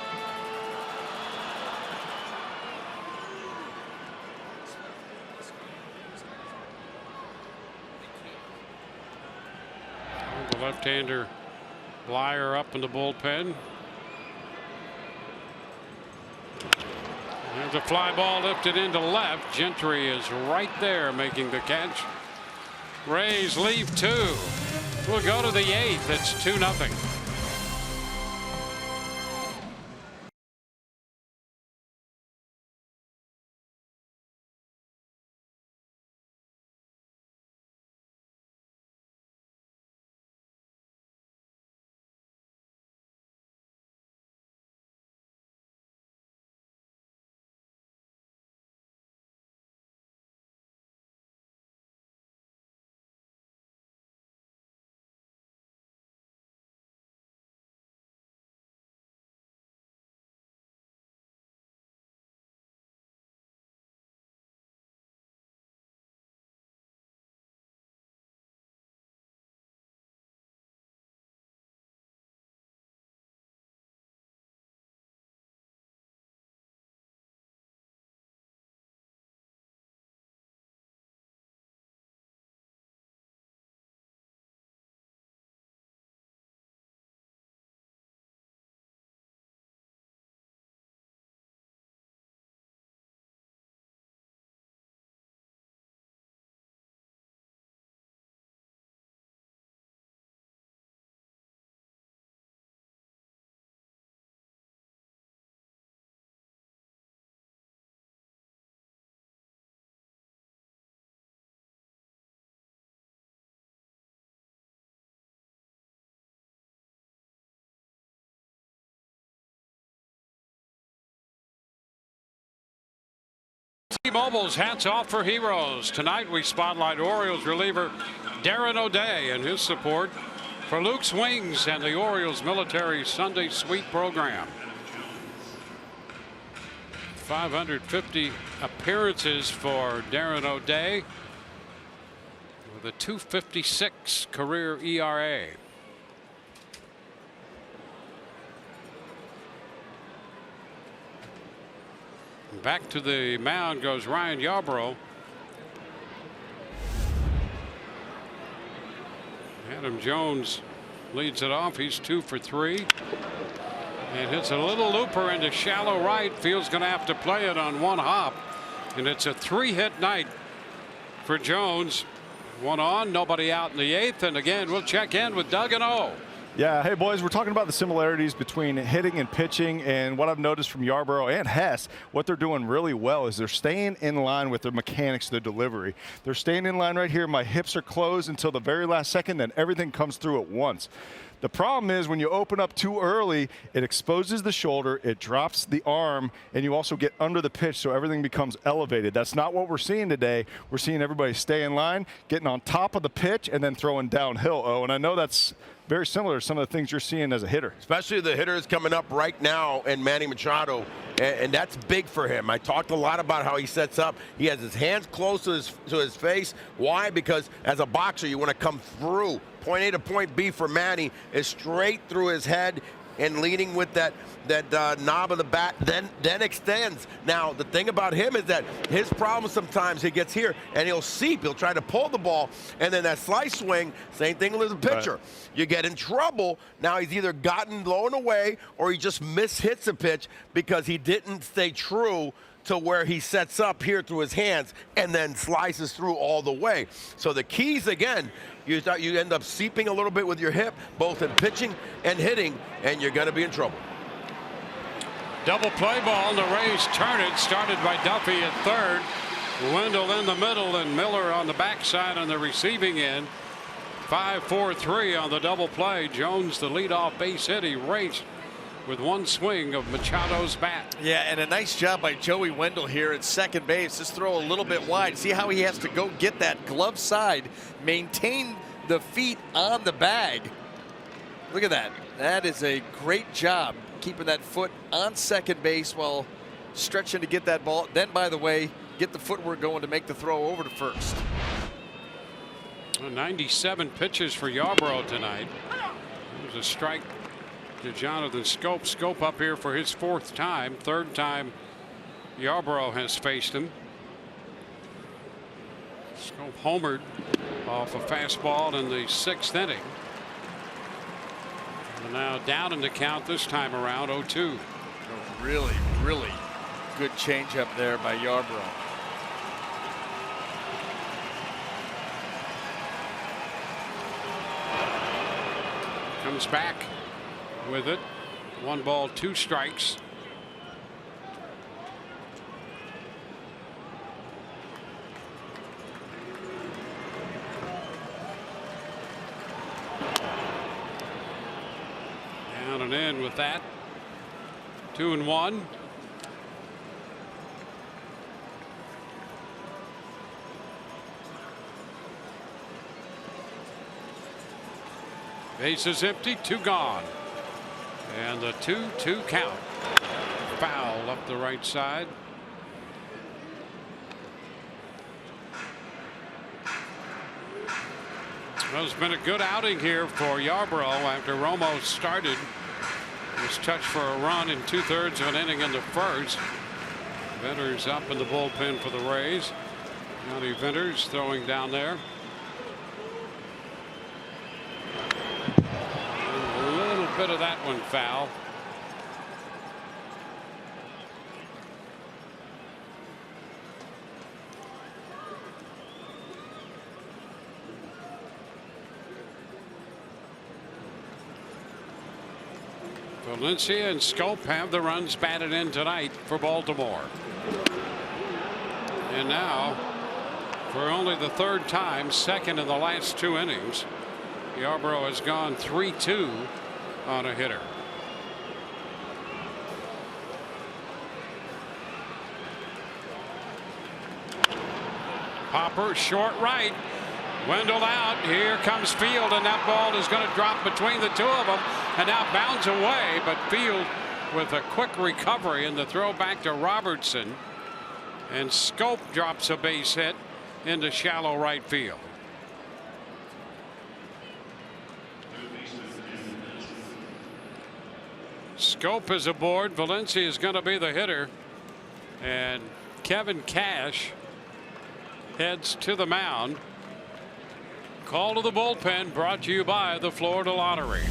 The left-hander Blyer up in the bullpen. There's a fly ball lifted into left. Gentry is right there making the catch. Rays leave 2. We'll go to the 8th. It's 2-0. T-Mobile's hats off for heroes. Tonight we spotlight Orioles reliever Darren O'Day and his support for Luke's Wings and the Orioles Military Sunday Suite program. 550 appearances for Darren O'Day with a .256 career ERA. Back to the mound goes Ryan Yarbrough. Adam Jones leads it off. He's 2 for 3. And hits a little looper into shallow right. Field's going to have to play it on one hop. And it's a 3-hit night for Jones. One on, nobody out in the 8th. And again, we'll check in with Doug and O. Yeah, hey boys, we're talking about the similarities between hitting and pitching, and what I've noticed from Yarbrough and Hess, what they're doing really well is they're staying in line with their mechanics, their delivery. They're staying in line right here. My hips are closed until the very last second, then everything comes through at once. The problem is when you open up too early, it exposes the shoulder, it drops the arm, and you also get under the pitch, so everything becomes elevated. That's not what we're seeing today. We're seeing everybody stay in line, getting on top of the pitch, and then throwing downhill. Oh, and I know that's very similar to some of the things you're seeing as a hitter. Especially the hitters coming up right now, and Manny Machado, and that's big for him. I talked a lot about how he sets up. He has his hands close to his face. Why? Because as a boxer, you want to come through. Point A to point B for Manny is straight through his head and leading with that knob of the bat, then extends. Now, the thing about him is that his problem sometimes he gets here and he'll seep. He'll try to pull the ball, and then that slice swing, same thing with the pitcher. Right. You get in trouble. Now he's either gotten low and away or he just mishits a pitch because he didn't stay true to where he sets up here through his hands and then slices through all the way. So the keys, again, you end up seeping a little bit with your hip, both in pitching and hitting, and you're going to be in trouble. Double play ball, and the Rays turn it. Started by Duffy at third. Wendell in the middle, and Miller on the backside on the receiving end. 5-4-3 on the double play. Jones, the leadoff base hit. He raced with one swing of Machado's bat. Yeah, and a nice job by Joey Wendell here at second base. Just throw a little bit wide. See how he has to go get that glove side, maintain the feet on the bag. Look at that. That is a great job keeping that foot on second base while stretching to get that ball. Then, by the way, get the footwork going to make the throw over to first. 97 pitches for Yarbrough tonight. There's a strike to Jonathan Scope. Scope up here for his 4th time. 3rd time Yarbrough has faced him. Scope homered off a fastball in the 6th inning. And now down in the count this time around, 0-2. A really, really good changeup there by Yarbrough. Comes back with it. 1 ball, 2 strikes. Down and in with that. 2-1. Base is empty, 2 gone. And the 2-2 count. Foul up the right side. Well, it's been a good outing here for Yarbrough after Romo started. Was touched for a run in 2/3 of an inning in the first. Venters up in the bullpen for the Rays. Johnny Venters throwing down there. And a little bit of that one foul. Valencia and Scope have the runs batted in tonight for Baltimore. And now, for only the 3rd time, second in the last 2 innings, Yarbrough has gone 3-2 on a hitter. Popper, short right. Wendell out. Here comes Field, and that ball is going to drop between the two of them, and now bounds away. But Field with a quick recovery and the throw back to Robertson. And Scope drops a base hit into shallow right field. Scope is aboard. Valencia is going to be the hitter. And Kevin Cash heads to the mound. Call to the bullpen brought to you by the Florida Lottery.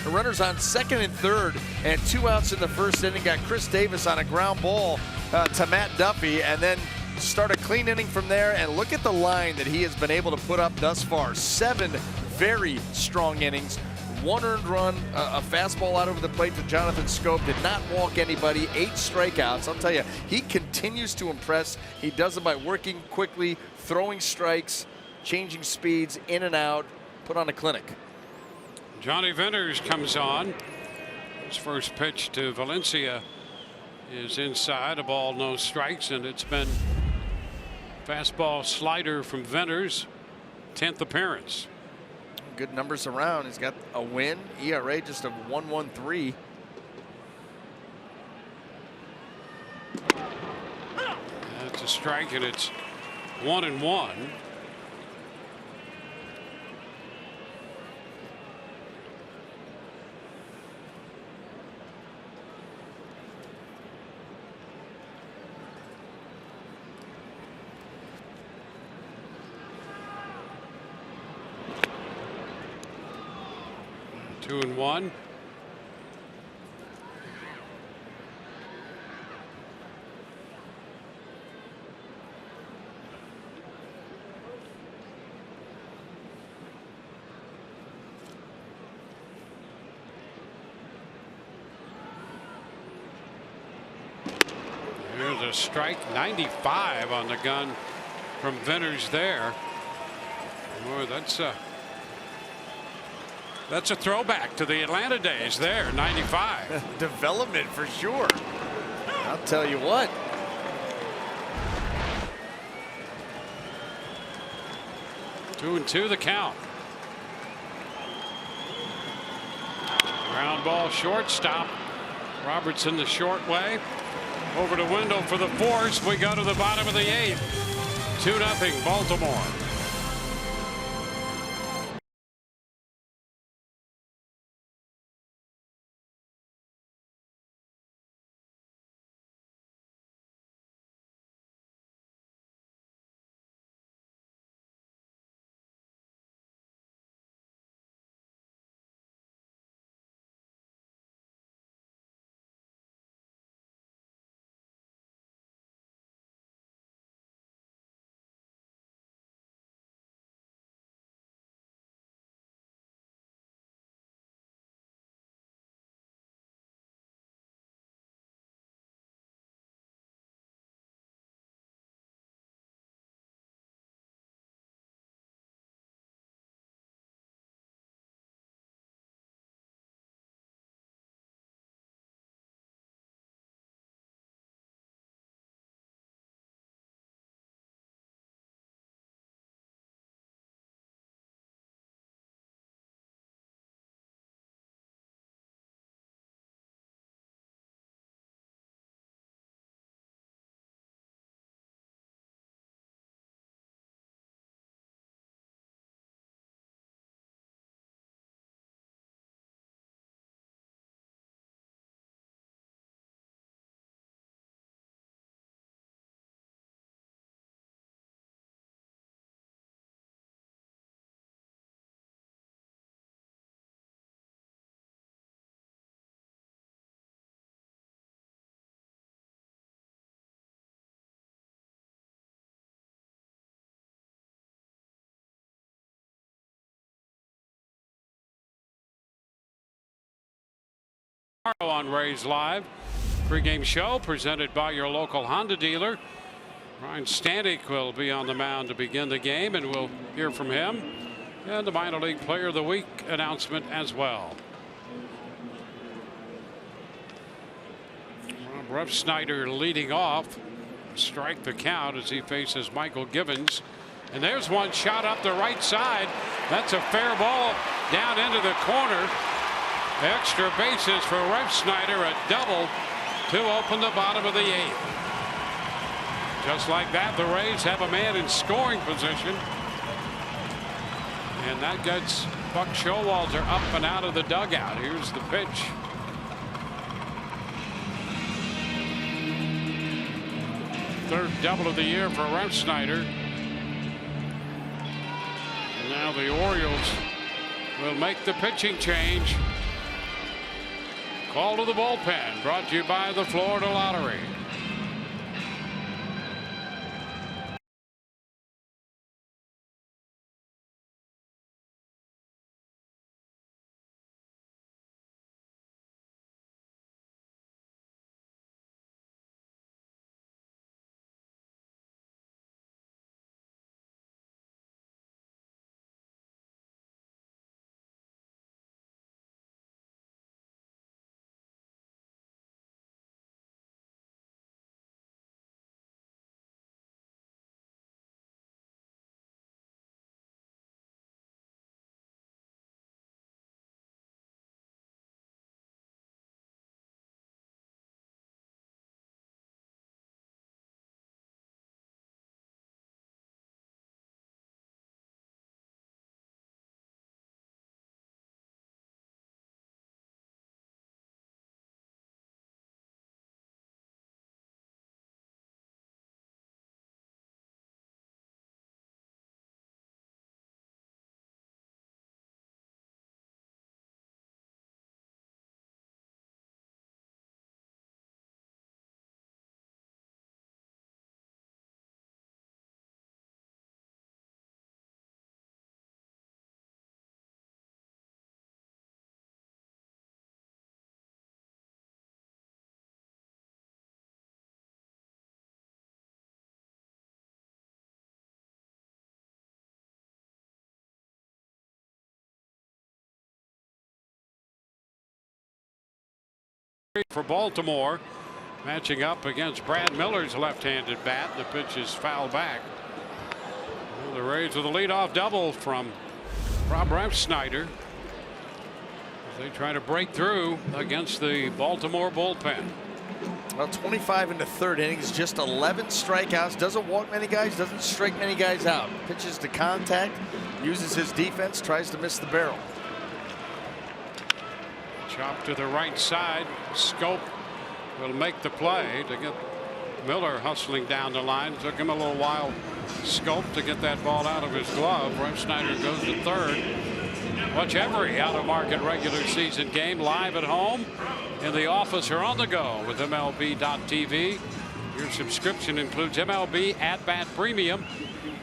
The runners on second and third, and 2 outs in the first inning. Got Chris Davis on a ground ball to Matt Duffy, and then start a clean inning from there. And look at the line that he has been able to put up thus far. 7 very strong innings. 1 earned run, a fastball out over the plate to Jonathan Scope. Did not walk anybody. 8 strikeouts. I'll tell you, he continues to impress. He does it by working quickly, throwing strikes, changing speeds, in and out. Put on a clinic. Johnny Venters comes on. His first pitch to Valencia is inside. A ball, no strikes, and it's been fastball slider from Venters. 10th appearance. Good numbers around. He's got a win. ERA just of 1.13. That's a strike, and it's 1-1. Two and one. Here's a strike. 95 on the gun from Venters there. Boy, that's a throwback to the Atlanta days there, 95. Development for sure. I'll tell you what. Two and two the count. Ground ball shortstop. Robertson the short way. Over to Wendell for the force. We go to the bottom of the 8th. 2-0 Baltimore. On Rays Live, pregame show presented by your local Honda dealer. Ryan Stanek will be on the mound to begin the game, and we'll hear from him. And the minor league player of the week announcement as well. Rob Snyder leading off. Strike the count as he faces Michael Givens. And there's one shot up the right side. That's a fair ball down into the corner. Extra bases for Rev Snyder, a double to open the bottom of the 8th. Just like that, the Rays have a man in scoring position. And that gets Buck Showalter up and out of the dugout. Here's the pitch. Third double of the year for Rev Snyder. And now the Orioles will make the pitching change. Call to the bullpen, brought to you by the Florida Lottery. For Baltimore, matching up against Brad Miller's left-handed bat. The pitch is foul back. Well, the Rays with a leadoff double from Rob Snyder as they try to break through against the Baltimore bullpen. Well, 25 in the third innings, just 11 strikeouts. Doesn't walk many guys, doesn't strike many guys out. Pitches to contact, uses his defense, tries to miss the barrel. Chop to the right side. Scope will make the play to get Miller hustling down the line. Took him a little while, Scope, to get that ball out of his glove. Rev Snyder goes to third. Watch every out-of-market regular season game live at home, in the office, or on the go with MLB.tv. Your subscription includes MLB At Bat Premium,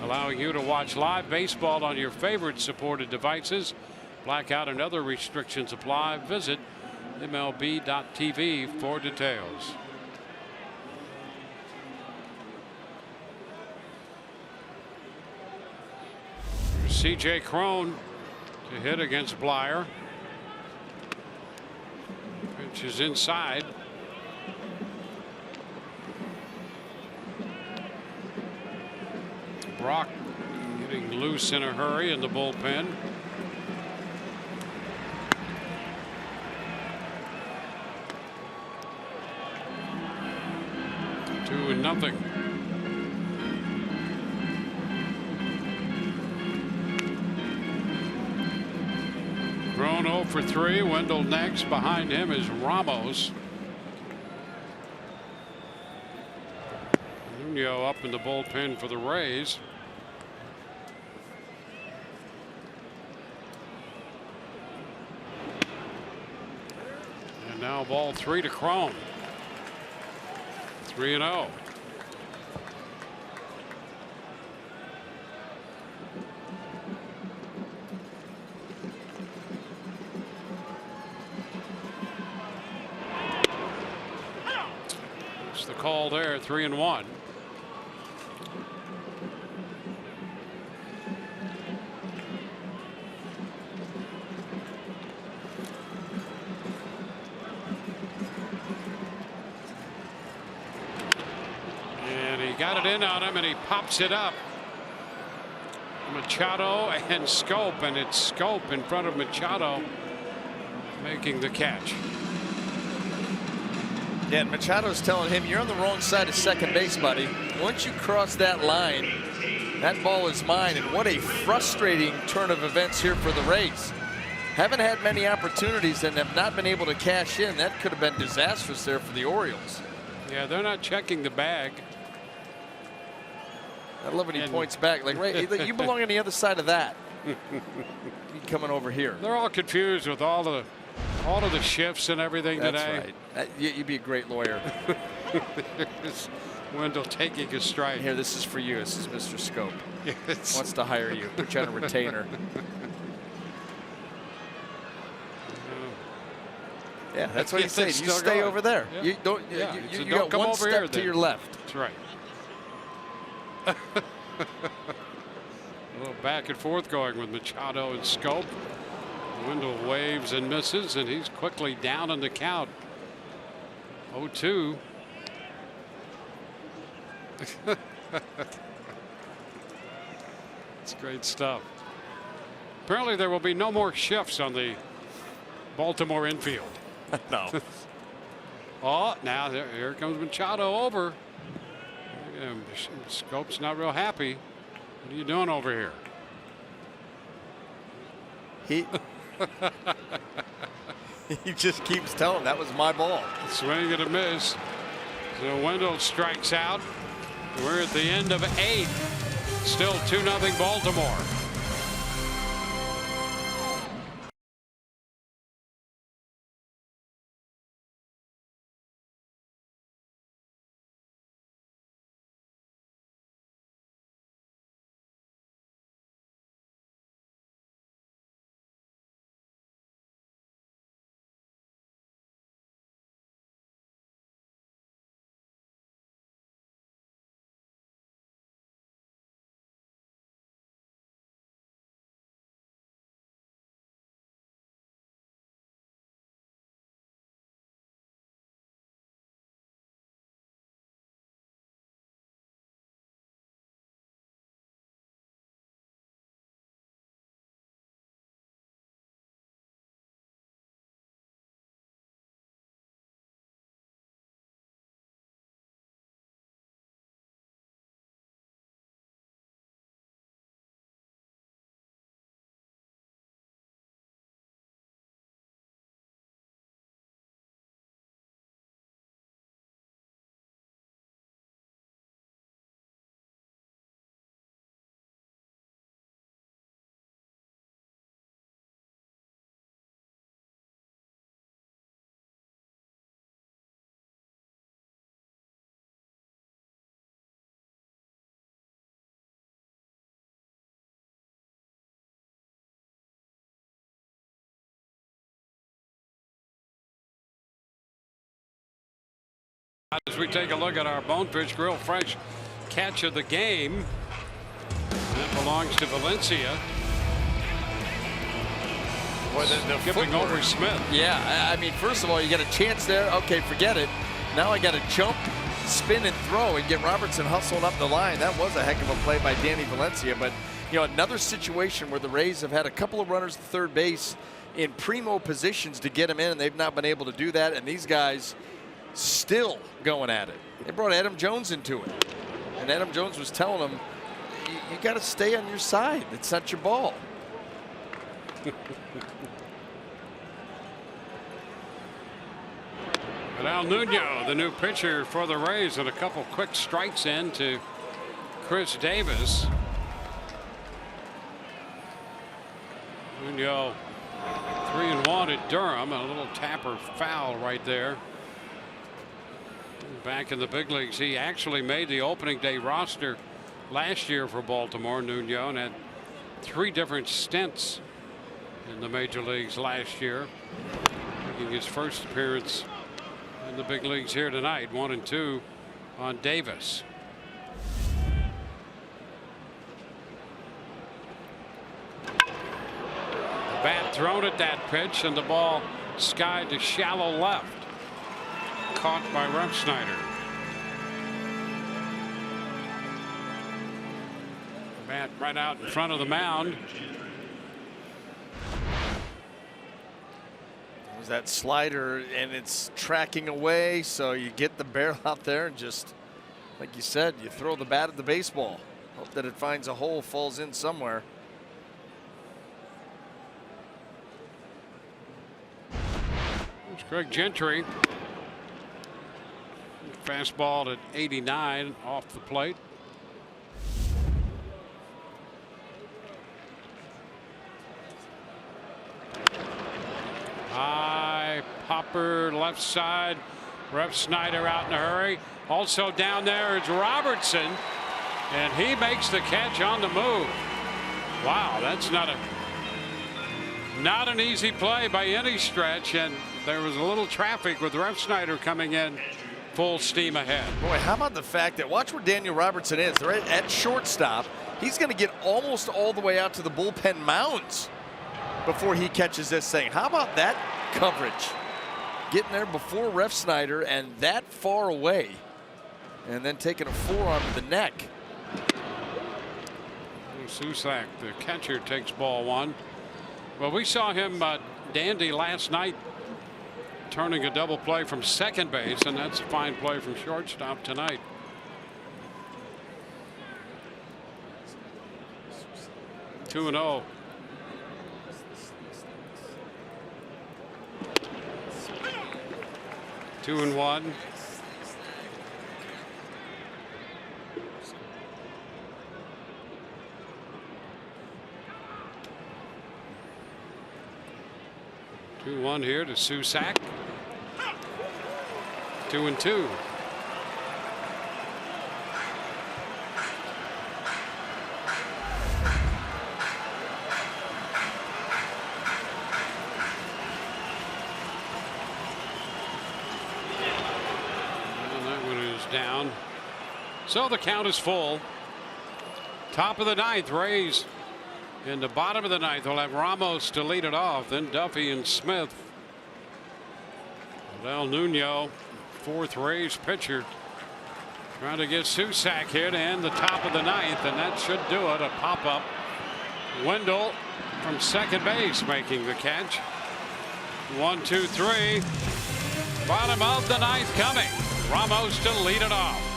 allowing you to watch live baseball on your favorite supported devices. Blackout and other restrictions apply. Visit MLB.tv for details. C.J. Cron to hit against Blyer. Pitch is inside. Brock getting loose in a hurry in the bullpen. 2-0. Cron 0 for 3. Wendell next. Behind him is Ramos. Nuno up in the bullpen for the Rays. And now ball 3 to Cron. 3-0. call there, 3-1. And he got it in on him, and he pops it up. Machado and Scope, and it's Scope in front of Machado making the catch. Yeah, and Machado's telling him, you're on the wrong side of second base, buddy. Once you cross that line, that ball is mine. And what a frustrating turn of events here for the Rays. Haven't had many opportunities and have not been able to cash in. That could have been disastrous there for the Orioles. Yeah, they're not checking the bag. I love when he points back. Like, Ray, you belong on the other side of that. You coming over here. They're all confused with all of the shifts and everything That's today. Right. You'd be a great lawyer. There's Wendell taking a strike. Here, this is for you. This is Mr. Scope. Yes. Wants to hire you. Put you on a retainer. Yeah, that's what he said. You stay over there. Yeah. You don't. Yeah. You Don't got come one over step here, to then. your left. That's right. A little back and forth going with Machado and Scope. Wendell waves and misses, and he's quickly down in the count. 0-2. It's great stuff. Apparently there will be no more shifts on the Baltimore infield. No. Oh, now here comes Machado over. Scope's not real happy. What are you doing over here? He just keeps telling that was my ball. Swing and a miss. So Wendell strikes out. We're at the end of 8. Still 2-0 Baltimore. As we take a look at our Bonefish Grill Fresh catch of the game, that belongs to Valencia. Boy, the Skipping footwork. over Smith. Yeah, I mean, first of all, you get a chance there. Okay, forget it. Now I got to jump, spin, and throw and get Robertson hustling up the line. That was a heck of a play by Danny Valencia. But, you know, another situation where the Rays have had a couple of runners at third base in primo positions to get him in, and they've not been able to do that. And these guys still going at it. They brought Adam Jones into it. And Adam Jones was telling them, you got to stay on your side. It's not your ball. And Al Nuno, the new pitcher for the Rays, and a couple quick strikes in to Chris Davis. Nuno 3-1 at Durham, and a little tapper foul right there. Back in the big leagues, he actually made the opening day roster last year for Baltimore, Nuno, and had 3 different stints in the major leagues last year, making his first appearance in the big leagues here tonight. 1-2 on Davis. The bat thrown at that pitch, and the ball skied to shallow left. Caught by Refsnyder. The bat right out in front of the mound. There's that slider, and it's tracking away, so you get the barrel out there and just, like you said, you throw the bat at the baseball. Hope that it finds a hole, falls in somewhere. There's Greg Gentry. Fastball at 89 off the plate. High popper left side. Refsnyder out in a hurry. Also down there is Robertson, and he makes the catch on the move. Wow, that's not an easy play by any stretch, and there was a little traffic with Refsnyder coming in full steam ahead. Boy, how about the fact that, watch where Daniel Robertson is. They're at shortstop. He's going to get almost all the way out to the bullpen mounds before he catches this thing. How about that coverage? Getting there before Refsnyder and that far away, and then taking a forearm to the neck. Susak, the catcher, takes ball one. Well, we saw him dandy last night, turning a double play from second base, and that's a fine play from shortstop tonight. Two and 0. Two and 1. Two one here to Susak. 2 and 2. And that one is down. So the count is full. Top of the ninth, Rays. In the bottom of the ninth, we'll have Ramos to lead it off, then Duffy and Smith. Del Nuno, fourth Rays pitcher, trying to get Susak here to end the top of the ninth, and that should do it. A pop-up. Wendell from second base making the catch. 1, 2, 3. Bottom of the ninth coming. Ramos to lead it off.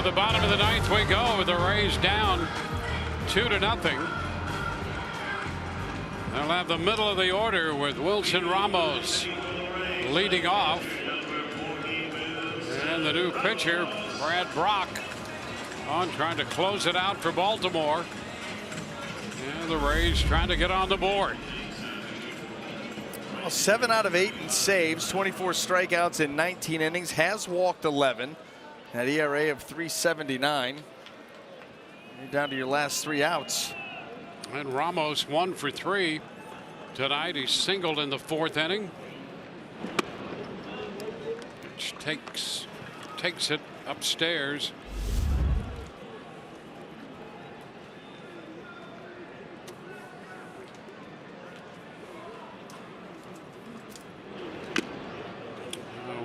the bottom of the ninth we go with the Rays down 2-0. They'll have the middle of the order with Wilson Ramos leading off. And the new pitcher, Brad Brock, on trying to close it out for Baltimore. And the Rays trying to get on the board. Well, 7 out of 8 in saves, 24 strikeouts in 19 innings, has walked 11. That ERA of 3.79. You're down to your last 3 outs. And Ramos 1 for 3 tonight. He singled in the 4th inning, which takes it upstairs.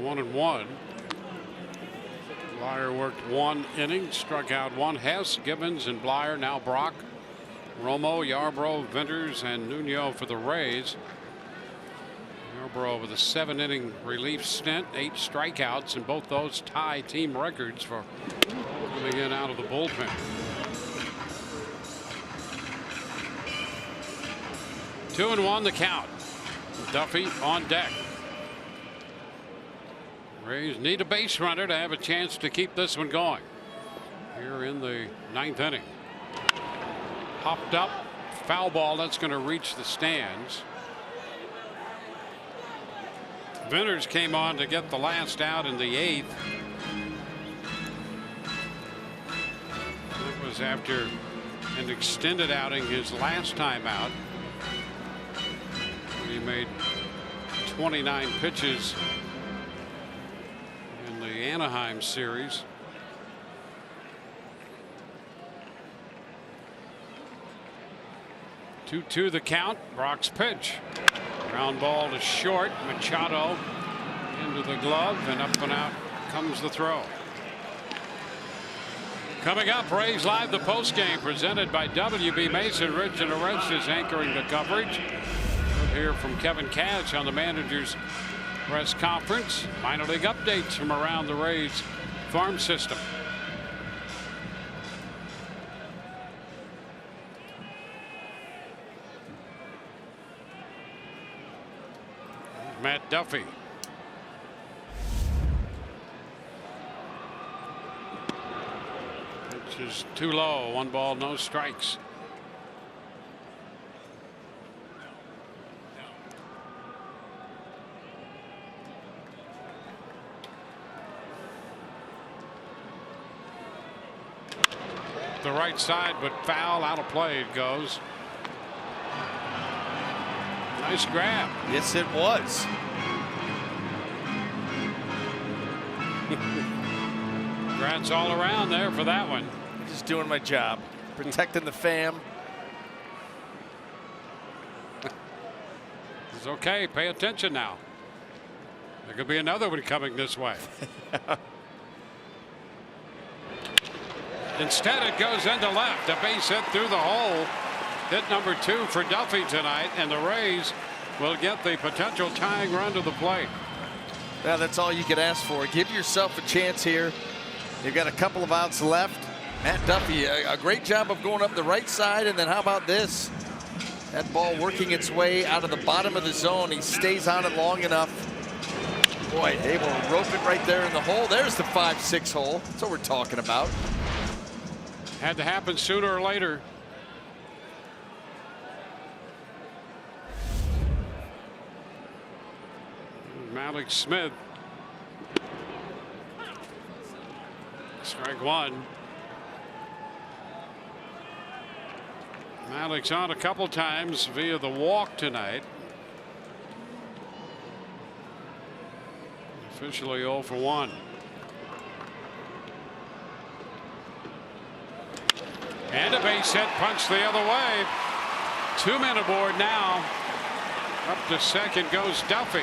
One and one. Blyer worked 1 inning, struck out 1. Hess, Gibbons, and Blyer. Now Brock, Romo, Yarbrough, Venters, and Nuno for the Rays. Yarbrough with a 7-inning relief stint, 8 strikeouts, and both those tie team records for coming in out of the bullpen. 2-1 the count. Duffy on deck. Rays need a base runner to have a chance to keep this one going here in the 9th inning. Popped up, foul ball, that's going to reach the stands. Venters came on to get the last out in the 8th. That was after an extended outing his last time out. He made 29 pitches in the Anaheim series. Two the count. Brock's pitch. Ground ball to short. Machado into the glove, and up and out comes the throw. Coming up, Rays Live, the postgame presented by WB Mason. Rich and Arrest is anchoring the coverage. We'll hear from Kevin Cash on the manager's press conference. Minor league updates from around the Rays farm system. Matt Duffy. Which is too low. 1 ball, no strikes. The right side, but foul, out of play it goes. Nice grab. Yes, it was. Congrats all around there for that one. Just doing my job, protecting the fam. It's okay. Pay attention now. There could be another one coming this way. Instead, it goes into left. A base hit through the hole. Hit number 2 for Duffy tonight, and the Rays will get the potential tying run to the plate. Well, that's all you could ask for. Give yourself a chance here. You've got a couple of outs left. Matt Duffy, a great job of going up the right side, and then how about this? That ball working its way out of the bottom of the zone. He stays on it long enough. Boy, able to rope it right there in the hole. There's the 5-6 hole. That's what we're talking about. Had to happen sooner or later. Malik Smith. Strike 1. Malik's on a couple times via the walk tonight. Officially 0 for 1. And a base hit, punched the other way. 2 men aboard now. Up to second goes Duffy.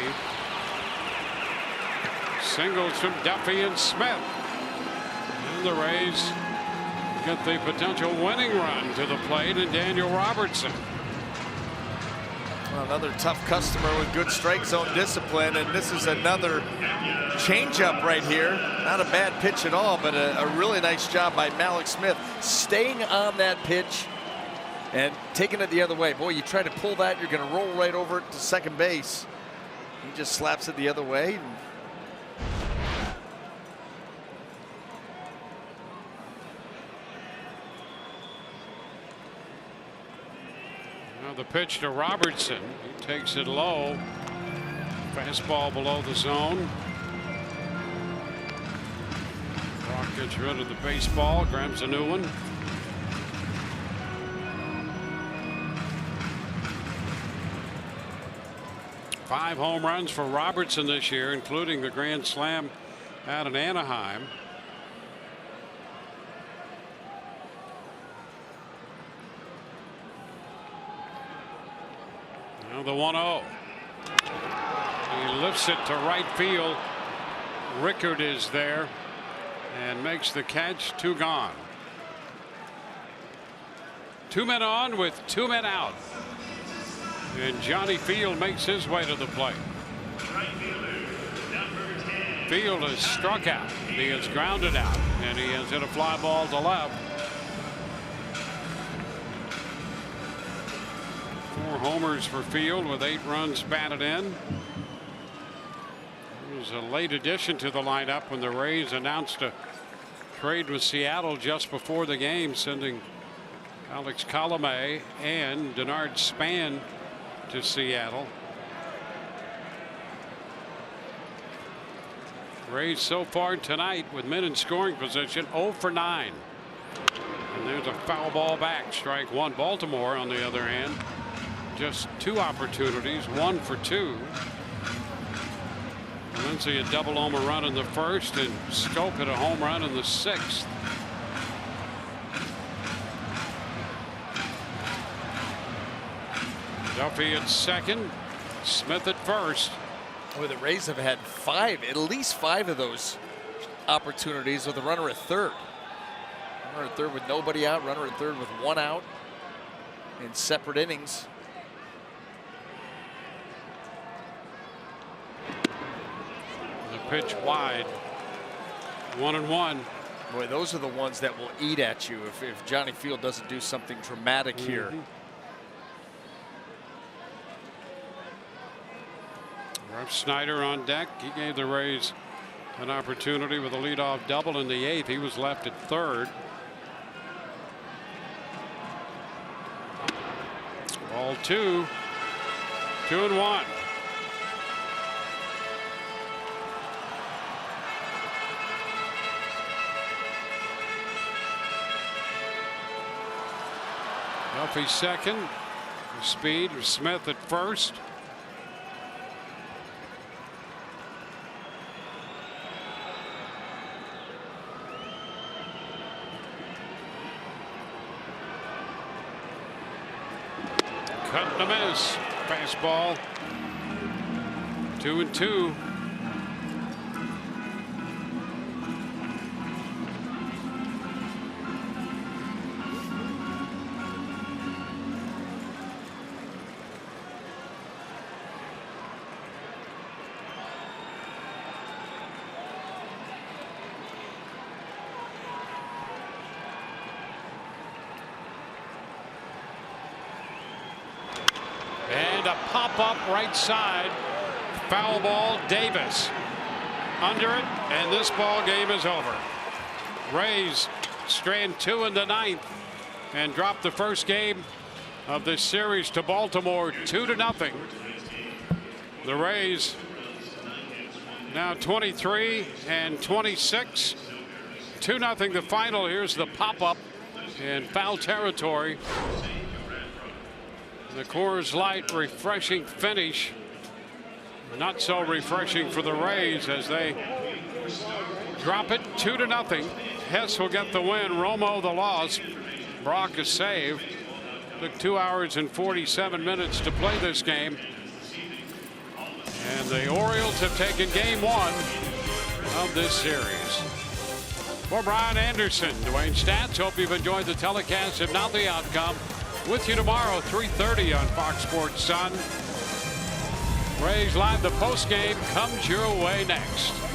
Singles from Duffy and Smith. And the Rays get the potential winning run to the plate, and Daniel Robertson. Another tough customer with good strike zone discipline, and this is another changeup right here. Not a bad pitch at all, but a really nice job by Malik Smith staying on that pitch and taking it the other way. Boy, you try to pull that, you're going to roll right over it to second base. He just slaps it the other way. The pitch to Robertson. He takes it low. Fastball below the zone. Brock gets rid of the baseball, grabs a new one. Five home runs for Robertson this year, including the grand slam out in Anaheim. The 1-0. He lifts it to right field. Rickard is there and makes the catch. 2 gone. 2 men on with 2 men out. And Johnny Field makes his way to the plate. Field has struck out. He has grounded out. And he has hit a fly ball to left. 4 homers for Field with 8 runs batted in. It was a late addition to the lineup when the Rays announced a trade with Seattle just before the game, sending Alex Colomé and Denard Span to Seattle. Rays so far tonight with men in scoring position 0 for 9. And there's a foul ball back. Strike 1. Baltimore on the other hand, just 2 opportunities, 1 for 2. Lindsay a double home run in the first, and Scope hit a home run in the 6th. Duffy at second, Smith at first. Boy, the Rays have had at least five of those opportunities with a runner at third. Runner at third with nobody out, runner at third with 1 out in separate innings. Pitch wide. 1-1. Boy, those are the ones that will eat at you if Johnny Field doesn't do something dramatic here. Ralph Snyder on deck. He gave the Rays an opportunity with a leadoff double in the 8th. He was left at third. Ball 2. 2-1. Duffy second. Speed. Smith at first. Cut and a miss. Fastball. 2-2. A pop-up right side. Foul ball. Davis under it, and this ball game is over. Rays strand 2 in the 9th and drop the first game of this series to Baltimore 2-0. The Rays now 23 and 26. 2-0 the final. Here's the pop-up in foul territory. The Coors Light refreshing finish. Not so refreshing for the Rays as they drop it 2-0. Hess will get the win. Romo the loss. Brock a save. Took 2 hours and 47 minutes to play this game. And the Orioles have taken game 1 of this series. For Brian Anderson, Dwayne Stats, hope you've enjoyed the telecast. If not the outcome, with you tomorrow, 3:30 on Fox Sports Sun. Rays Live, the postgame comes your way next.